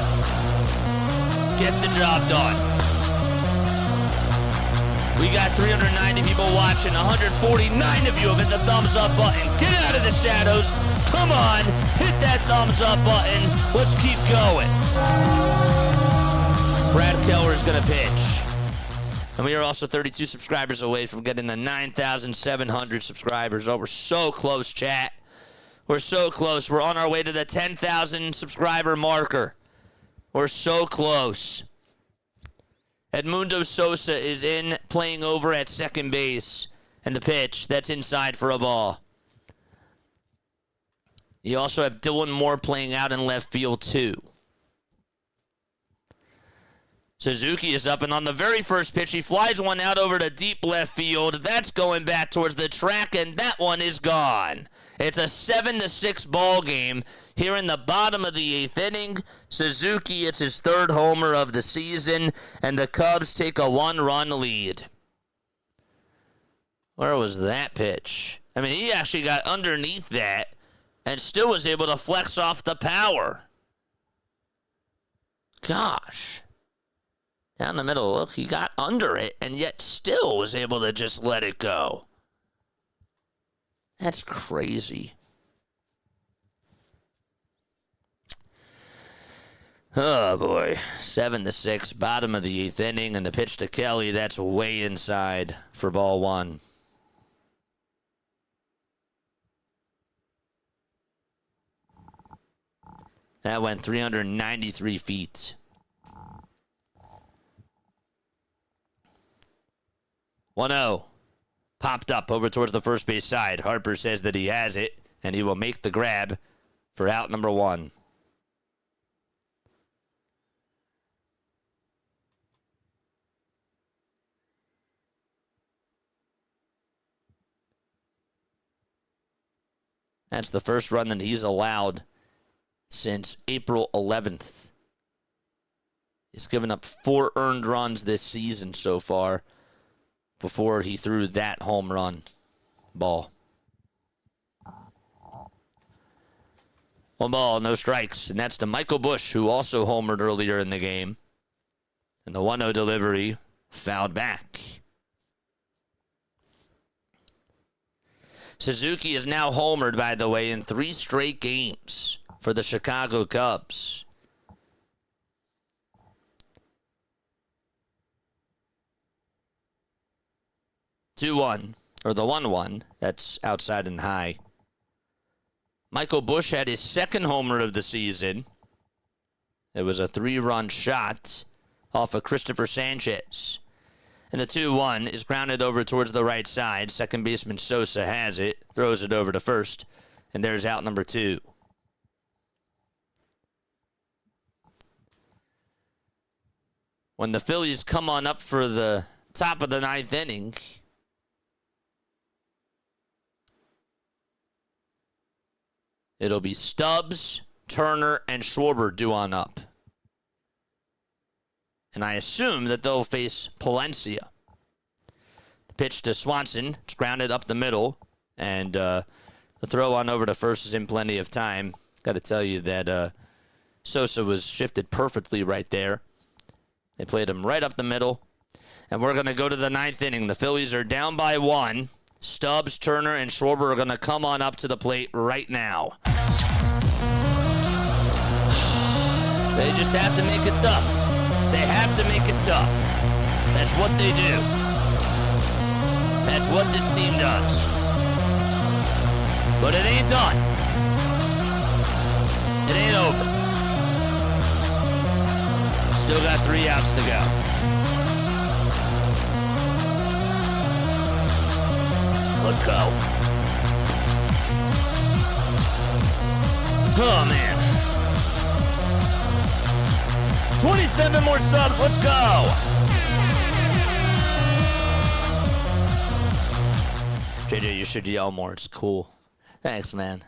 Get the job done. We got 390 people watching. 149 of you have hit the thumbs up button. Get out of the shadows. Come on. Hit that thumbs up button. Let's keep going. Brad Keller is going to pitch. And we are also 32 subscribers away from getting the 9,700 subscribers. Oh, we're so close, chat. We're so close. We're on our way to the 10,000 subscriber marker. We're so close. Edmundo Sosa is in, playing over at second base. And the pitch, that's inside for a ball. You also have Dylan Moore playing out in left field, too. Suzuki is up, and on the very first pitch, he flies one out over to deep left field. That's going back towards the track, and that one is gone. It's a 7-6 ball game here in the bottom of the 8th inning. Suzuki, it's his 3rd homer of the season, and the Cubs take a 1-run lead. Where was that pitch? I mean, he actually got underneath that and still was able to flex off the power. Gosh. Down the middle, look, he got under it and yet still was able to just let it go. That's crazy. Oh, boy. 7-6, bottom of the 8th inning, and the pitch to Kelly, that's way inside for ball 1. That went 393 feet. 1-0. Popped up over towards the first base side. Harper says that he has it, and he will make the grab for out number 1. That's the first run that he's allowed since April 11th. He's given up 4 earned runs this season so far before he threw that home run ball. 1 ball, no strikes, and that's to Michael Busch, who also homered earlier in the game. And the 1-0 delivery fouled back. Suzuki is now homered, by the way, in 3 straight games for the Chicago Cubs. The 1-1, that's outside and high. Michael Busch had his 2nd homer of the season. It was a 3-run shot off of Christopher Sanchez. And the 2-1 is grounded over towards the right side. Second baseman Sosa has it, throws it over to first, and there's out number 2. When the Phillies come on up for the top of the 9th inning, it'll be Stubbs, Turner, and Schwarber due on up. And I assume that they'll face Palencia. The pitch to Swanson. It's grounded up the middle. And the throw on over to first is in plenty of time. Got to tell you that Sosa was shifted perfectly right there. They played him right up the middle. And we're going to go to the 9th inning. The Phillies are down by 1. Stubbs, Turner, and Schwarber are going to come on up to the plate right now. They just have to make it tough. They have to make it tough. That's what they do. That's what this team does. But it ain't done. It ain't over. Still got 3 outs to go. Let's go. Oh, man. 27 more subs. Let's go. JJ, you should yell more. It's cool. Thanks, man.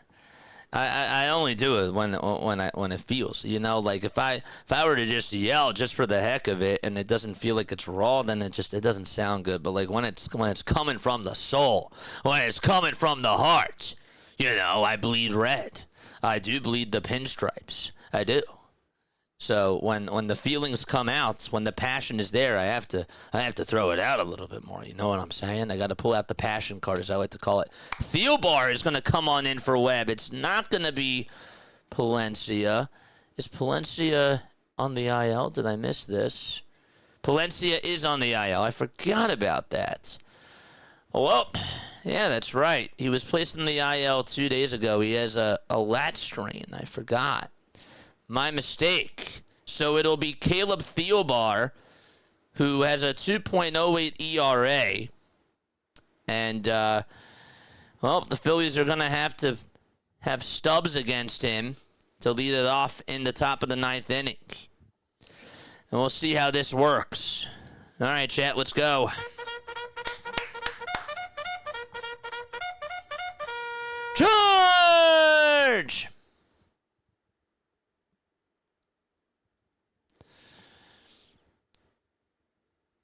I only do it when it feels, you know, like if I were to just yell just for the heck of it and it doesn't feel like it's raw, then it doesn't sound good. But like when it's coming from the soul, when it's coming from the heart, you know, I bleed red. I do bleed the pinstripes. I do. So when the feelings come out, when the passion is there, I have to throw it out a little bit more. You know what I'm saying? I got to pull out the passion card, as I like to call it. Thielbar is going to come on in for Webb. It's not going to be Palencia. Is Palencia on the IL? Did I miss this? Palencia is on the IL. I forgot about that. Well, yeah, that's right. He was placed in the IL 2 days ago. He has a lat strain. I forgot. My mistake. So it'll be Caleb Thielbar, who has a 2.08 ERA. And, well, the Phillies are going to have Stubbs against him to lead it off in the top of the 9th inning. And we'll see how this works. All right, chat, let's go. Charge!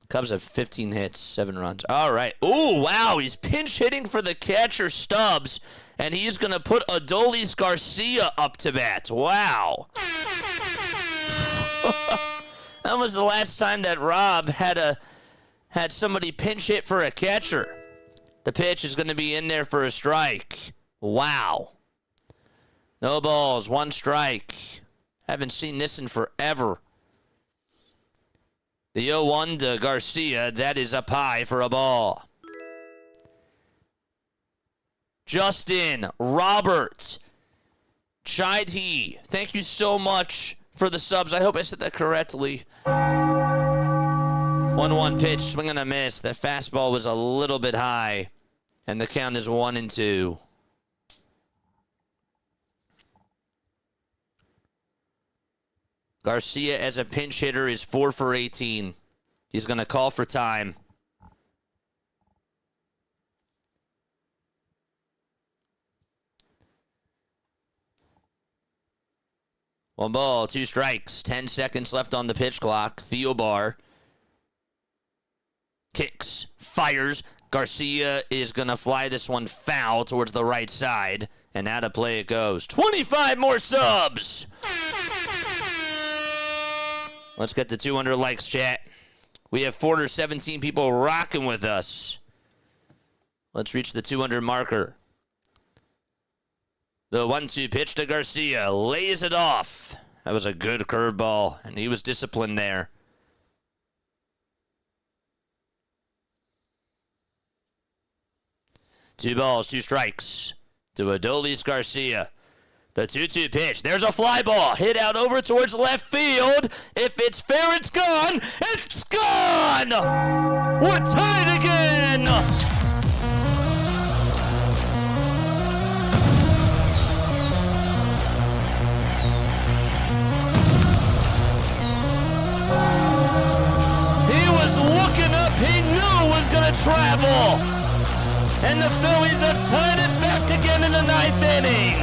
Cubs have 15 hits, 7 runs. All right. Oh, wow. He's pinch hitting for the catcher, Stubbs, and he's going to put Adolis Garcia up to bat. Wow. That was the last time that Rob had somebody pinch hit for a catcher. The pitch is going to be in there for a strike. Wow. No balls, 1 strike. Haven't seen this in forever. The 0-1 to Garcia, that is up high for a ball. Justin Roberts Chidhe, thank you so much for the subs. I hope I said that correctly. 1-1 pitch, swing and a miss. That fastball was a little bit high, and the count is 1-2. Garcia as a pinch hitter is 4 for 18. He's going to call for time. One ball, 2 strikes. 10 seconds left on the pitch clock. Theobar kicks, fires. Garcia is going to fly this one foul towards the right side. And out of play it goes. 25 more subs! Let's get to 200 likes, chat. We have 417 people rocking with us. Let's reach the 200 marker. The 1-2 pitch to Garcia. Lays it off. That was a good curveball, and he was disciplined there. Two balls, 2 strikes to Adolis Garcia. The 2-2 pitch. There's a fly ball. Hit out over towards left field. If it's fair, it's gone. It's gone! We're tied again! He was looking up. He knew it was going to travel. And the Phillies have tied it back again in the 9th inning.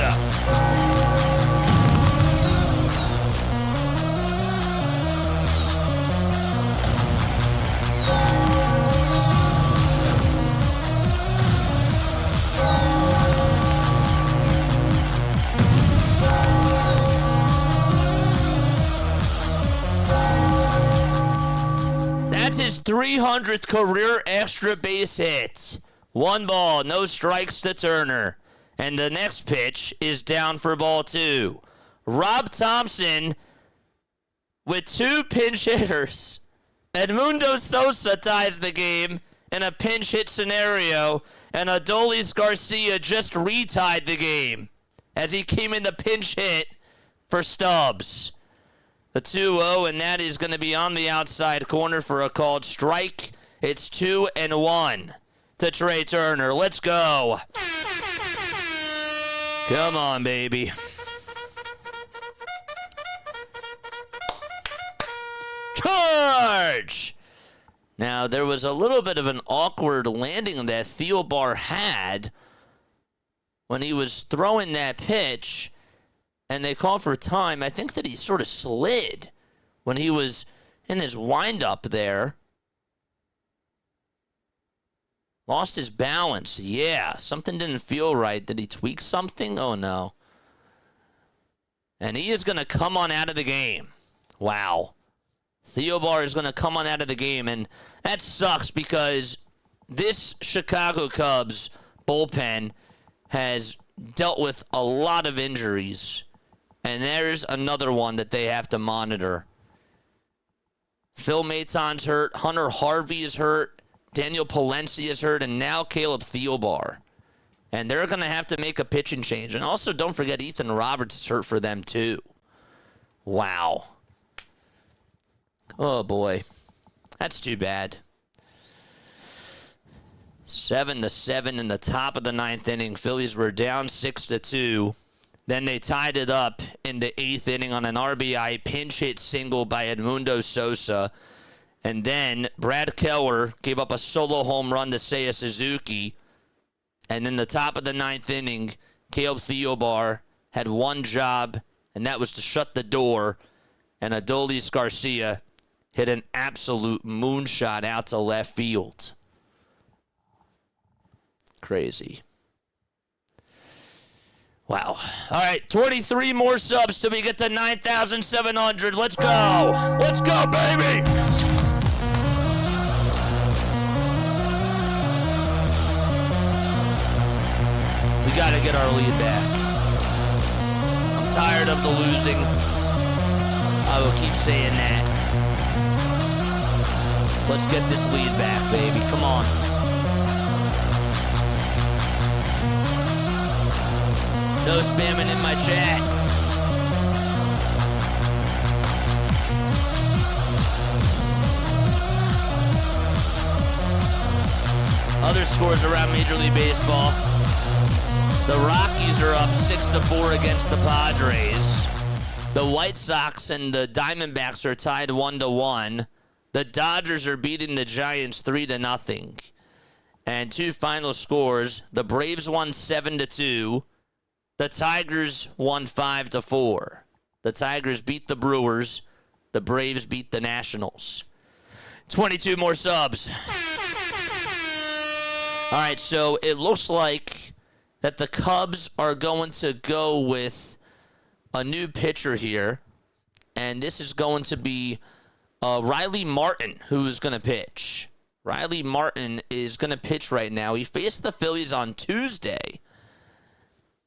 That's his 300th career extra base hit. 1 ball, no strikes to Turner. And the next pitch is down for ball 2. Rob Thompson with 2 pinch hitters. Edmundo Sosa ties the game in a pinch hit scenario. And Adolis Garcia just retied the game as he came in the pinch hit for Stubbs. The 2-0, and that is going to be on the outside corner for a called strike. It's 2-1 to Trey Turner. Let's go. Come on, baby. Charge! Now, there was a little bit of an awkward landing that Theobar had when he was throwing that pitch, and they called for time. I think that he sort of slid when he was in his windup there. Lost his balance. Yeah, something didn't feel right. Did he tweak something? Oh, no. And he is going to come on out of the game. Wow. Theobar is going to come on out of the game, and that sucks because this Chicago Cubs bullpen has dealt with a lot of injuries, and there's another one that they have to monitor. Phil Maton's hurt. Hunter Harvey is hurt. Daniel Palencia is hurt, and now Caleb Theobar. And they're going to have to make a pitching change. And also, don't forget, Ethan Roberts is hurt for them, too. Wow. Oh, boy. That's too bad. 7-7 in the top of the 9th inning. Phillies were down 6-2. Then they tied it up in the 8th inning on an RBI pinch hit single by Edmundo Sosa. And then Brad Keller gave up a solo home run to Seiya Suzuki. And in the top of the 9th inning, Caleb Theobar had one job, and that was to shut the door. And Adolis Garcia hit an absolute moonshot out to left field. Crazy. Wow. All right, 23 more subs till we get to 9,700. Let's go. Let's go, baby. We got to get our lead back. I'm tired of the losing. I will keep saying that. Let's get this lead back, baby. Come on. No spamming in my chat. Other scores around Major League Baseball. The Rockies are up 6-4 against the Padres. The White Sox and the Diamondbacks are tied 1-1. The Dodgers are beating the Giants 3-0. And two final scores: the Braves won 7-2. The Tigers won 5-4. The Tigers beat the Brewers. The Braves beat the Nationals. 22 more subs. All right, so it looks like that the Cubs are going to go with a new pitcher here. And this is going to be Riley Martin, who is going to pitch. Riley Martin is going to pitch right now. He faced the Phillies on Tuesday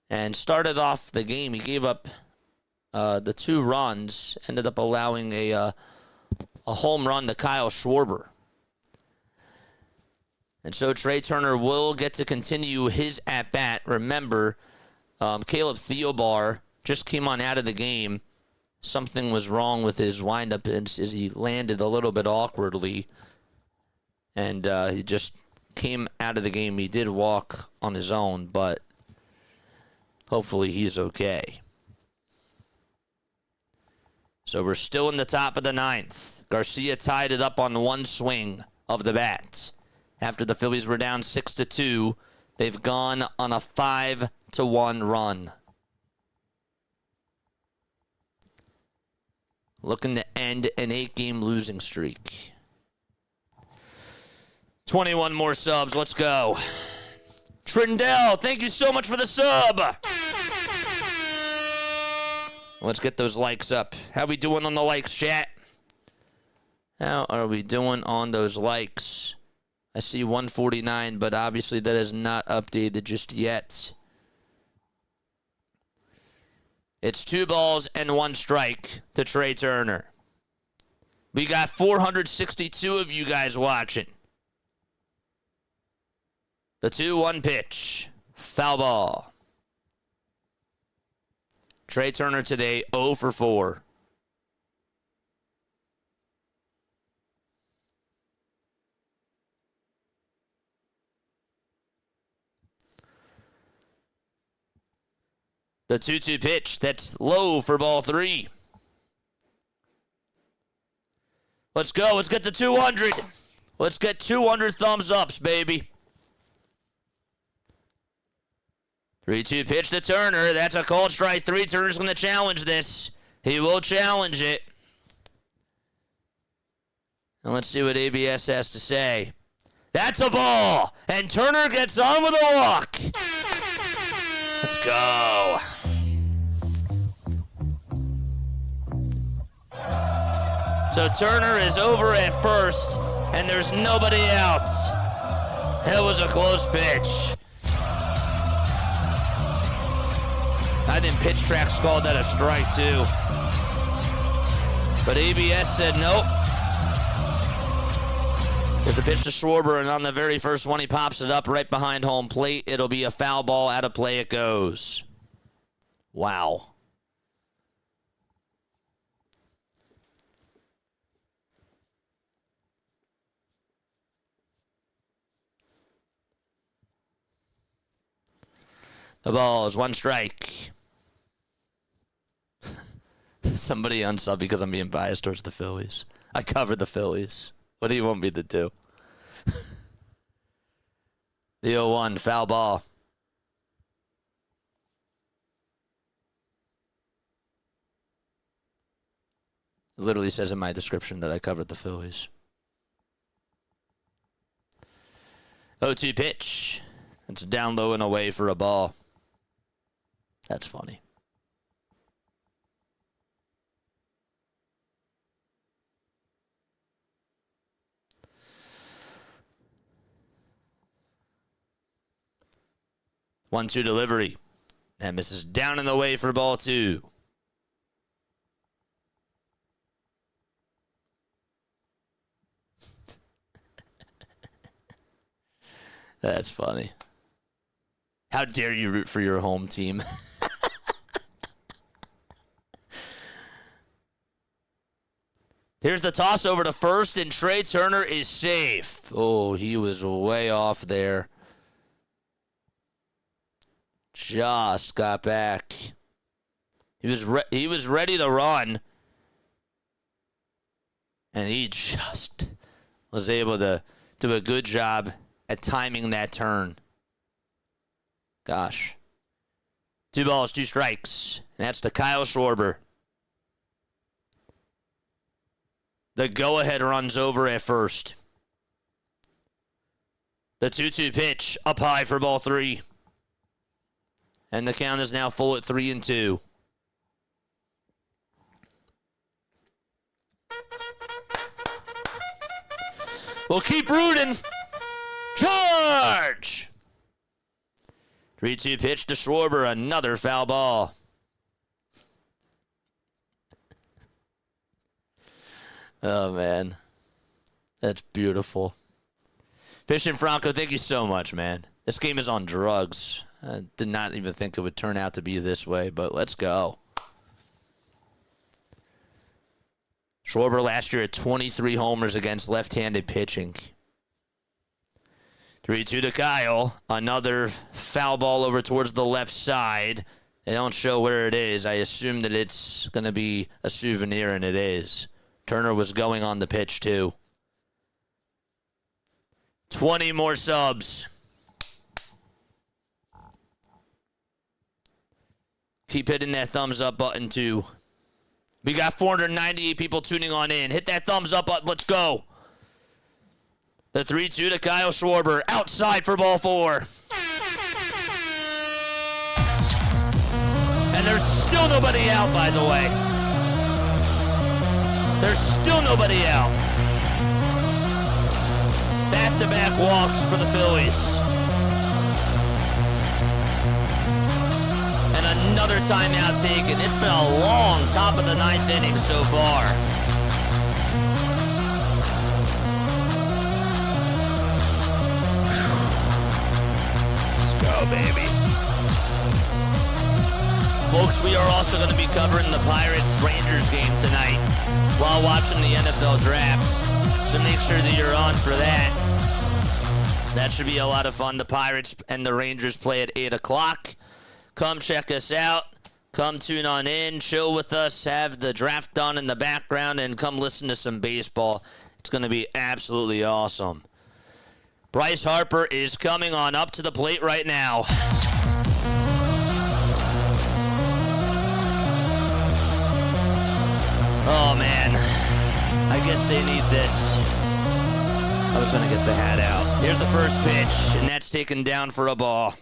and started off the game. He gave up the 2 runs, ended up allowing a home run to Kyle Schwarber. And so Trey Turner will get to continue his at-bat. Remember, Caleb Theobar just came on out of the game. Something was wrong with his windup as he landed a little bit awkwardly. And he just came out of the game. He did walk on his own, but hopefully he's okay. So we're still in the top of the 9th. Garcia tied it up on one swing of the bat. After the Phillies were down 6-2, they've gone on a 5-1 run. Looking to end an 8-game losing streak. 21 more subs. Let's go. Trindell, thank you so much for the sub. Let's get those likes up. How we doing on the likes, chat? How are we doing on those likes? I see 149, but obviously that is not updated just yet. It's 2 balls and 1 strike to Trey Turner. We got 462 of you guys watching. The 2-1 pitch. Foul ball. Trey Turner today 0 for 4. The 2-2 pitch, that's low for ball 3. Let's go. Let's get to 200. Let's get 200 thumbs ups, baby. 3-2 pitch to Turner. That's a called strike 3. Turner's going to challenge this. He will challenge it. And let's see what ABS has to say. That's a ball. And Turner gets on with a walk. Let's go. So Turner is over at first, and there's nobody out. That was a close pitch. I think Pitch Tracks called that a strike, too. But ABS said nope. If the pitch to Schwarber, and on the very first one, he pops it up right behind home plate, it'll be a foul ball. Out of play it goes. Wow. The ball is 1 strike. Somebody unsub because I'm being biased towards the Phillies. I covered the Phillies. What do you want me to do? The 0-1, foul ball. It literally says in my description that I covered the Phillies. 0-2 pitch. It's down low and away for a ball. That's funny. One-two delivery. That misses down and away for ball 2. That's funny. How dare you root for your home team? Here's the toss over to first, and Trey Turner is safe. Oh, he was way off there. Just got back. He was ready to run, and he just was able to do a good job at timing that turn. Gosh. 2 balls, 2 strikes, and that's to Kyle Schwarber. The go-ahead runs over at first. The 2-2 pitch up high for ball 3. And the count is now full at 3-2. We'll keep rooting. Charge! 3-2 pitch to Schwarber. Another foul ball. Oh, man. That's beautiful. Fishing Franco, thank you so much, man. This game is on drugs. I did not even think it would turn out to be this way, but let's go. Schwarber last year at 23 homers against left-handed pitching. 3-2 to Kyle. Another foul ball over towards the left side. They don't show where it is. I assume that it's going to be a souvenir, and it is. Turner was going on the pitch, too. 20 more subs. Keep hitting that thumbs up button, too. We got 498 people tuning on in. Hit that thumbs up button. Let's go. The 3-2 to Kyle Schwarber. Outside for ball 4. And there's still nobody out, by the way. There's still nobody out. Back-to-back walks for the Phillies. And another timeout taken. It's been a long top of the 9th inning so far. Let's go, baby. Folks, we are also going to be covering the Pirates-Rangers game tonight while watching the NFL draft. So make sure that you're on for that. That should be a lot of fun. The Pirates and the Rangers play at 8 o'clock. Come check us out. Come tune on in. Chill with us. Have the draft done in the background and come listen to some baseball. It's going to be absolutely awesome. Bryce Harper is coming on up to the plate right now. Oh, man. I guess they need this. I was going to get the hat out. Here's the first pitch, and that's taken down for a ball.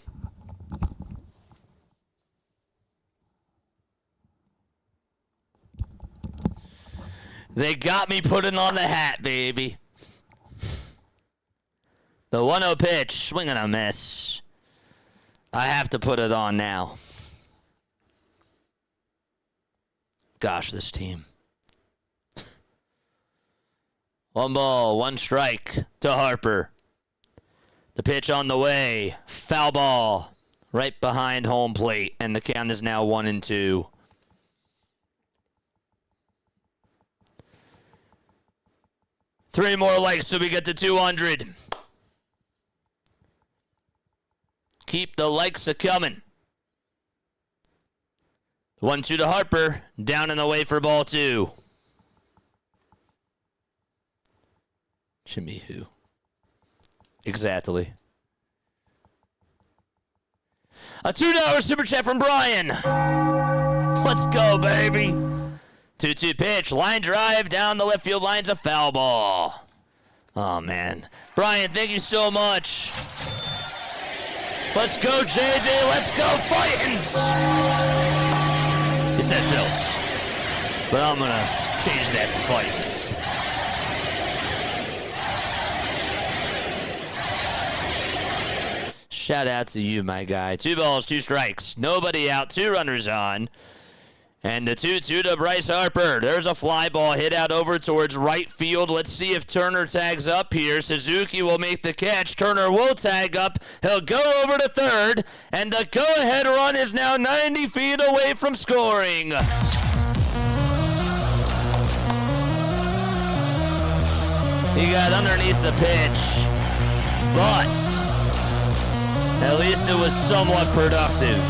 They got me putting on the hat, baby. The 1-0 pitch, swing and a miss. I have to put it on now. Gosh, this team. 1 ball, 1 strike to Harper. The pitch on the way. Foul ball right behind home plate, and the count is now 1-2. Three more likes so we get to 200. Keep the likes a-coming. 1-2 to Harper. Down and away for ball 2. Jimmy who? Exactly. A $2 super chat from Brian. Let's go, baby. 2-2 pitch. Line drive down the left field line's a foul ball. Oh, man. Brian, thank you so much. Let's go, JJ. Let's go, Fightins. He said Phillies. But I'm going to change that to Fightins. Shout out to you, my guy. 2 balls, 2 strikes. Nobody out, 2 runners on. And the 2-2 to Bryce Harper. There's a fly ball hit out over towards right field. Let's see if Turner tags up here. Suzuki will make the catch. Turner will tag up. He'll go over to third. And the go-ahead run is now 90 feet away from scoring. He got underneath the pitch. But at least it was somewhat productive.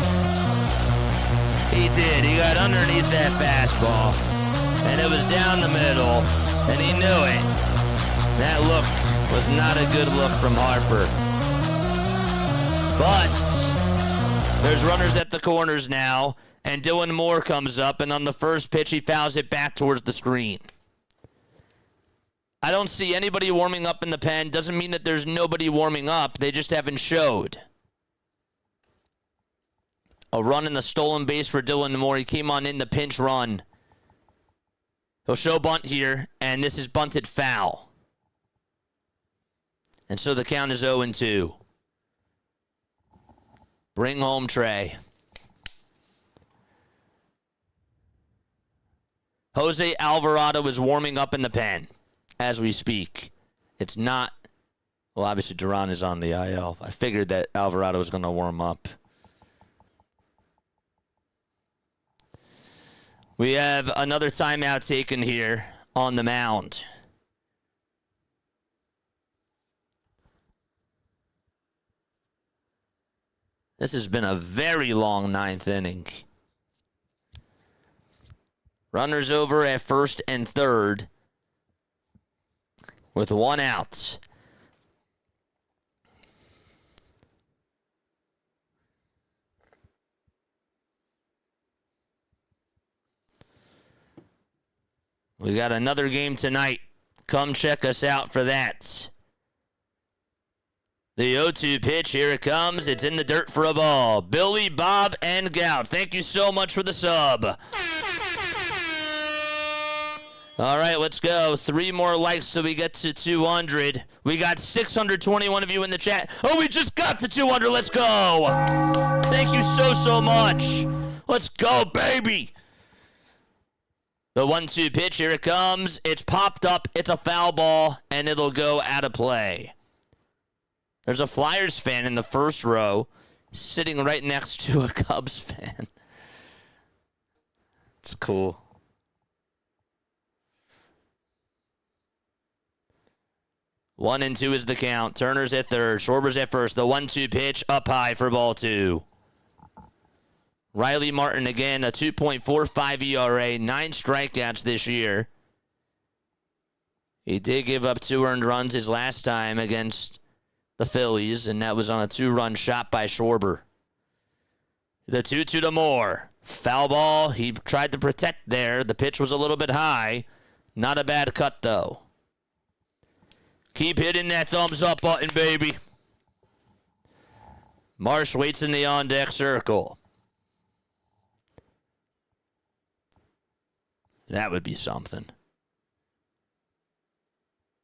He did. He got underneath that fastball, and it was down the middle, and he knew it. That look was not a good look from Harper. But there's runners at the corners now, and Dylan Moore comes up, and on the first pitch, he fouls it back towards the screen. I don't see anybody warming up in the pen. Doesn't mean that there's nobody warming up. They just haven't showed. A run in the stolen base for Dylan Moore. He came on in the pinch run. He'll show bunt here, and this is bunted foul. And so the count is 0-2. Bring home Trey. Jose Alvarado is warming up in the pen as we speak. It's not... Well, obviously Duran is on the IL. I figured that Alvarado was going to warm up. We have another timeout taken here on the mound. This has been a very long 9th inning. Runners over at first and third with 1 out. We got another game tonight. Come check us out for that. The 0-2 pitch, here it comes. It's in the dirt for a ball. Billy, Bob, and Gout, thank you so much for the sub. All right, let's go. 3 more likes till we get to 200. We got 621 of you in the chat. Oh, we just got to 200. Let's go. Thank you so much. Let's go, baby. The 1-2 pitch, here it comes. It's popped up. It's a foul ball, and it'll go out of play. There's a Flyers fan in the first row sitting right next to a Cubs fan. It's cool. One and 2 is the count. Turner's at third. Schwarber's at first. The 1-2 pitch up high for ball 2. Riley Martin again, a 2.45 ERA, 9 strikeouts this year. He did give up 2 earned runs his last time against the Phillies, and that was on a 2-run shot by Schwarber. The 2-2 to Moore. Foul ball. He tried to protect there. The pitch was a little bit high. Not a bad cut, though. Keep hitting that thumbs up button, baby. Marsh waits in the on-deck circle. That would be something.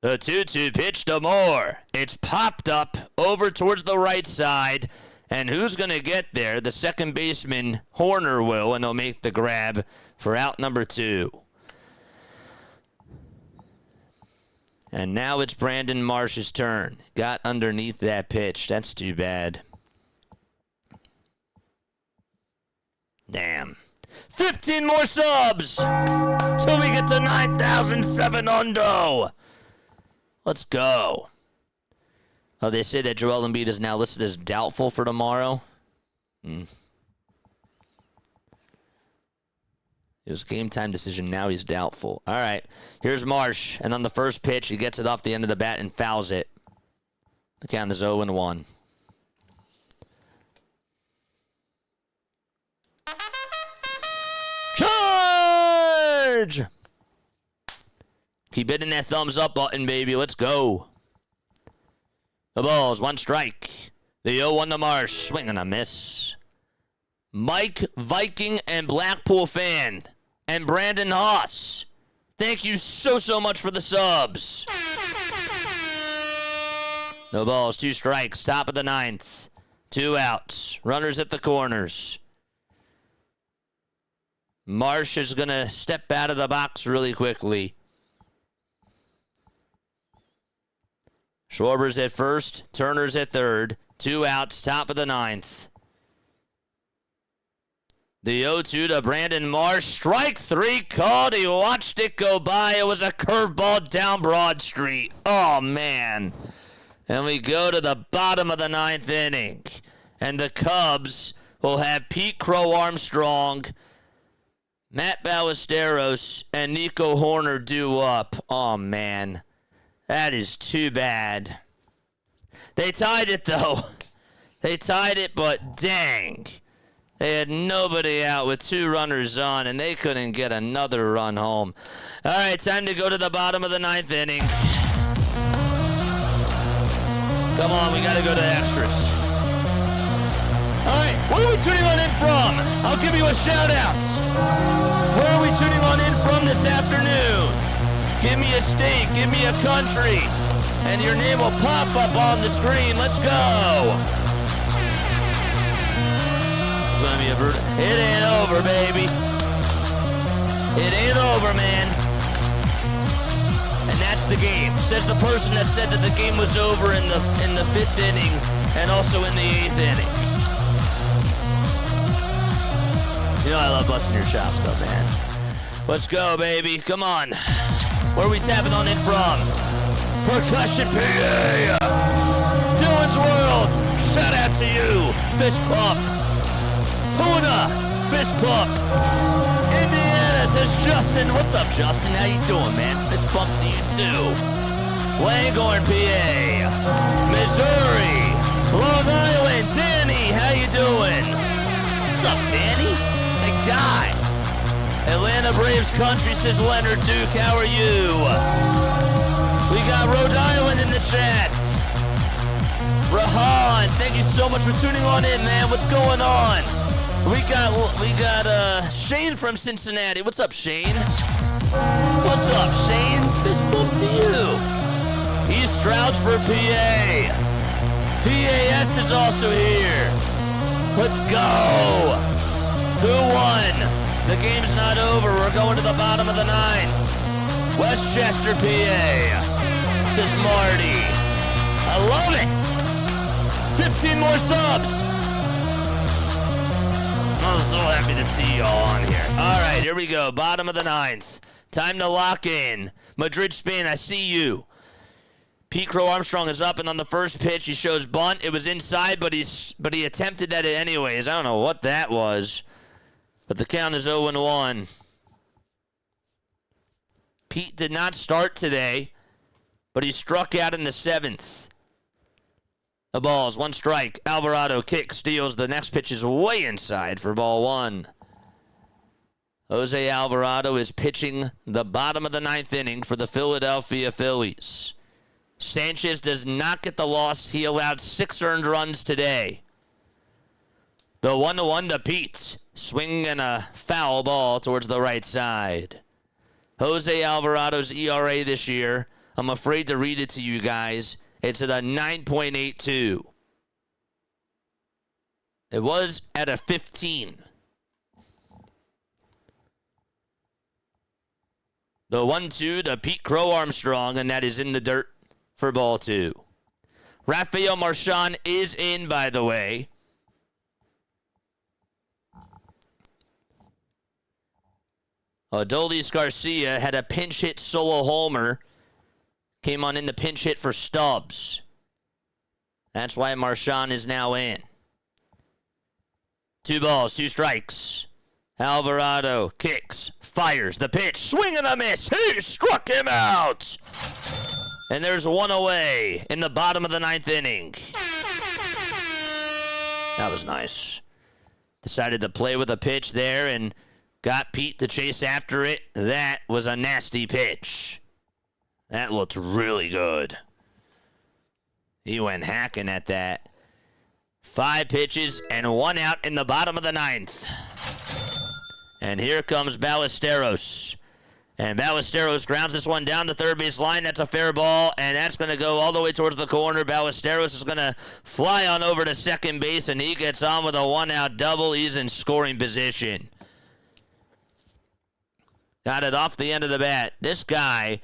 The 2-2 pitch to Moore. It's popped up over towards the right side. And who's going to get there? The second baseman, Horner, will, and he'll make the grab for out number 2. And now it's Brandon Marsh's turn. Got underneath that pitch. That's too bad. Damn. 15 more subs till we get to 9,700. Let's go. Oh, they say that Joel Embiid is now listed as doubtful for tomorrow. It was a game-time decision. Now he's doubtful. All right, here's Marsh. And on the first pitch, he gets it off the end of the bat and fouls it. The count is 0-1. Charge! Keep hitting that thumbs up button, baby. Let's go. The ball's 1 strike. The 0-1 to Marsh. Swing and a miss. Mike, Viking, and Blackpool fan. And Brandon Haas. Thank you so much for the subs. No balls, 2 strikes. Top of the 9th. 2 outs. Runners at the corners. Marsh is going to step out of the box really quickly. Schwarber's at first. Turner's at third. 2 outs. Top of the 9th. The 0-2 to Brandon Marsh. Strike 3 called. He watched it go by. It was a curveball down Broad Street. Oh, man. And we go to the bottom of the 9th inning. And the Cubs will have Pete Crow Armstrong, Matt Ballesteros, and Nico Horner due up. Oh, man. That is too bad. They tied it, though. They tied it, but dang. They had nobody out with 2 runners on, and they couldn't get another run home. All right, time to go to the bottom of the 9th inning. Come on, we got to go to extras. All right, where are we tuning on in from? I'll give you a shout-out. Where are we tuning on in from this afternoon? Give me a state, give me a country, and your name will pop up on the screen. Let's go. It's gonna be a brutal. It ain't over, baby. It ain't over, man. And that's the game. Says the person that said that the game was over in the 5th inning and also in the 8th inning. You know I love busting your chops, though, man. Let's go, baby. Come on. Where are we tapping on in from? Percussion PA. Dylan's World. Shout out to you. Fist pump. Puna, fist pump. Indiana says Justin. What's up, Justin? How you doing, man? Fist pump to you, too. Langhorne, PA. Missouri. Long Island. Danny, how you doing? What's up, Danny? That guy. Atlanta Braves Country says Leonard Duke. How are you? We got Rhode Island in the chat. Rahan, thank you so much for tuning on in, man. What's going on? We got Shane from Cincinnati. What's up, Shane? What's up, Shane? Fist bump to you. East Stroudsburg, PA. PAS is also here. Let's go. Who won? The game's not over. We're going to the bottom of the 9th. Westchester, PA. Says Marty. I love it. 15 more subs. I'm so happy to see y'all on here. All right, here we go. Bottom of the 9th. Time to lock in. Madrid, Spain, I see you. Pete Crow Armstrong is up, and on the first pitch, he shows bunt. It was inside, but he attempted that anyways. I don't know what that was. But the count is 0-1. Pete did not start today, but he struck out in the 7th. The ball's 1 strike. Alvarado kicks, steals. The next pitch is way inside for ball 1. Jose Alvarado is pitching the bottom of the 9th inning for the Philadelphia Phillies. Sanchez does not get the loss. He allowed 6 earned runs today. The 1-1 to Pete. Swing and a foul ball towards the right side. Jose Alvarado's ERA this year, I'm afraid to read it to you guys. It's at a 9.82. It was at a 15. The 1-2 to Pete Crow Armstrong, and that is in the dirt for ball 2. Rafael Marchand is in, by the way. Adolis Garcia had a pinch hit solo homer. Came on in the pinch hit for Stubbs. That's why Marchand is now in. 2 balls, 2 strikes. Alvarado kicks, fires the pitch, swing and a miss. He struck him out. And there's one away in the bottom of the 9th inning. That was nice. Decided to play with a pitch there and got Pete to chase after it. That was a nasty pitch. That looked really good. He went hacking at that. 5 pitches and 1 out in the bottom of the 9th. And here comes Ballesteros. And Ballesteros grounds this one down the third base line. That's a fair ball, and that's going to go all the way towards the corner. Ballesteros is going to fly on over to second base, and he gets on with a 1-out double. He's in scoring position. Got it off the end of the bat. This guy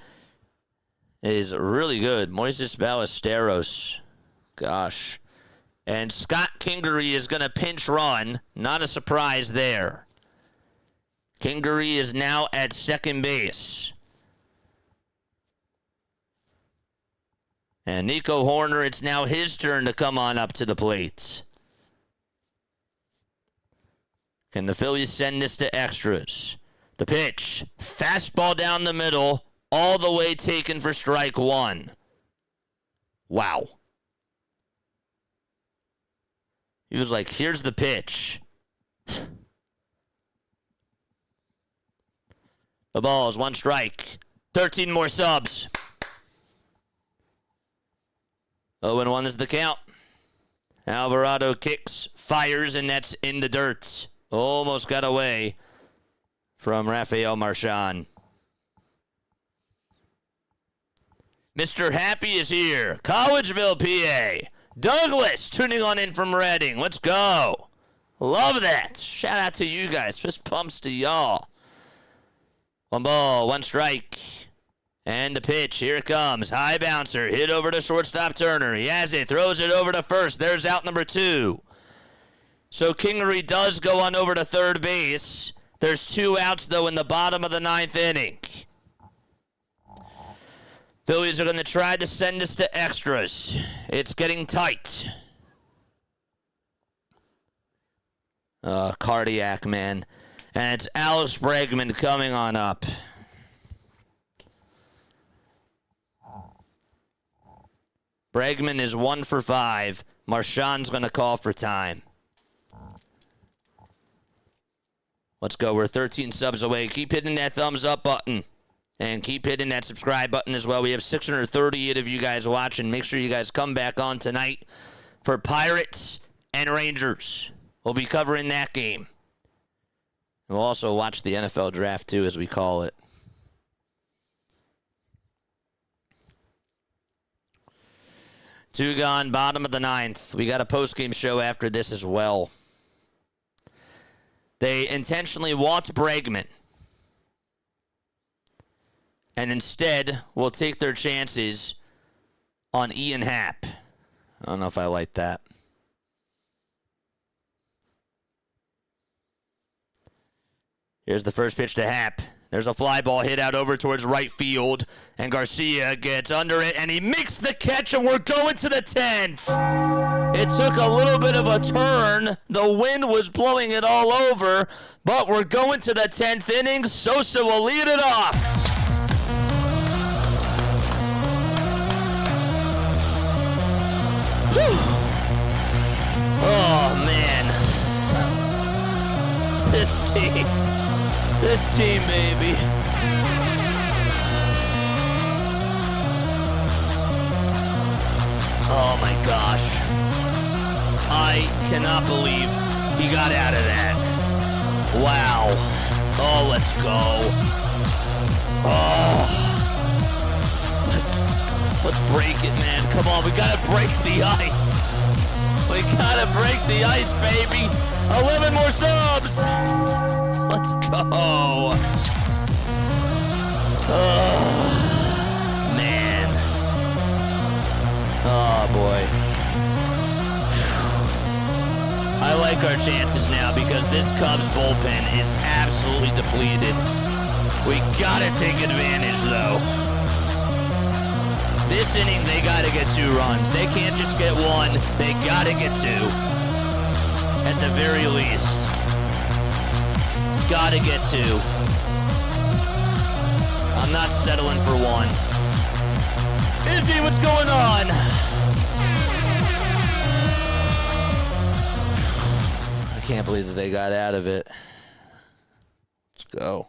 is really good. Moises Ballesteros. Gosh. And Scott Kingery is going to pinch run. Not a surprise there. Kingery is now at second base. And Nico Horner, it's now his turn to come on up to the plate. Can the Phillies send this to extras? The pitch. Fastball down the middle. All the way taken for strike 1. Wow. He was like, here's the pitch. The ball is 1 strike. 13 more subs. 0-1 is the count. Alvarado kicks, fires, and that's in the dirt. Almost got away from Rafael Marchand. Mr. Happy is here. Collegeville, PA. Douglas tuning on in from Reading. Let's go. Love that. Shout out to you guys. Fist pumps to y'all. 1 ball, 1 strike. And the pitch. Here it comes. High bouncer. Hit over to shortstop Turner. He has it. Throws it over to first. There's out number 2. So Kingery does go on over to third base. There's 2 outs, though, in the bottom of the 9th inning. Phillies are going to try to send this to extras. It's getting tight. Cardiac, man. And it's Alex Bregman coming on up. Bregman is 1 for 5. Marchand's going to call for time. Let's go. We're 13 subs away. Keep hitting that thumbs up button. And keep hitting that subscribe button as well. We have 638 of you guys watching. Make sure you guys come back on tonight for Pirates and Rangers. We'll be covering that game. We'll also watch the NFL draft, too, as we call it. Two gone, bottom of the 9th. We got a post-game show after this as well. They intentionally walked Bregman. And instead will take their chances on Ian Happ. I don't know if I like that. Here's the first pitch to Happ. There's a fly ball hit out over towards right field. And Garcia gets under it, and he makes the catch, and we're going to the 10th. It took a little bit of a turn. The wind was blowing it all over, but we're going to the 10th inning. Sosa will lead it off. Oh, man. This team, baby. Oh, my gosh. I cannot believe he got out of that. Wow. Oh, let's go. Oh. Let's break it, man. Come on, we gotta break the ice. We gotta break the ice, baby. 11 more subs. Let's go. Oh, man. Oh, boy. I like our chances now because this Cubs bullpen is absolutely depleted. We gotta take advantage, though. This inning, they got to get 2 runs. They can't just get 1. They got to get 2. At the very least. Gotta get 2. I'm not settling for 1. Izzy, what's going on? I can't believe that they got out of it. Let's go.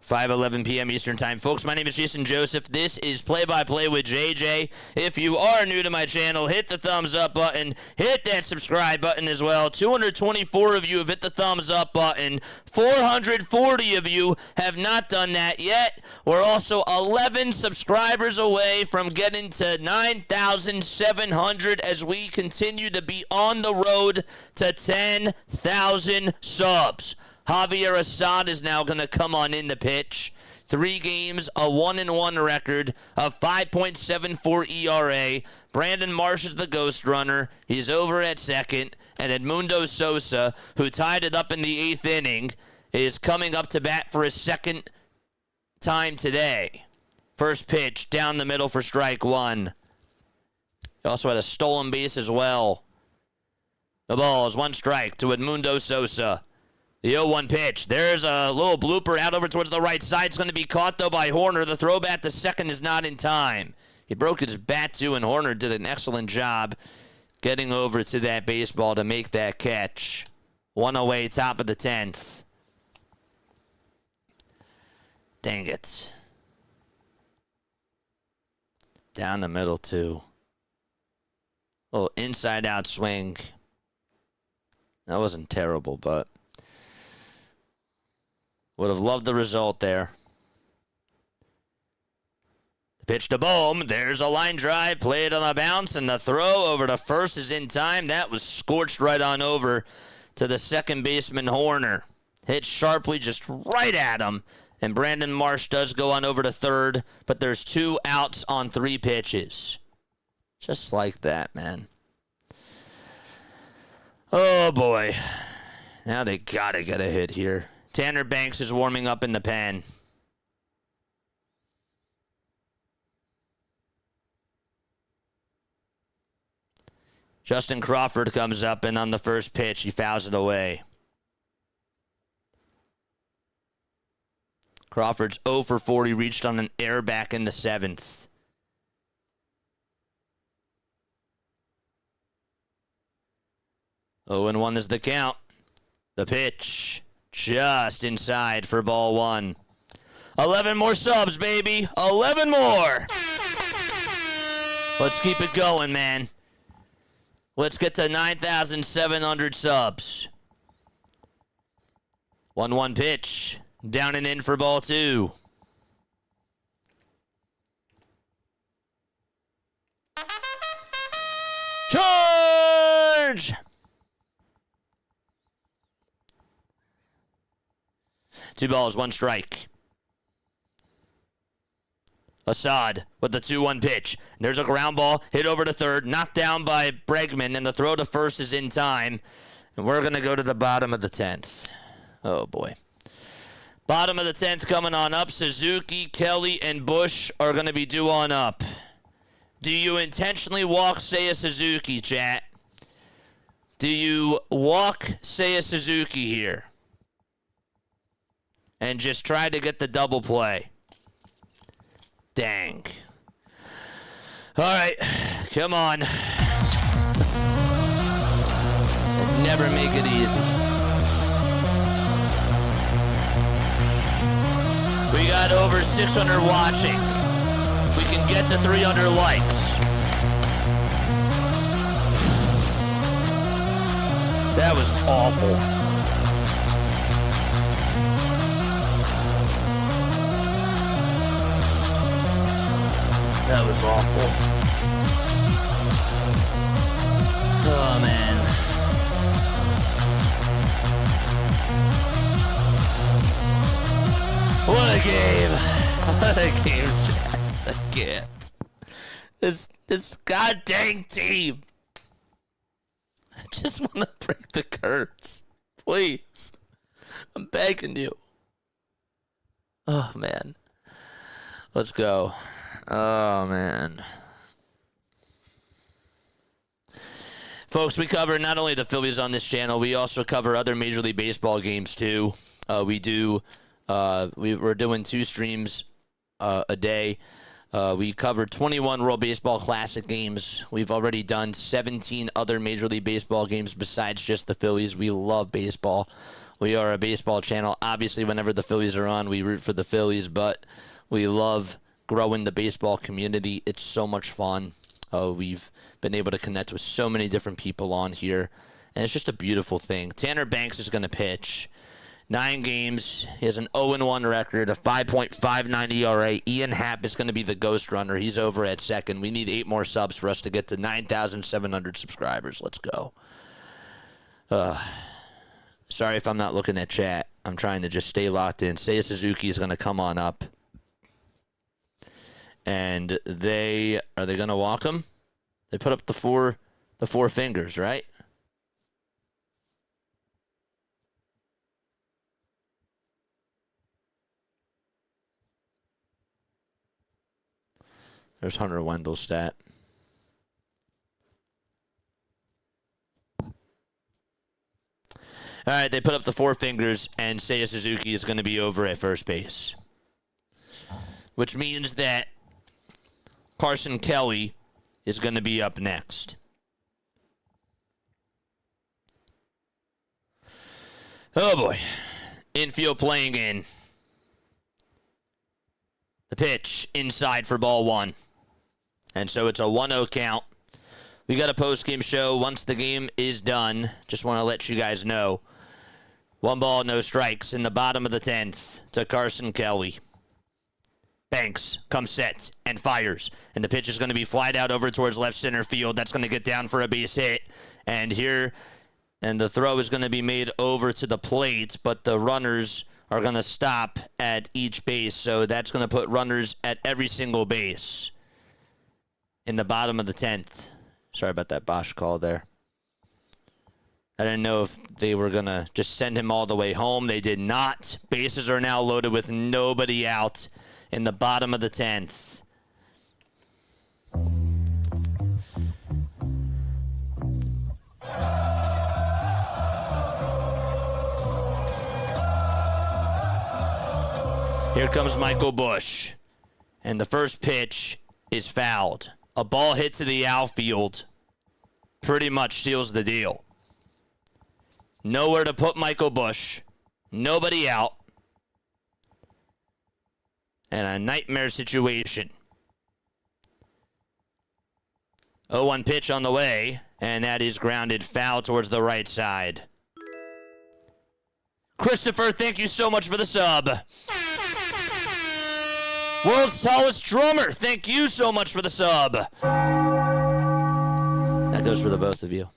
5:11 p.m. Eastern Time. Folks, my name is Jason Joseph. This is Play-by-Play with JJ. If you are new to my channel, hit the thumbs up button. Hit that subscribe button as well. 224 of you have hit the thumbs up button. 440 of you have not done that yet. We're also 11 subscribers away from getting to 9,700 as we continue to be on the road to 10,000 subs. Javier Assad is now going to come on in the pitch. 3 games, a 1-1 record, a 5.74 ERA. Brandon Marsh is the ghost runner. He's over at second. And Edmundo Sosa, who tied it up in the 8th inning, is coming up to bat for his second time today. First pitch, down the middle for strike 1. He also had a stolen base as well. The ball is 1 strike to Edmundo Sosa. The 0-1 pitch. There's a little blooper out over towards the right side. It's going to be caught, though, by Horner. The throw back to second is not in time. He broke his bat, too, and Horner did an excellent job getting over to that baseball to make that catch. 1 away, top of the 10th. Dang it. Down the middle, too. Little inside-out swing. That wasn't terrible, but would have loved the result there. The pitch to Bohm. There's a line drive. Played on a bounce, and the throw over to first is in time. That was scorched right on over to the second baseman, Horner. Hit sharply just right at him. And Brandon Marsh does go on over to third, but there's 2 outs on 3 pitches. Just like that, man. Oh, boy. Now they gotta get a hit here. Tanner Banks is warming up in the pen. Justin Crawford comes up, and on the first pitch, he fouls it away. Crawford's 0 for 4. He reached on an error back in the 7th. Oh, and 1 is the count. The pitch. Just inside for ball 1. 11 more subs, baby. 11 more. Let's keep it going, man. Let's get to 9,700 subs. 1-1 pitch. Down and in for ball 2. Charge! 2 balls, 1 strike. Assad with the 2-1 pitch. There's a ground ball hit over to third, knocked down by Bregman, and the throw to first is in time. And we're going to go to the bottom of the 10th. Oh, boy. Bottom of the 10th coming on up. Suzuki, Kelly, and Bush are going to be due on up. Do you intentionally walk Seiya Suzuki, chat? Do you walk Seiya Suzuki here? And just try to get the double play. Dang. All right, come on. Never make it easy. We got over 600 watching. We can get to 300 likes. That was awful. That was awful. Oh, man. What a game. What a game, chat. I can't. This goddamn team. I just want to break the curse. Please. I'm begging you. Oh, man. Let's go. Oh, man. Folks, we cover not only the Phillies on this channel, we also cover other Major League Baseball games, too. We're doing 2 streams a day. We covered 21 World Baseball Classic games. We've already done 17 other Major League Baseball games besides just the Phillies. We love baseball. We are a baseball channel. Obviously, whenever the Phillies are on, we root for the Phillies, but we love growing the baseball community. It's so much fun. We've been able to connect with so many different people on here, and it's just a beautiful thing. Tanner Banks is going to pitch 9 games. He has an 0-1 record, a 5.59 ERA. Ian Happ is going to be the ghost runner. He's over at second. We need 8 more subs for us to get to 9,700 subscribers. Let's go. Sorry if I'm not looking at chat. I'm trying to just stay locked in. Seiya Suzuki is going to come on up. And are they going to walk him? They put up the four fingers, right? There's Hunter Wendell's stat. All right, they put up the 4 fingers, and Seiya Suzuki is going to be over at first base. Which means that Carson Kelly is going to be up next. Oh, boy. Infield playing in. The pitch inside for ball 1. And so it's a 1-0 count. We got a post-game show once the game is done. Just want to let you guys know. 1 ball, no strikes in the bottom of the 10th to Carson Kelly. Banks comes set and fires. And the pitch is going to be flied out over towards left center field. That's going to get down for a base hit. And the throw is going to be made over to the plate, but the runners are going to stop at each base. So that's going to put runners at every single base in the bottom of the 10th. Sorry about that Bosch call there. I didn't know if they were going to just send him all the way home. They did not. Bases are now loaded with nobody out in the bottom of the 10th. Here comes Michael Busch. And the first pitch is fouled. A ball hit to the outfield. Pretty much seals the deal. Nowhere to put Michael Busch. Nobody out. And a nightmare situation. 0-1 pitch on the way. And that is grounded foul towards the right side. Christopher, thank you so much for the sub. World's tallest drummer, thank you so much for the sub. That goes for the both of you.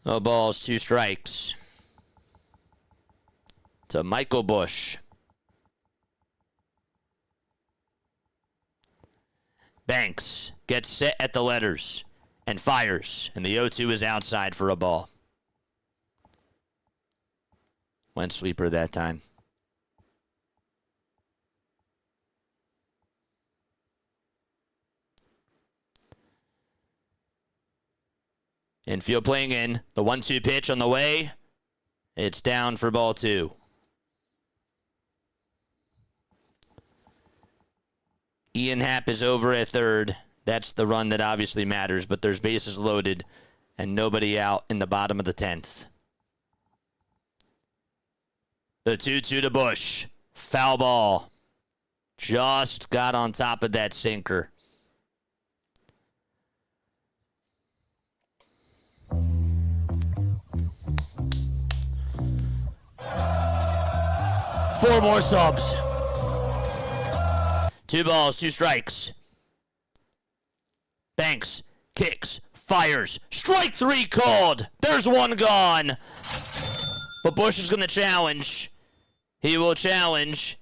No balls, 2 strikes. To Michael Busch. Banks gets set at the letters and fires. And the 0-2 is outside for a ball. Went sweeper that time. Infield playing in. The 1-2 pitch on the way. It's down for ball 2. Ian Happ is over at third. That's the run that obviously matters, but there's bases loaded and nobody out in the bottom of the 10th. The 2-2 to Busch. Foul ball. Just got on top of that sinker. Four more subs. 2 balls, 2 strikes. Banks, kicks, fires. Strike 3 called. There's 1 gone. But Busch is going to challenge. He will challenge.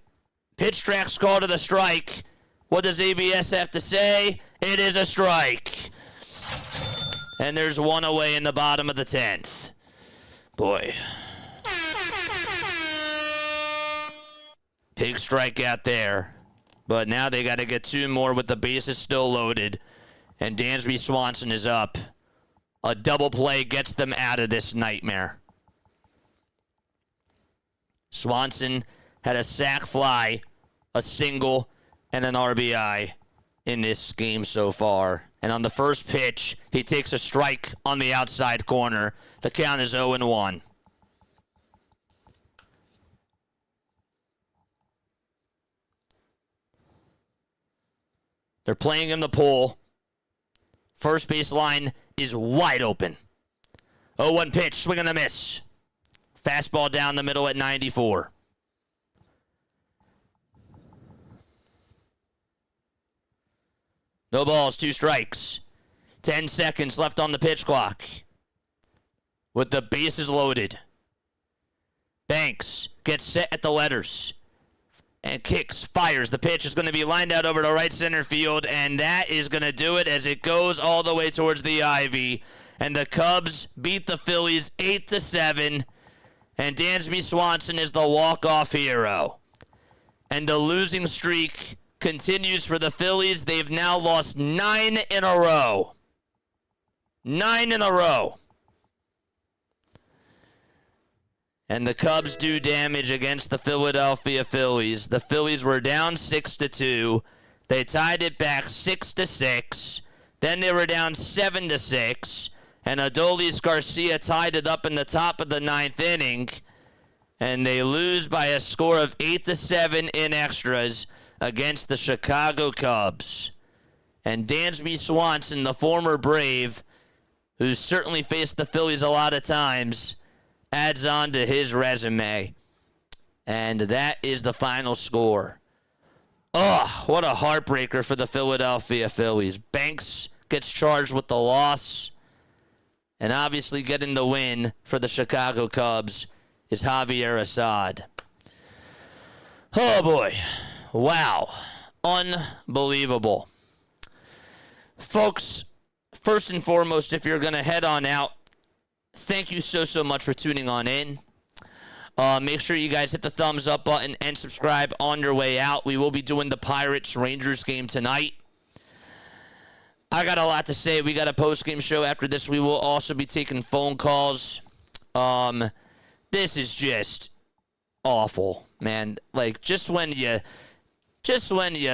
Pitch track's call to the strike. What does ABS have to say? It is a strike. And there's 1 away in the bottom of the 10th. Boy. Big strikeout there. But now they got to get 2 more with the bases still loaded. And Dansby Swanson is up. A double play gets them out of this nightmare. Swanson had a sac fly, a single, and an RBI in this game so far. And on the first pitch, he takes a strike on the outside corner. The count is 0-1. They're playing him the pull. First base line is wide open. 0-1 pitch, swing and a miss. Fastball down the middle at 94. No balls, 2 strikes. 10 seconds left on the pitch clock. With the bases loaded. Banks gets set at the letters. And kicks, fires. The pitch is going to be lined out over to right center field. And that is going to do it as it goes all the way towards the ivy. And the Cubs beat the Phillies 8-7. And Dansby Swanson is the walk-off hero. And the losing streak continues for the Phillies. They've now lost 9 in a row. 9 in a row. And the Cubs do damage against the Philadelphia Phillies. The Phillies were down 6-2. They tied it back 6-6. Then they were down 7-6. And Adolis Garcia tied it up in the top of the 9th inning. And they lose by a score of 8-7 in extras against the Chicago Cubs. And Dansby Swanson, the former Brave, who's certainly faced the Phillies a lot of times, adds on to his resume. And that is the final score. Oh, what a heartbreaker for the Philadelphia Phillies. Banks gets charged with the loss. And obviously getting the win for the Chicago Cubs is Javier Assad. Oh, boy. Wow. Unbelievable. Folks, first and foremost, if you're going to head on out, thank you so much for tuning on in. Make sure you guys hit the thumbs up button and subscribe on your way out. We will be doing the Pirates-Rangers game tonight. I got a lot to say. We got a post-game show after this. We will also be taking phone calls. This is just awful, man. Like, just when you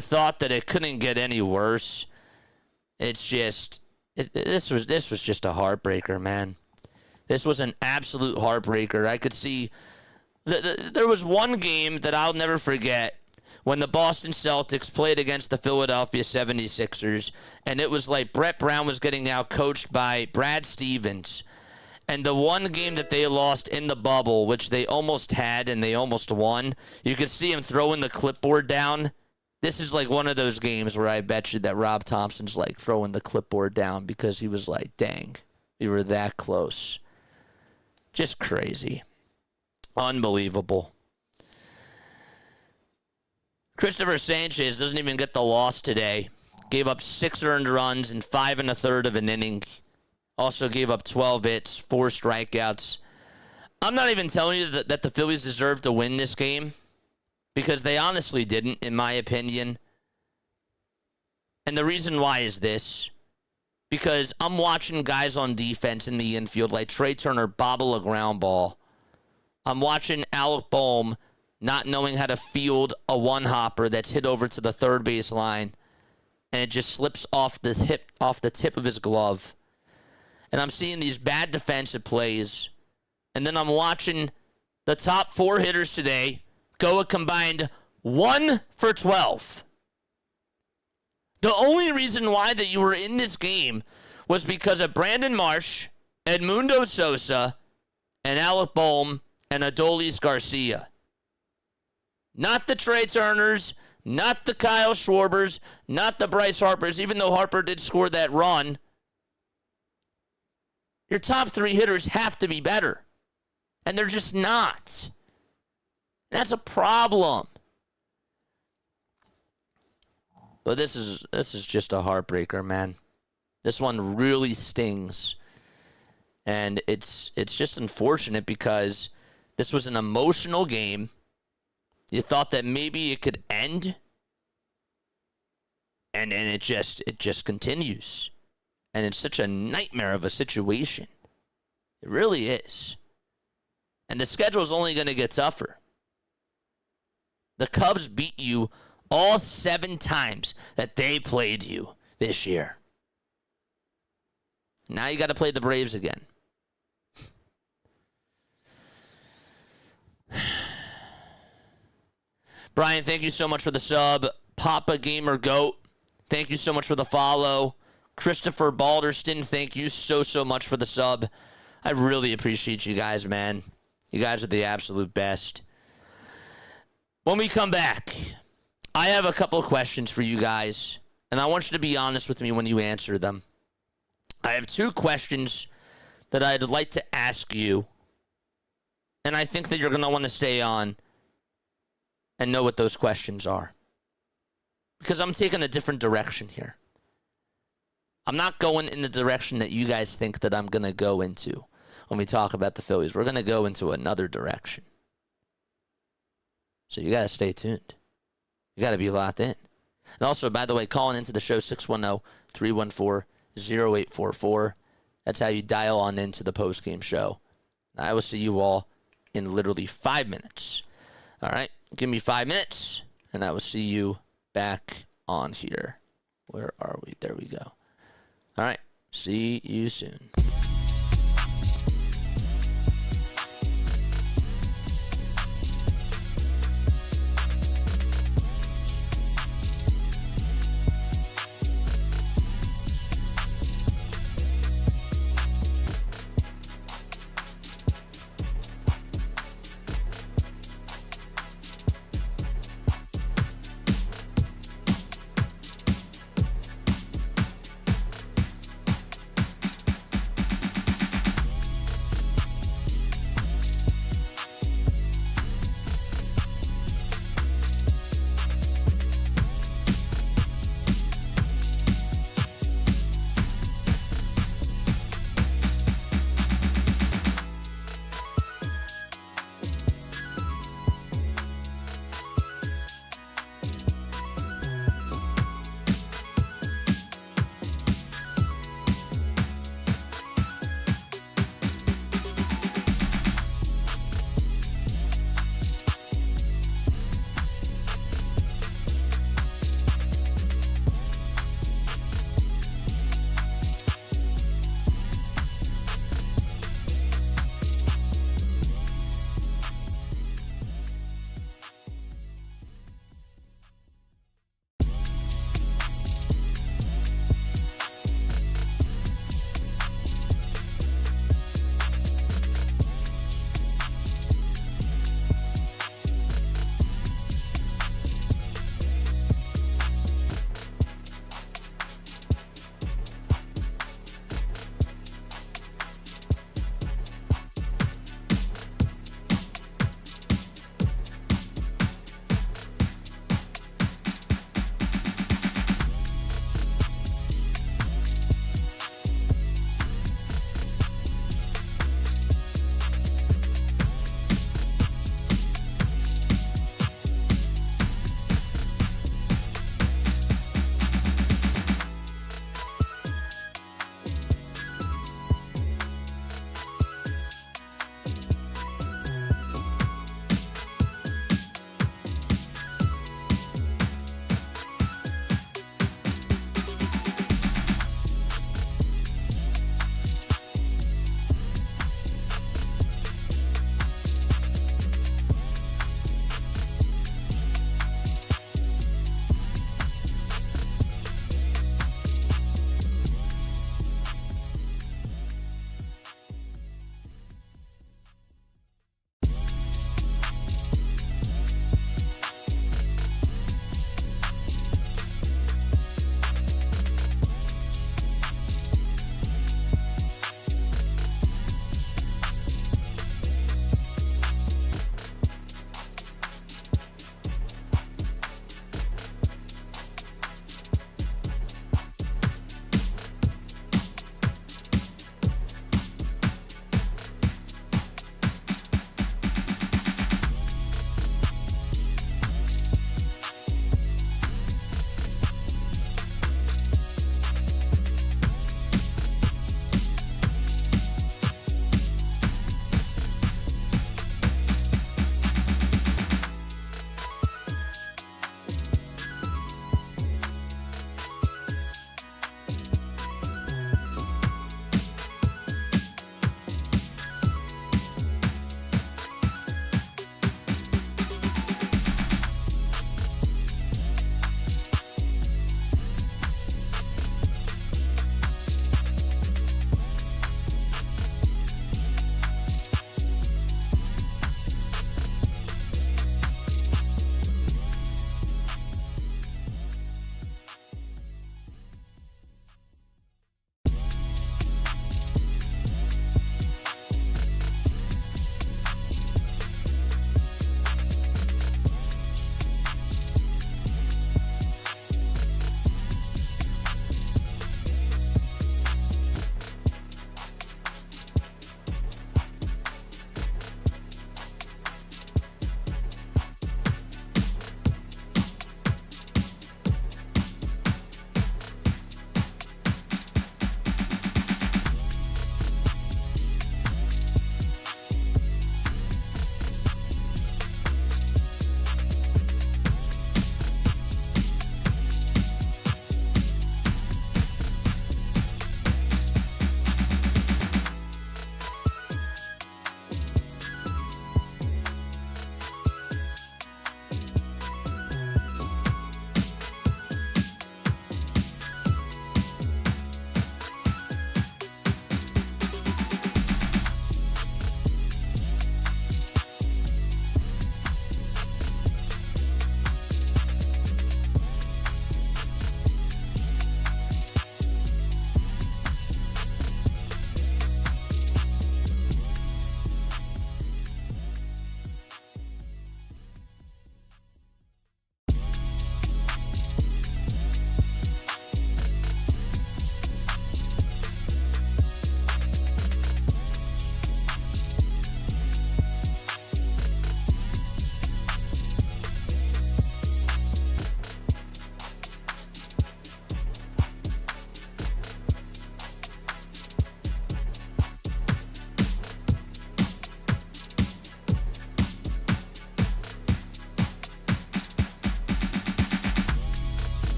thought that it couldn't get any worse, it's just this was just a heartbreaker, man. This was an absolute heartbreaker. I could see there was one game that I'll never forget when the Boston Celtics played against the Philadelphia 76ers, and it was like Brett Brown was getting out-coached by Brad Stevens. And the one game that they lost in the bubble, which they almost had and they almost won, you could see him throwing the clipboard down. This is like one of those games where I bet you that Rob Thompson's like throwing the clipboard down because he was like, dang, we were that close. Just crazy. Unbelievable. Christopher Sanchez doesn't even get the loss today. Gave up 6 earned runs in 5 1/3 of an inning. Also gave up 12 hits, 4 strikeouts. I'm not even telling you that the Phillies deserve to win this game because they honestly didn't, in my opinion. And the reason why is this. Because I'm watching guys on defense in the infield like Trey Turner bobble a ground ball. I'm watching Alec Boehm not knowing how to field a one-hopper that's hit over to the third base line, and it just slips off the tip of his glove. And I'm seeing these bad defensive plays, and then I'm watching the top 4 hitters today go a combined 1 for 12. The only reason why that you were in this game was because of Brandon Marsh, Edmundo Sosa, and Alec Boehm, and Adolis Garcia. Not the Trey Turners, not the Kyle Schwarbers, not the Bryce Harpers, even though Harper did score that run. Your top 3 hitters have to be better. And they're just not. That's a problem. But this is just a heartbreaker, man. This one really stings. And it's just unfortunate because this was an emotional game. You thought that maybe it could end, and it just continues. And it's such a nightmare of a situation. It really is. And the schedule is only going to get tougher. The Cubs beat you all 7 times that they played you this year. Now you got to play the Braves again. Brian, thank you so much for the sub. Papa Gamer Goat, thank you so much for the follow. Christopher Balderston, thank you so much for the sub. I really appreciate you guys, man. You guys are the absolute best. When we come back, I have a couple of questions for you guys, and I want you to be honest with me when you answer them. I have 2 questions that I'd like to ask you, and I think that you're going to want to stay on and know what those questions are. Because I'm taking a different direction here. I'm not going in the direction that you guys think that I'm going to go into when we talk about the Phillies. We're going to go into another direction. So you got to stay tuned. You got to be locked in. And also, by the way, calling into the show, 610-314-0844. That's how you dial on into the postgame show. I will see you all in literally 5 minutes. All right? Give me 5 minutes, and I will see you back on here. Where are we? There we go. All right. See you soon.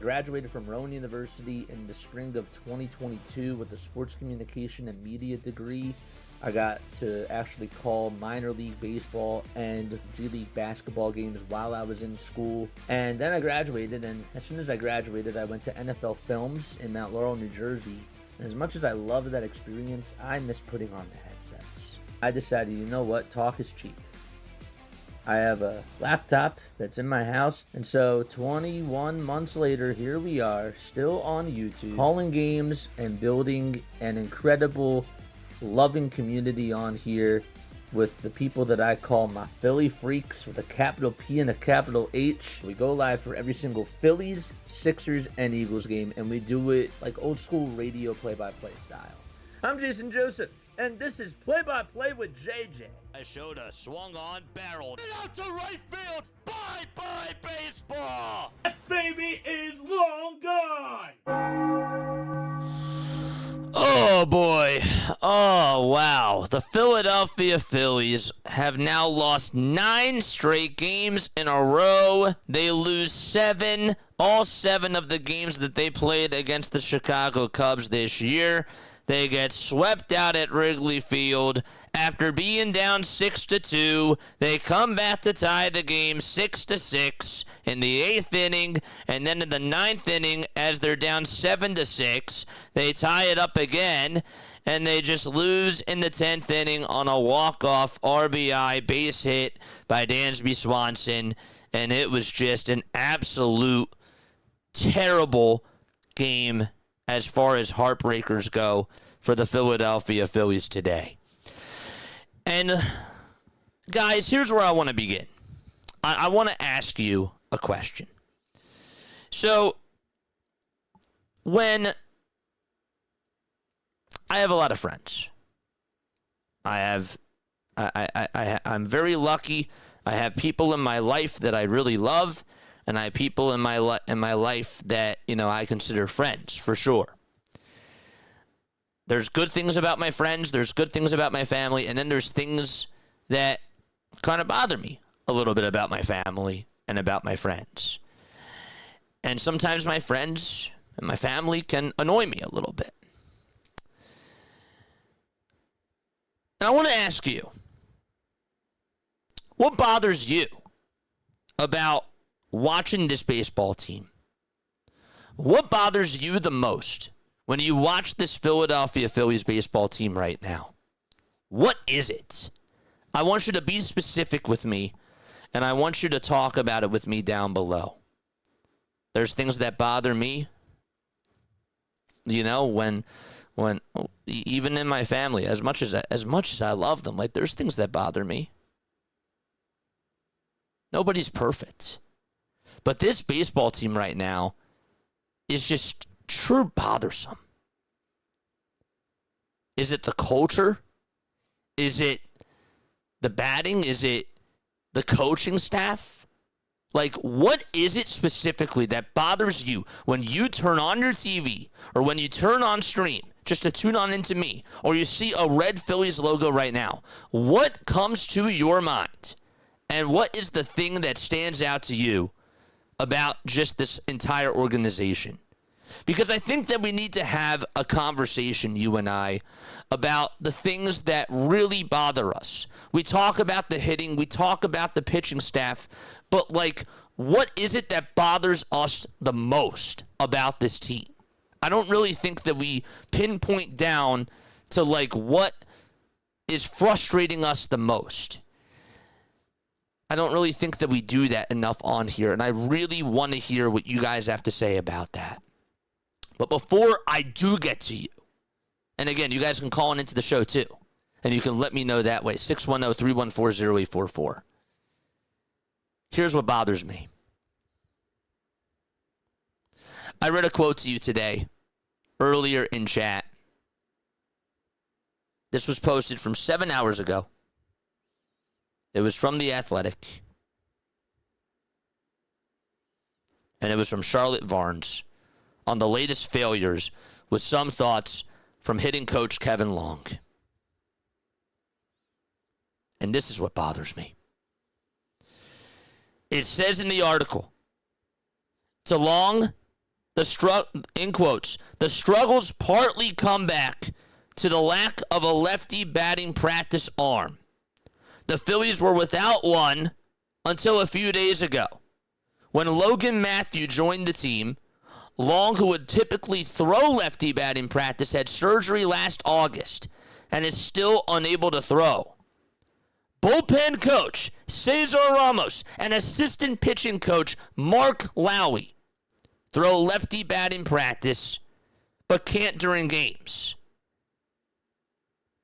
Graduated from Rowan University in the spring of 2022 with a sports communication and media degree. I got to actually call minor league baseball and G League basketball games while I was in school. And then I graduated, and as soon as I graduated, I went to NFL Films in Mount Laurel, New Jersey. And as much as I loved that experience, I miss putting on the headsets. I decided, you know what, talk is cheap. I have a laptop that's in my house, and so 21 months later, here we are, still on YouTube, calling games and building an incredible, loving community on here with the people that I call my Philly freaks with a capital P and a capital H. We go live for every single Phillies, Sixers, and Eagles game, and we do it like old school radio play-by-play style. I'm Jason Joseph, and this is Play-by-Play with JJ. I showed a swung on, barreled it out to right field. Bye-bye baseball. That baby is long gone. Oh boy. Oh wow. The Philadelphia Phillies have now lost 9 straight games in a row. They lose 7, all 7 of the games that they played against the Chicago Cubs this year. They get swept out at Wrigley Field. After being down 6-2, they come back to tie the game 6-6 in the 8th inning, and then in the 9th inning, as they're down 7-6, they tie it up again, and they just lose in the 10th inning on a walk-off RBI base hit by Dansby Swanson, and it was just an absolute terrible game as far as heartbreakers go for the Philadelphia Phillies today. And, guys, here's where I want to begin. I want to ask you a question. So, when I have a lot of friends, I'm very lucky. I have people in my life that I really love, and I have people in my life that, I consider friends, for sure. There's good things about my friends, there's good things about my family, and then there's things that kind of bother me a little bit about my family and about my friends. And sometimes my friends and my family can annoy me a little bit. And I want to ask you, what bothers you about watching this baseball team? What bothers you the most when you watch this Philadelphia Phillies baseball team right now? What is it? I want you to be specific with me, and I want you to talk about it with me down below. There's things that bother me, when even in my family, as much as I love them, like, there's things that bother me. Nobody's perfect. But this baseball team right now is just true bothersome. Is it the culture? Is it the batting? Is it the coaching staff? Like, what is it specifically that bothers you when you turn on your TV or when you turn on stream just to tune on into me, or you see a red Phillies logo right now? What comes to your mind? And what is the thing that stands out to you about just this entire organization? Because I think that we need to have a conversation, you and I, about the things that really bother us. We talk about the hitting, we talk about the pitching staff, but, like, what is it that bothers us the most about this team? I don't really think that we pinpoint down to, like, what is frustrating us the most. I don't really think that we do that enough on here, and I really want to hear what you guys have to say about that. But before I do get to you, and again, you guys can call in into the show too, and you can let me know that way, 610-314-0844. Here's what bothers me. I read a quote to you today, earlier in chat. This was posted from 7 hours ago. It was from The Athletic. And it was from Charlotte Varnes on the latest failures, with some thoughts from hitting coach Kevin Long. And this is what bothers me. It says in the article, to Long, in quotes, the struggles partly come back to the lack of a lefty batting practice arm. The Phillies were without one until a few days ago. When Logan Matthew joined the team, Long, who would typically throw lefty batting practice, had surgery last August and is still unable to throw. Bullpen coach Cesar Ramos and assistant pitching coach Mark Lowey throw lefty batting practice, but can't during games.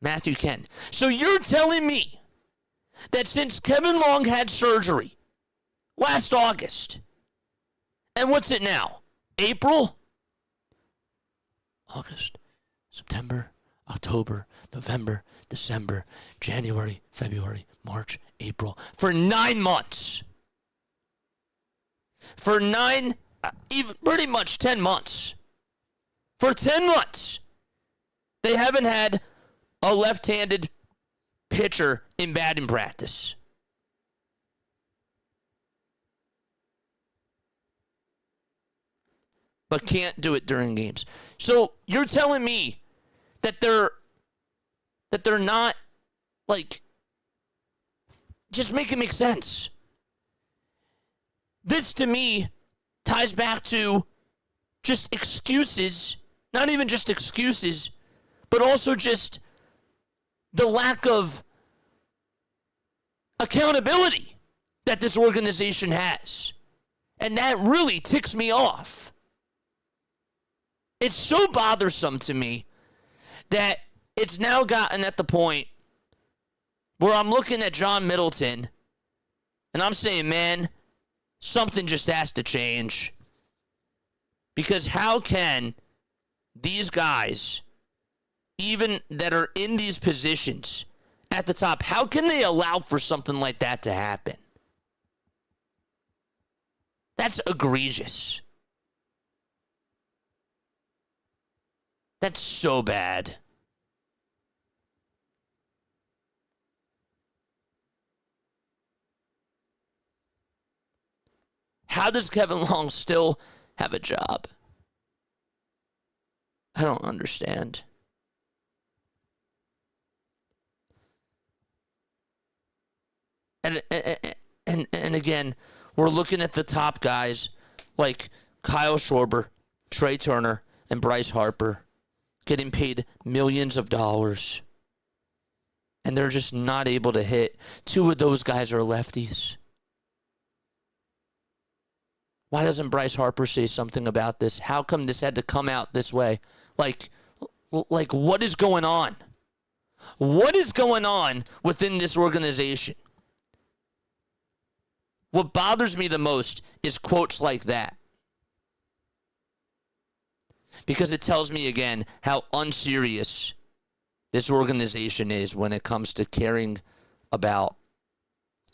Matthew can. So you're telling me that since Kevin Long had surgery last August, and what's it now? April? August, September, October, November, December, January, February, March, April. For 9 months. For even pretty much 10 months. For 10 months, they haven't had a left-handed pitcher in batting practice. But can't do it during games. So you're telling me that they're not, like, just make it make sense. This to me ties back to just excuses, not even just excuses, but also just the lack of accountability that this organization has. And that really ticks me off. It's so bothersome to me that it's now gotten at the point where I'm looking at John Middleton and I'm saying, man, something just has to change. Because how can these guys, even that are in these positions at the top, how can they allow for something like that to happen? That's egregious. That's so bad. How does Kevin Long still have a job? I don't understand. And again, we're looking at the top guys like Kyle Schwarber, Trey Turner, and Bryce Harper getting paid millions of dollars. And they're just not able to hit. 2 of those guys are lefties. Why doesn't Bryce Harper say something about this? How come this had to come out this way? Like what is going on? What is going on within this organization? What bothers me the most is quotes like that. Because it tells me again how unserious this organization is when it comes to caring about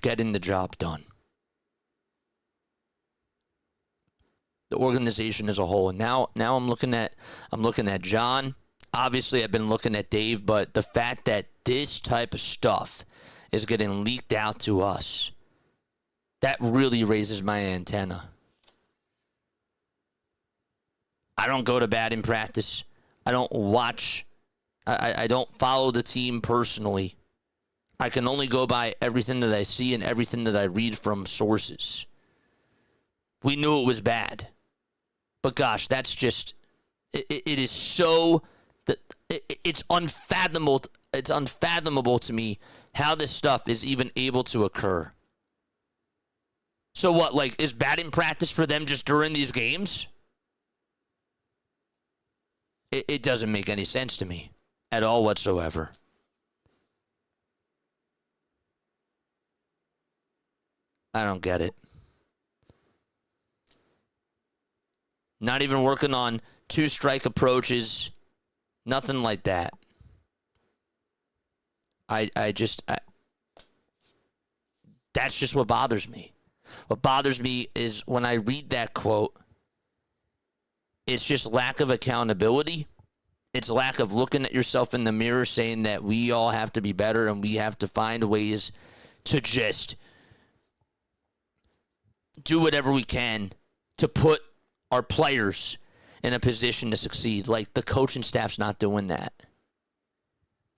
getting the job done. The organization as a whole. And now I'm looking at John. Obviously, I've been looking at Dave, but the fact that this type of stuff is getting leaked out to us, that really raises my antenna. I don't go to batting practice. I don't watch. I don't follow the team personally. I can only go by everything that I see and everything that I read from sources. We knew it was bad. But gosh, that's just, it is so, it's unfathomable. It's unfathomable to me how this stuff is even able to occur. So what, like, is batting practice for them just during these games? It doesn't make any sense to me at all whatsoever. I don't get it. Not even working on 2-strike approaches. Nothing like that. That's just what bothers me. What bothers me is when I read that quote, it's just lack of accountability. It's lack of looking at yourself in the mirror saying that we all have to be better and we have to find ways to just do whatever we can to put our players in a position to succeed. Like, the coaching staff's not doing that.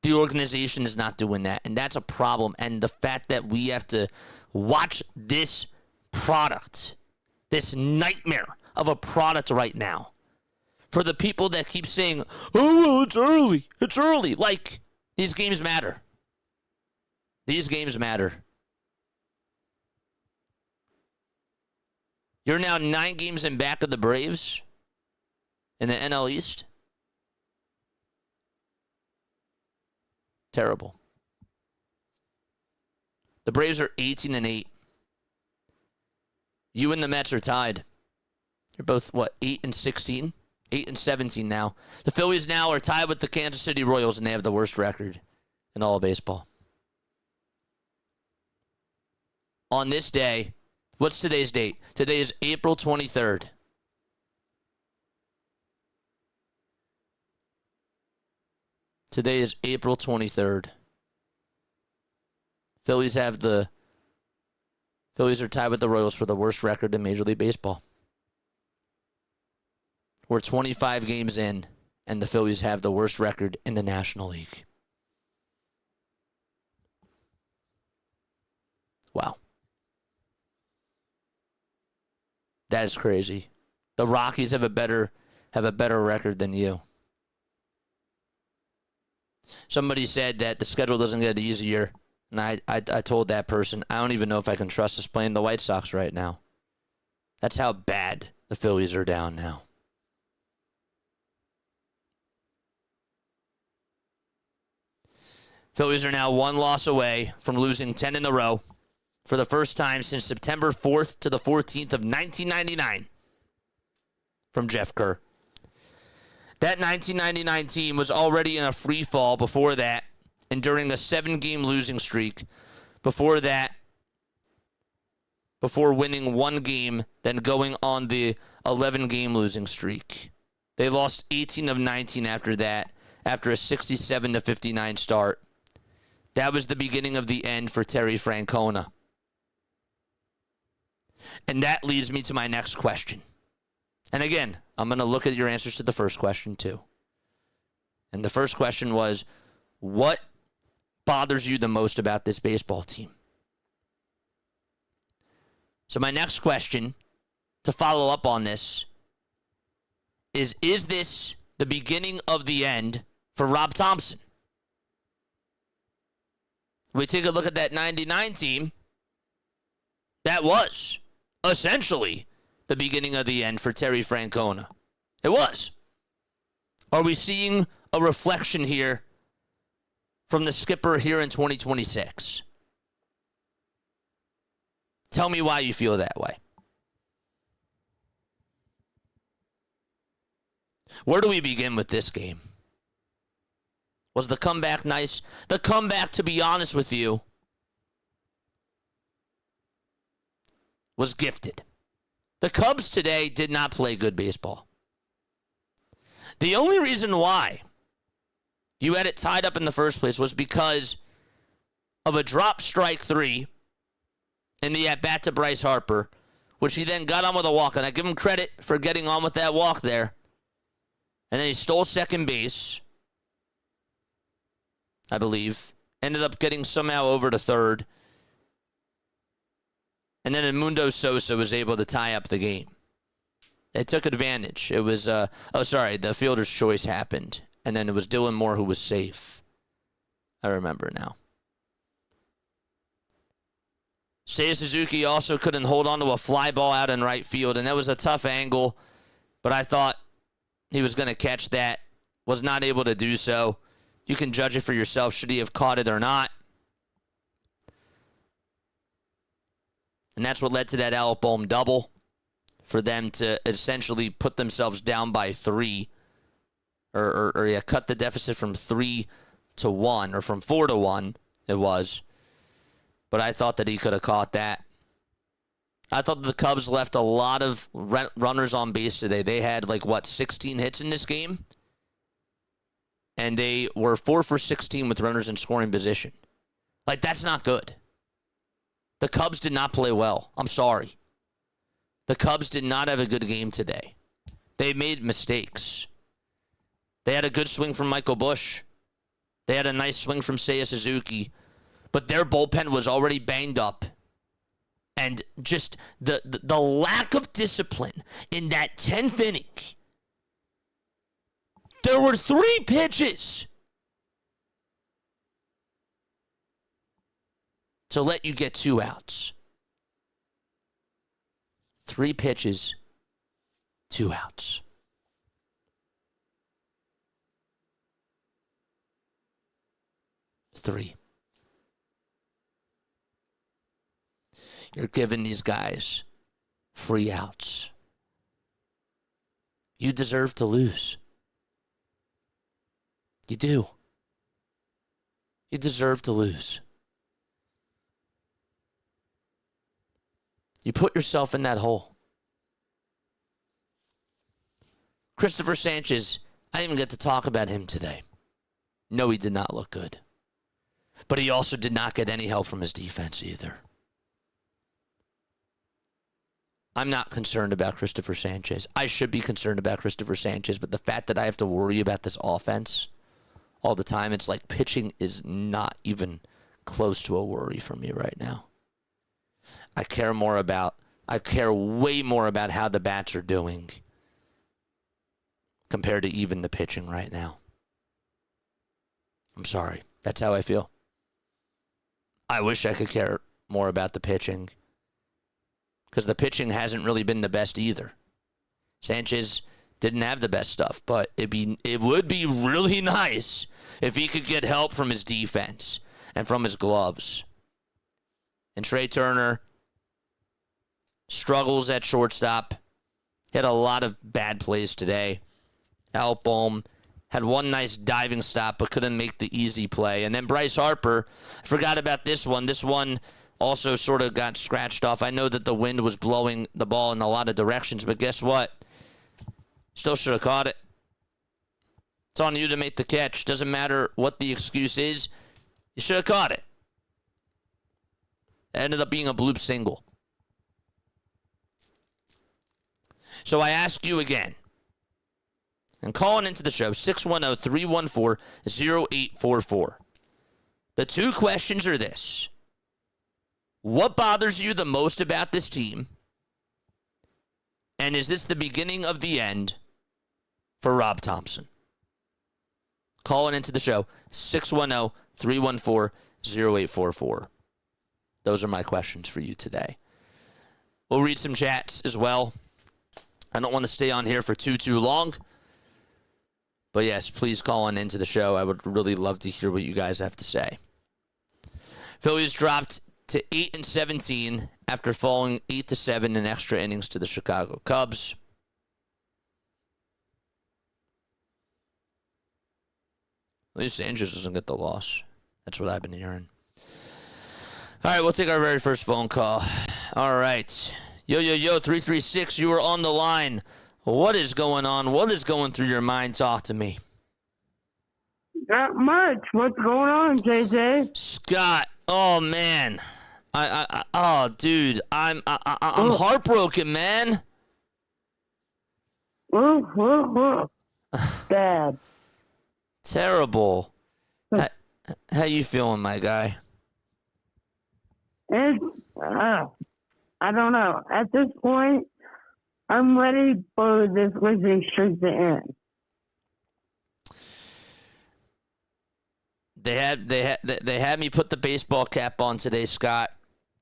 The organization is not doing that, and that's a problem. And the fact that we have to watch this product, this nightmare of a product right now, for the people that keep saying, oh, well, it's early. It's early. Like, these games matter. These games matter. You're now 9 games in back of the Braves in the NL East. Terrible. The Braves are 18-8. You and the Mets are tied. You're both, 8-16? 8-17 now. The Phillies now are tied with the Kansas City Royals, and they have the worst record in all of baseball. On this day, what's today's date? Today is April 23rd. Today is April 23rd. Phillies are tied with the Royals for the worst record in Major League Baseball. We're 25 games in, and the Phillies have the worst record in the National League. Wow. That is crazy. The Rockies have a better record than you. Somebody said that the schedule doesn't get easier, and I told that person, I don't even know if I can trust us playing the White Sox right now. That's how bad the Phillies are down now. Phillies are now 1 loss away from losing 10 in a row for the first time since September 4th to the 14th of 1999 from Jeff Kerr. That 1999 team was already in a free fall before that, and during a 7-game losing streak before that, before winning 1 game, then going on the 11-game losing streak. They lost 18 of 19 after that, after a 67-59 start. That was the beginning of the end for Terry Francona. And that leads me to my next question. And again, I'm going to look at your answers to the first question too. And the first question was, what bothers you the most about this baseball team? So my next question, to follow up on this, is this the beginning of the end for Rob Thompson? We take a look at that 99 team. That was essentially the beginning of the end for Terry Francona. It was. Are we seeing a reflection here from the skipper here in 2026? Tell me why you feel that way. Where do we begin with this game? Was the comeback nice? The comeback, to be honest with you, was gifted. The Cubs today did not play good baseball. The only reason why you had it tied up in the first place was because of a drop strike 3 in the at-bat to Bryce Harper, which he then got on with a walk. And I give him credit for getting on with that walk there. And then he stole second base, I believe. Ended up getting somehow over to third. And then Edmundo Sosa was able to tie up the game. They took advantage. It was, the fielder's choice happened. And then it was Dylan Moore who was safe. I remember now. Seiya Suzuki also couldn't hold on to a fly ball out in right field. And that was a tough angle. But I thought he was going to catch that. Was not able to do so. You can judge it for yourself. Should he have caught it or not? And that's what led to that Alec Bohm double for them to essentially put themselves down by 3 or cut the deficit from 3 to 1 or from 4 to 1 it was. But I thought that he could have caught that. I thought the Cubs left a lot of runners on base today. They had 16 hits in this game? And they were 4 for 16 with runners in scoring position. That's not good. The Cubs did not play well. I'm sorry. The Cubs did not have a good game today. They made mistakes. They had a good swing from Michael Busch. They had a nice swing from Seiya Suzuki. But their bullpen was already banged up. And just the lack of discipline in that 10th inning. There were 3 pitches to let you get 2 outs. 3 pitches, 2 outs. Three. You're giving these guys free outs. You deserve to lose. You do. You deserve to lose. You put yourself in that hole. Christopher Sanchez, I didn't even get to talk about him today. No, he did not look good. But he also did not get any help from his defense either. I'm not concerned about Christopher Sanchez. I should be concerned about Christopher Sanchez, but the fact that I have to worry about this offense all the time, it's like pitching is not even close to a worry for me right now. I care way more about how the bats are doing compared to even the pitching right now. I'm sorry. That's how I feel. I wish I could care more about the pitching because the pitching hasn't really been the best either. Sanchez didn't have the best stuff, but it would be really nice if he could get help from his defense and from his gloves. And Trey Turner struggles at shortstop. He had a lot of bad plays today. Alpom had one nice diving stop, but couldn't make the easy play. And then Bryce Harper, I forgot about this one. This one also sort of got scratched off. I know that the wind was blowing the ball in a lot of directions, but guess what? Still should have caught it. It's on you to make the catch. Doesn't matter what the excuse is. You should have caught it. It ended up being a bloop single. So I ask you again. And calling into the show, 610-314-0844. The 2 questions are this. What bothers you the most about this team? And is this the beginning of the end for Rob Thompson? Calling into the show, 610-314-0844. Those are my questions for you today. We'll read some chats as well. I don't want to stay on here for too long. But yes, please call on into the show. I would really love to hear what you guys have to say. Phillies dropped to 8-17 after falling 8-7 in extra innings to the Chicago Cubs. At least Sanchez doesn't get the loss. That's what I've been hearing. All right, we'll take our very first phone call. All right. Yo, 336, you are on the line. What is going on? What is going through your mind? Talk to me. Not much. What's going on, JJ? Scott. Oh man. Dude. I'm heartbroken, man. Bad. Terrible. How you feeling, my guy? It's, I don't know. At this point, I'm ready for this losing streak to end. They had me put the baseball cap on today, Scott.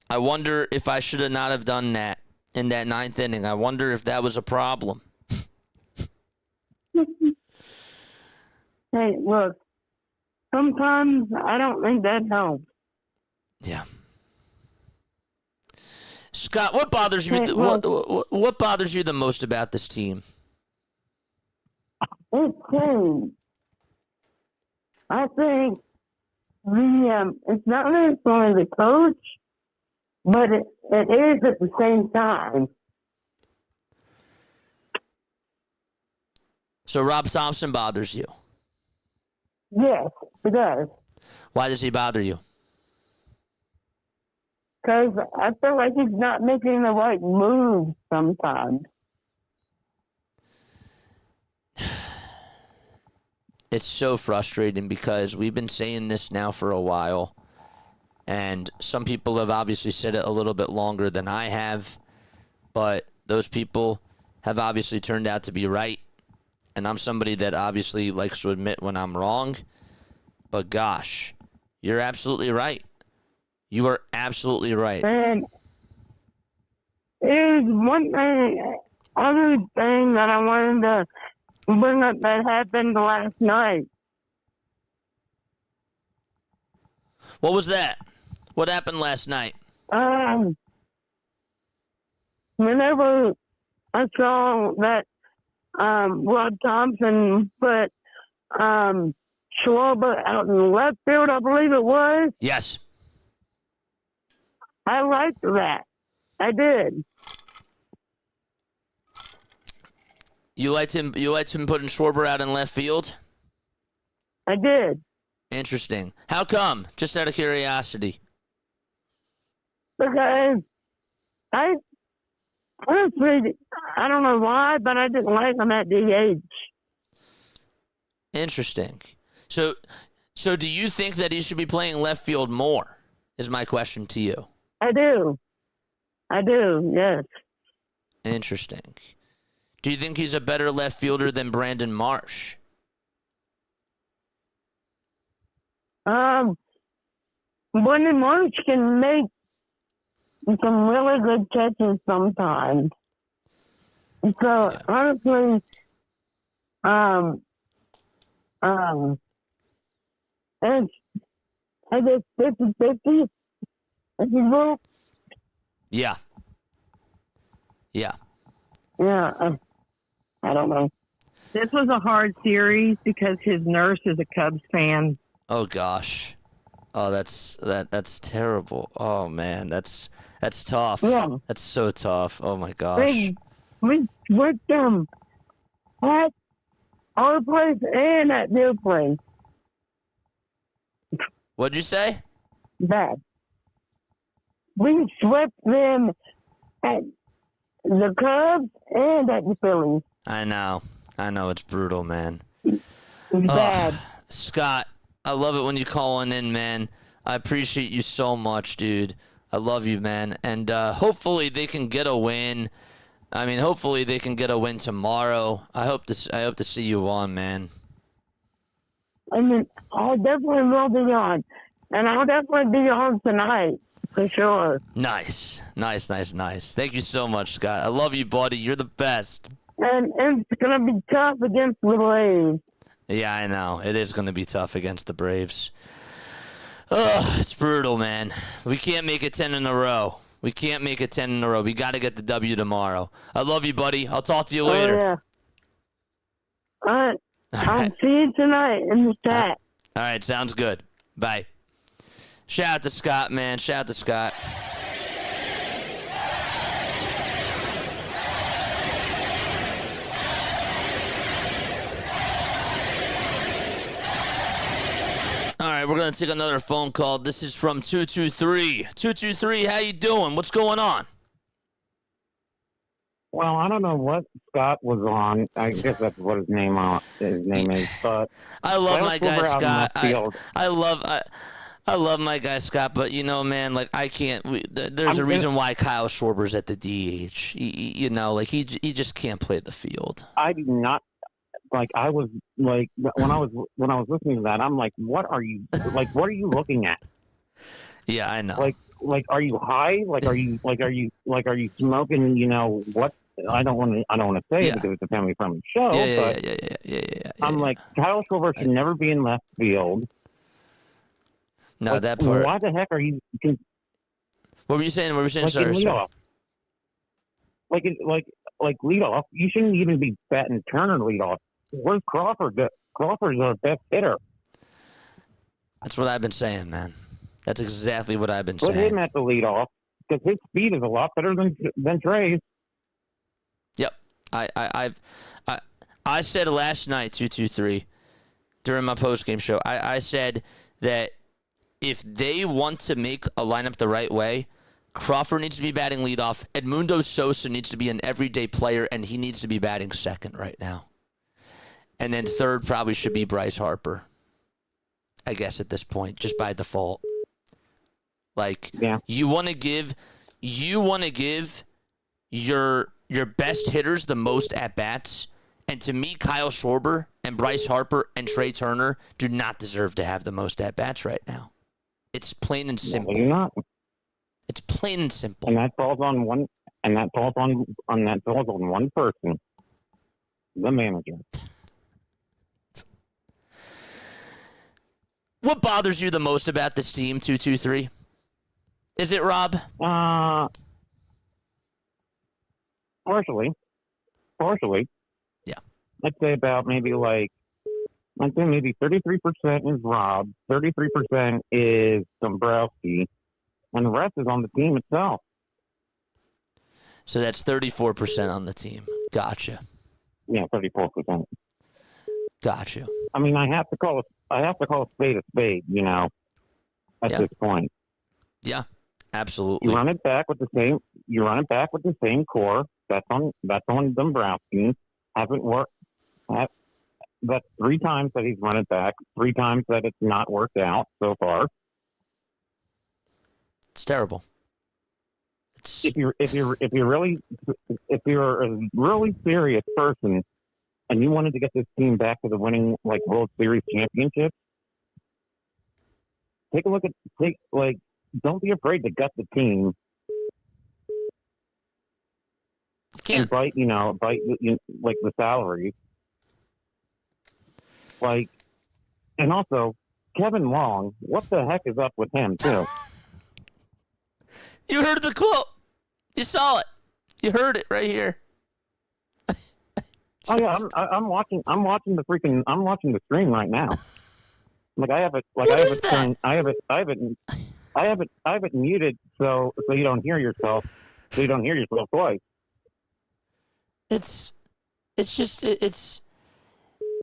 I wonder if I should have not have done that in that 9th inning. I wonder if that was a problem. Hey, look. Sometimes I don't think that helps. Yeah. Scott, what bothers you? Hey, What bothers you the most about this team? It's changed. I think it's not necessarily the coach, but it is at the same time. So Rob Thompson bothers you? Yes, it does. Why does he bother you? Because I feel like he's not making the right moves sometimes. It's so frustrating because we've been saying this now for a while, and some people have obviously said it a little bit longer than I have, but those people have obviously turned out to be right, and I'm somebody that obviously likes to admit when I'm wrong, but gosh, you're absolutely right. You are absolutely right. And there's one thing, other thing that I wanted to bring up that happened last night. What was that? What happened last night? Whenever I saw that Rod Thompson put schwarber out in left field, I believe it was. Yes. I liked that. I did. You liked him putting Schwarber out in left field? I did. Interesting. How come? Just out of curiosity. Because I honestly, I don't know why, but I didn't like him at DH. Interesting. So do you think that he should be playing left field more? Is my question to you. I do, yes. Interesting. Do you think he's a better left fielder than Brandon Marsh? Brandon Marsh can make some really good catches sometimes. So, honestly, it's, I guess 50-50, if you will. Yeah. Yeah. Yeah, I don't know. This was a hard series because his nurse is a Cubs fan. Oh gosh. Oh, that's terrible. Oh man, that's tough. Yeah. That's so tough. Oh my gosh. We switched them at our place and at their place. What'd you say? Bad. We swept them at the Cubs and at the Phillies. I know. It's brutal, man. Bad. Scott, I love it when you call in, man. I appreciate you so much, dude. I love you, man. And hopefully they can get a win. I mean, hopefully they can get a win tomorrow. I hope to see you on, man. I mean, I definitely will be on. And I'll definitely be on tonight, for sure. Nice. Thank you so much, Scott. I love you, buddy. You're the best. And it's going to be tough against the Braves. Yeah, I know. It is going to be tough against the Braves. Ugh, it's brutal, man. We can't make it 10 in a row. We got to get the W tomorrow. I love you, buddy. I'll talk to you later. Oh, yeah. All right. I'll see you tonight in the chat. All right, sounds good. Bye. Shout out to Scott, man. Shout out to Scott. All right, we're going to take another phone call. This is from 223. 223, how you doing? What's going on? Well, I don't know what Scott was on. I guess that's what his name is. But I love my guy Scott. I love my guy Scott, but you know, man, like I can't. There's a reason why Kyle Schwarber's at the DH. You know, like he just can't play the field. I do not. Like I was like when I was listening to that, I'm like, what are you looking at? Yeah, I know. Like, are you high? Are you smoking? You know what? I don't want to say it because it's a family-friendly show. Yeah. I'm like, Kyle Schwarber should never be in left field. No, that part. Why the heck are you? What were you saying? Sorry. Like leadoff. You shouldn't even be batting Turner leadoff. Where's Crawford? Crawford's our best hitter. That's what I've been saying, man. That's exactly what I've been saying. Put him at the leadoff because his speed is a lot better than Trey's. Yep. I said last night, 223, during my postgame show, I said that if they want to make a lineup the right way, Crawford needs to be batting leadoff. Edmundo Sosa needs to be an everyday player, and he needs to be batting second right now. And then third probably should be Bryce Harper. I guess at this point, just by default. Like, you want to give your best hitters the most at-bats. And to me, Kyle Schwarber and Bryce Harper and Trey Turner do not deserve to have the most at-bats right now. It's plain and simple. No, they're not. It's plain and simple. And that falls on one. And that falls on one person, the manager. What bothers you the most about this team? 2-2-3. Is it Rob? Partially. Yeah. I'd say about maybe 33% is Rob, 33% is Dombrowski, and the rest is on the team itself. So that's 34% on the team. Gotcha. Yeah, 34%. Gotcha. I mean, I have to call a spade a spade, at this point. Yeah, absolutely. You run it back with the same core. That's on Dombrowski. Hasn't worked. That's 3 times that he's run it back. 3 times that it's not worked out so far. It's terrible. If you're a really serious person and you wanted to get this team back to the winning World Series championship, take a look at don't be afraid to gut the team. And bite the salaries. And also Kevin Long, what the heck is up with him too? You heard the quote. You saw it. You heard it right here. Oh yeah, I'm watching the stream right now. I have it muted so you don't hear yourself. So you don't hear yourself twice. It's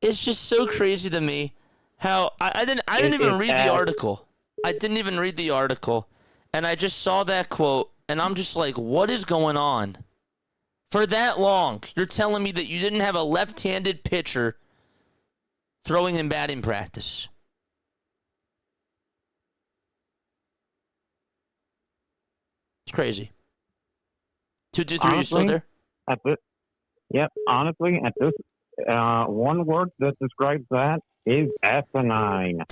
just so crazy to me how I didn't even read the article. I didn't even read the article, and I just saw that quote, and I'm just like, what is going on? For that long, you're telling me that you didn't have a left-handed pitcher throwing in batting practice. It's crazy. 2-2-3, you still there? Honestly, at this, one word that describes that is asinine.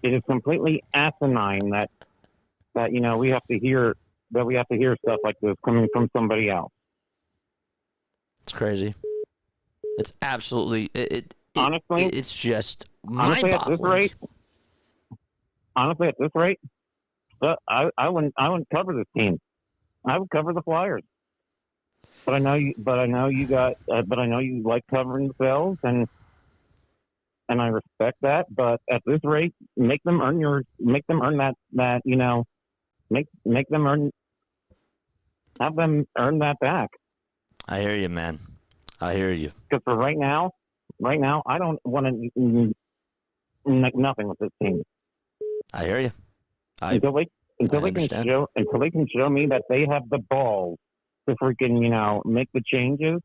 It is completely asinine that we have to hear stuff like this coming from somebody else. It's crazy. It's absolutely honestly. It's just honestly mind-boggling. At this rate, I wouldn't cover this team. I would cover the Flyers. But I know you like covering the Phils, and I respect that. But at this rate, make them earn have them earn that back. I hear you, man. I hear you. Because for right now, I don't want to nothing with this team. I hear you. Until they can show me that they have the balls to freaking make the changes,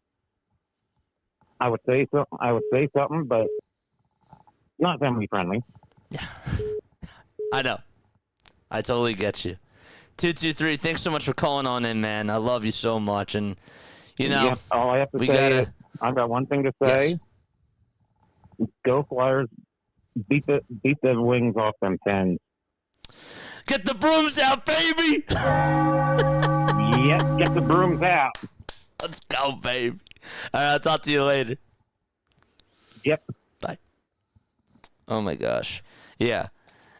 I would say so. I would say something, but not family friendly. Yeah, I know. I totally get you. 223. Thanks so much for calling on in, man. I love you so much, and all I have to say is I've got one thing to say. Yes. Go Flyers! Beat the wings off them Pens. Get the brooms out, baby! Yes, get the brooms out. Let's go, baby. All right, I'll talk to you later. Yep. Bye. Oh my gosh. Yeah.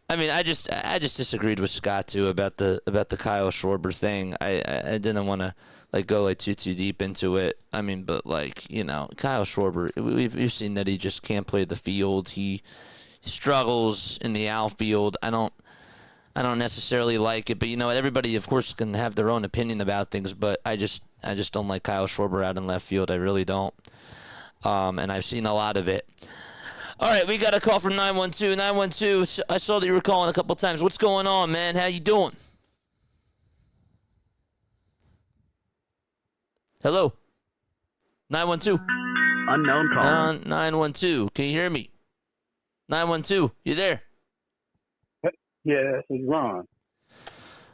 I mean, I just disagreed with Scott too about the Kyle Schwarber thing. I didn't want to go too deep into it. I mean, but Kyle Schwarber, we've seen that he just can't play the field. He struggles in the outfield. I don't necessarily like it, but everybody of course can have their own opinion about things, but I just don't like Kyle Schwarber out in left field. I really don't. And I've seen a lot of it. All right, we got a call from 912. 912, I saw that you were calling a couple times. What's going on, man? How you doing? Hello? 912. Unknown caller. 912. Can you hear me? 912. You there? Yeah, this is Ron.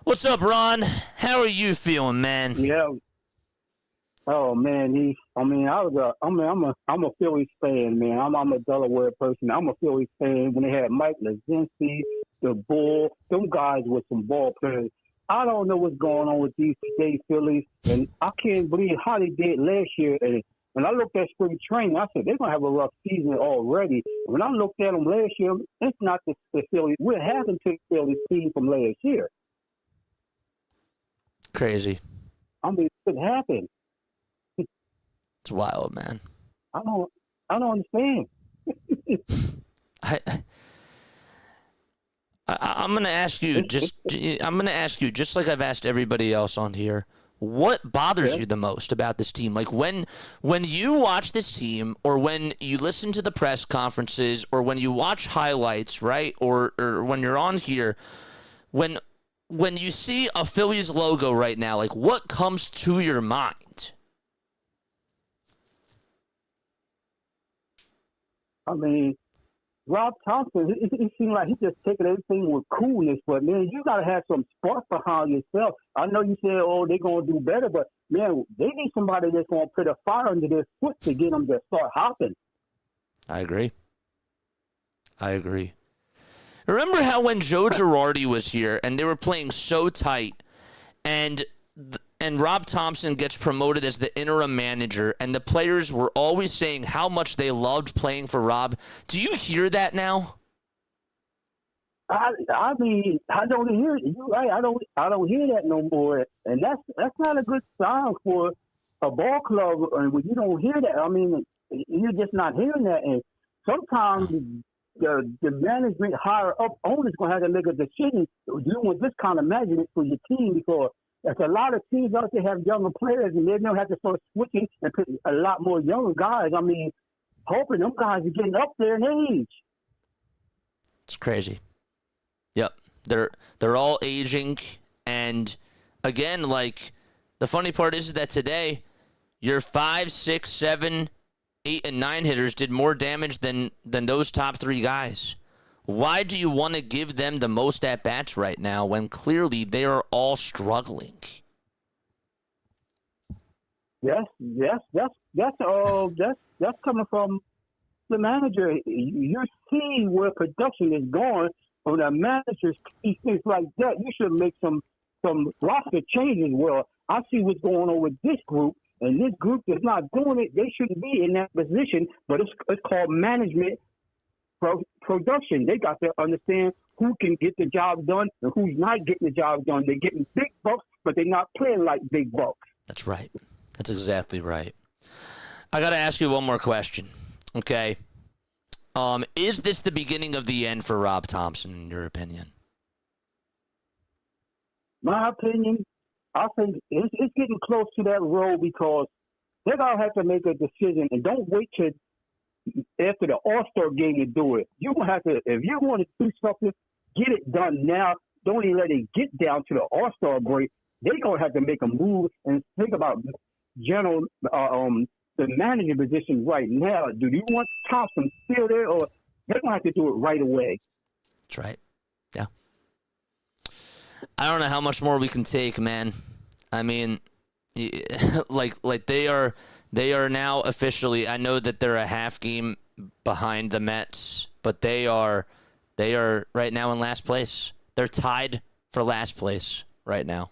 What's up, Ron? How are you feeling, man? Yeah. Oh man, I'm a Phillies fan, man. I'm a Delaware person. I'm a Phillies fan. When they had Mike Lazinski, the Bull, them guys were some ball players. I don't know what's going on with these today's Phillies, and I can't believe how they did last year. And when I looked at spring training, I said they're gonna have a rough season already. When I looked at them last year, it's not the Phillies. We're having to Phillies team from last year. Crazy. I mean, it happened. It's wild, man. I don't understand. I'm gonna ask you just like I've asked everybody else on here. What bothers you the most about this team? Like when you watch this team, or when you listen to the press conferences, or when you watch highlights, right? Or when you're on here, when you see a Phillies logo right now, like what comes to your mind? I mean, Rob Thompson, it seems like he's just taking everything with coolness, but, man, you got to have some spark behind yourself. I know you said, they're going to do better, but, man, they need somebody that's going to put a fire under their foot to get them to start hopping. I agree. Remember how when Joe Girardi was here and they were playing so tight, and Rob Thompson gets promoted as the interim manager, and the players were always saying how much they loved playing for Rob. Do you hear that now? I mean, I don't hear it. You're right. I don't hear that no more, and that's not a good sign for a ball club. And when you don't hear that, I mean, you're just not hearing that. And sometimes the management higher up owners gonna have to make a decision. Do you want this kind of management for your team? Because there's a lot of teams out there have younger players, and they don't have to start switching and put a lot more younger guys. I mean, hoping them guys are getting up there in age. It's crazy. Yep, they're all aging, and again, like the funny part is that today, your 5, 6, 7, 8, and 9 hitters did more damage than those top 3 guys. Why do you want to give them the most at-bats right now when clearly they are all struggling? Yes, that's coming from the manager. You're seeing where production is going from the managers. Things like that. You should make some roster changes. Well, I see what's going on with this group, and this group is not doing it. They shouldn't be in that position, but it's called management. Production. They got to understand who can get the job done and who's not getting the job done. They're getting big bucks, but they're not playing like big bucks. That's right. That's exactly right. I got to ask you one more question, okay? Is this the beginning of the end for Rob Thompson, in your opinion? My opinion, I think it's getting close to that road, because they're going to have to make a decision, and don't wait till after the All-Star game to do it. You're going to have to, if you want to do something, get it done now. Don't even let it get down to the All-Star break. They're going to have to make a move and think about the manager position right now. Do you want Thompson still there, or they're going to have to do it right away? That's right. Yeah. I don't know how much more we can take, man. I mean, like they are now officially, I know that they're a half game behind the Mets, but they are right now in last place. They're tied for last place right now.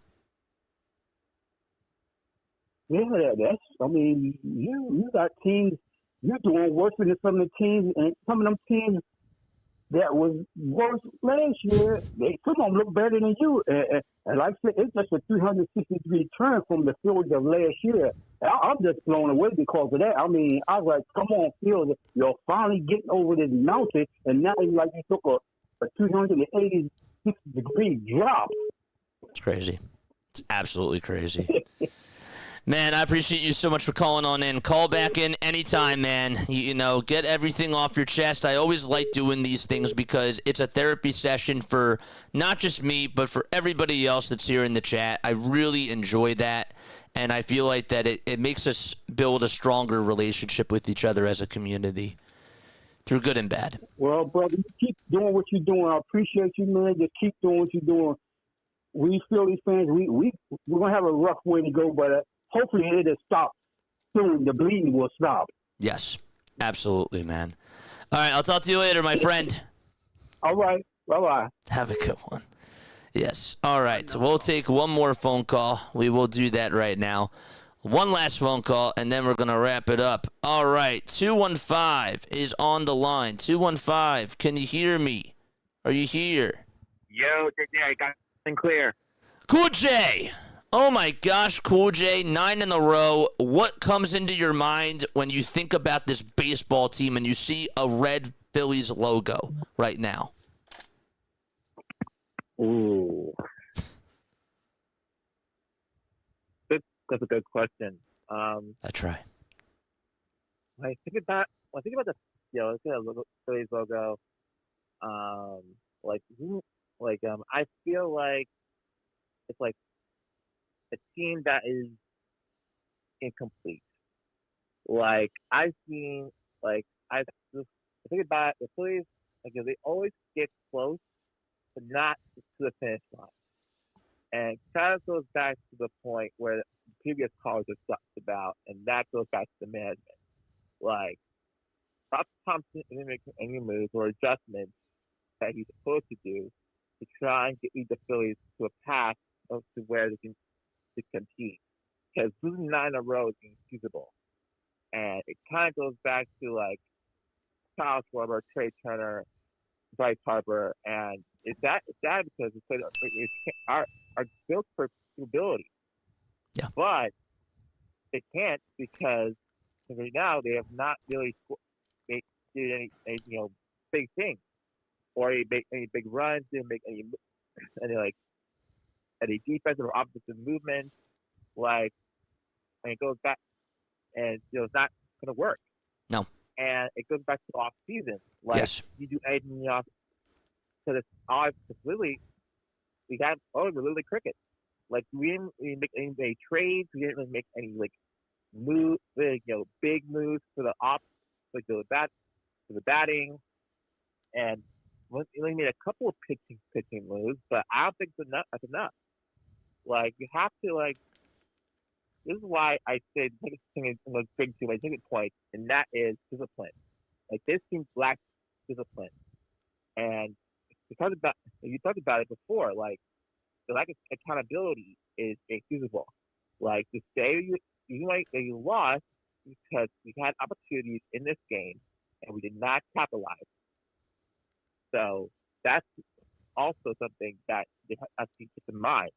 Yeah, I mean, you got teams, you're doing worse than some of the teams, and some of them teams that was worse last year, some of them look better than you. And like I said, it's just a 360-degree turn from the Phillies of last year. I'm just blown away because of that. I mean, I was like, come on, Phillies, you're finally getting over this mountain, and now you took a 286-degree drop. It's crazy. It's absolutely crazy. Man, I appreciate you so much for calling on in. Call back in anytime, man. Get everything off your chest. I always like doing these things because it's a therapy session for not just me, but for everybody else that's here in the chat. I really enjoy that, and I feel like that it makes us build a stronger relationship with each other as a community through good and bad. Well, brother, you keep doing what you're doing. I appreciate you, man. Just keep doing what you're doing. We Phillies fans, we're gonna have a rough way to go, but hopefully it'll stop soon. The bleeding will stop. Yes, absolutely, man. All right, I'll talk to you later, my friend. All right, bye-bye. Have a good one. Yes. All right, so we'll take one more phone call. We will do that right now. One last phone call, and then we're going to wrap it up. All right, 215 is on the line. 215, can you hear me? Are you here? Yo, I got something clear. Cool J. Oh my gosh, Cool J, 9 in a row. What comes into your mind when you think about this baseball team and you see a red Phillies logo right now? Ooh. That's a good question. I try. When I think about the let's say the Phillies logo, I feel like it's like a team that is incomplete. Like I think about the Phillies, they always get close, but not to the finish line. And it kind of goes back to the point where the previous callers have talked about, and that goes back to the management. Like, Bob Thompson isn't making any moves or adjustments that he's supposed to do to try and lead the Phillies to a path to where they can compete. Because losing 9 in a row is inexcusable. And it kind of goes back to, like, Kyle Schwarber, Trey Turner, Bryce Harper, and it's that because are built for stability. Yeah. But they can't because right now they have not really did any big things or any big runs, didn't make any defensive or offensive movements. And it goes back, and it's not going to work. No. And it goes back to off season. Yes. You do anything in the off. So it's odd. Literally, we got literally crickets. We didn't make any trades. We didn't really make any move, big moves for the off, for the batting, and we only made a couple of pitching moves. But I don't think that's enough. You have to This is why I say the biggest thing is big to my ticket point, and that is discipline. This team lacks discipline, and you talked about it before. The lack of accountability is inexcusable. To say you lost because we had opportunities in this game and we did not capitalize. So that's also something that they have to keep in mind.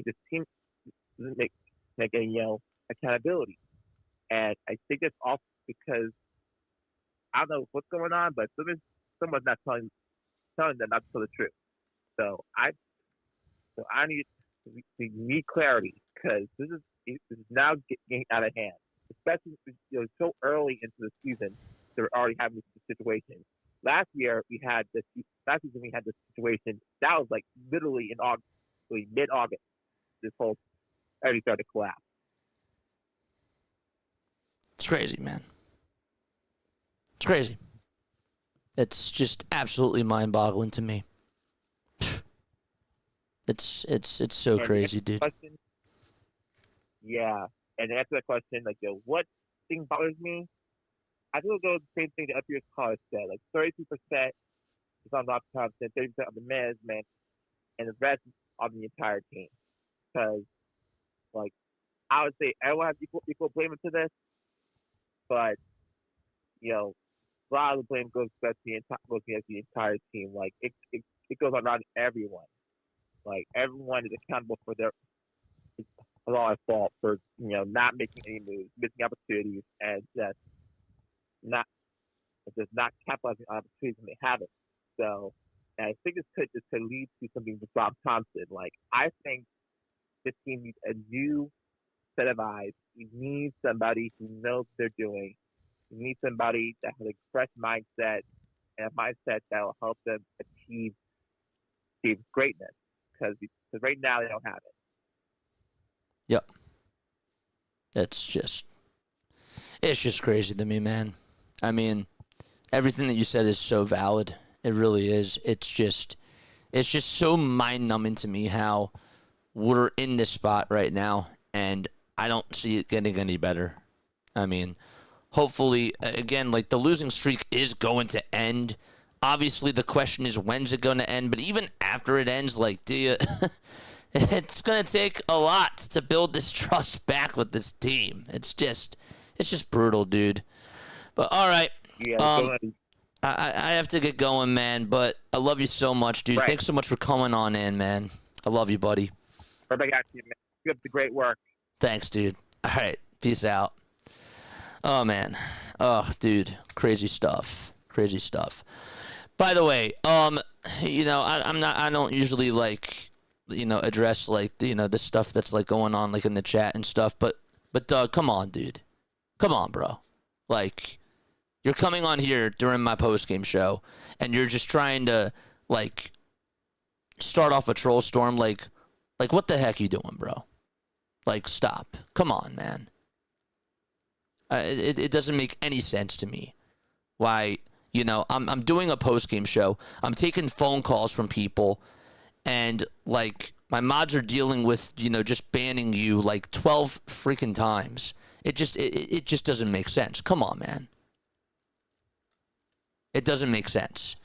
This team doesn't make accountability, and I think it's also because I don't know what's going on, but someone's not telling them not to tell the truth. So I need clarity because this is now getting out of hand, especially so early into the season. They're already having this situation. Last season we had this situation that was literally in August, mid-August. This whole already started to collapse. It's crazy, man. It's crazy. It's just absolutely mind-boggling to me. It's so crazy, dude. Question, yeah, and to answer that question, what thing bothers me? I think it'll go the same thing the up year's caller said. 32% is on Bob Thompson, 30% on the management, and the rest on the entire team. Because, I would say everyone has equal blame into this, but a lot of the blame goes against the entire team. It goes around everyone. Everyone is accountable for it's all our fault for not making any moves, missing opportunities, and just not capitalizing on opportunities when they have it. So, and I think this could lead to something with Bob Thompson. I think this team needs a new set of eyes. You need somebody who knows what they're doing. You need somebody that has a fresh mindset and a mindset that will help them achieve greatness. Because right now they don't have it. Yep. It's just crazy to me, man. I mean, everything that you said is so valid. It really is. It's just so mind-numbing to me how we're in this spot right now, and I don't see it getting any better. I mean, hopefully, again, like the losing streak is going to end. Obviously, the question is when's it going to end? But even after it ends, like, do you? It's going to take a lot to build this trust back with this team. It's just brutal, dude. But all right, I have to get going, man. But I love you so much, dude. Right. Thanks so much for coming on in, man. I love you, buddy. Right back at you, man. Keep up the great work. Thanks, dude. All right, peace out. Oh man, oh dude, crazy stuff. By the way, I don't usually address the stuff that's like going on like in the chat and stuff, but Doug, come on, dude. Come on, bro. Like, you're coming on here during my post-game show and you're just trying to like start off a troll storm like what the heck you doing, bro? Like, stop. Come on, man. It doesn't make any sense to me why, I'm doing a post-game show. I'm taking phone calls from people, and, like, my mods are dealing with, just banning you, like, 12 freaking times. It just doesn't make sense. Come on, man. It doesn't make sense.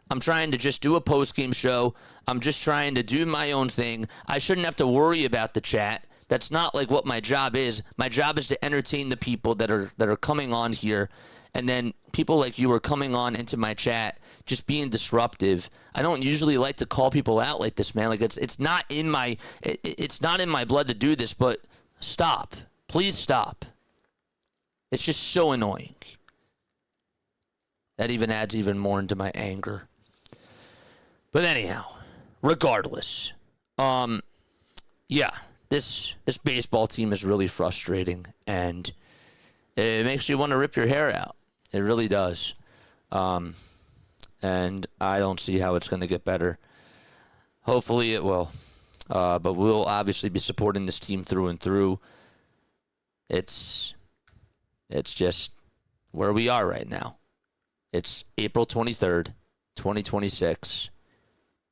I'm trying to just do a post-game show. I'm just trying to do my own thing. I shouldn't have to worry about the chat. That's not like what my job is. My job is to entertain the people that are coming on here, and then people like you are coming on into my chat, just being disruptive. I don't usually like to call people out like this, man. Like it's not in my blood to do this. But stop, please stop. It's just so annoying. That even adds even more into my anger. But anyhow, regardless, yeah. This baseball team is really frustrating, and it makes you want to rip your hair out. It really does. And I don't see how it's going to get better. Hopefully it will. But we'll obviously be supporting this team through and through. It's just where we are right now. It's April 23rd, 2026,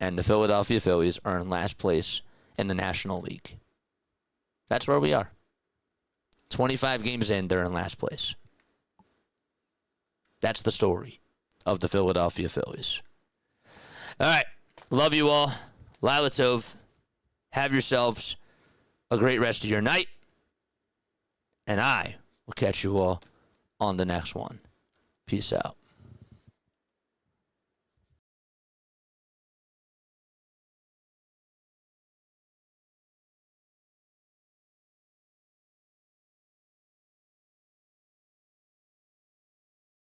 and the Philadelphia Phillies are in last place in the National League. That's where we are. 25 games in, they're in last place. That's the story of the Philadelphia Phillies. All right. Love you all. Lila Tov. Have yourselves a great rest of your night. And I will catch you all on the next one. Peace out.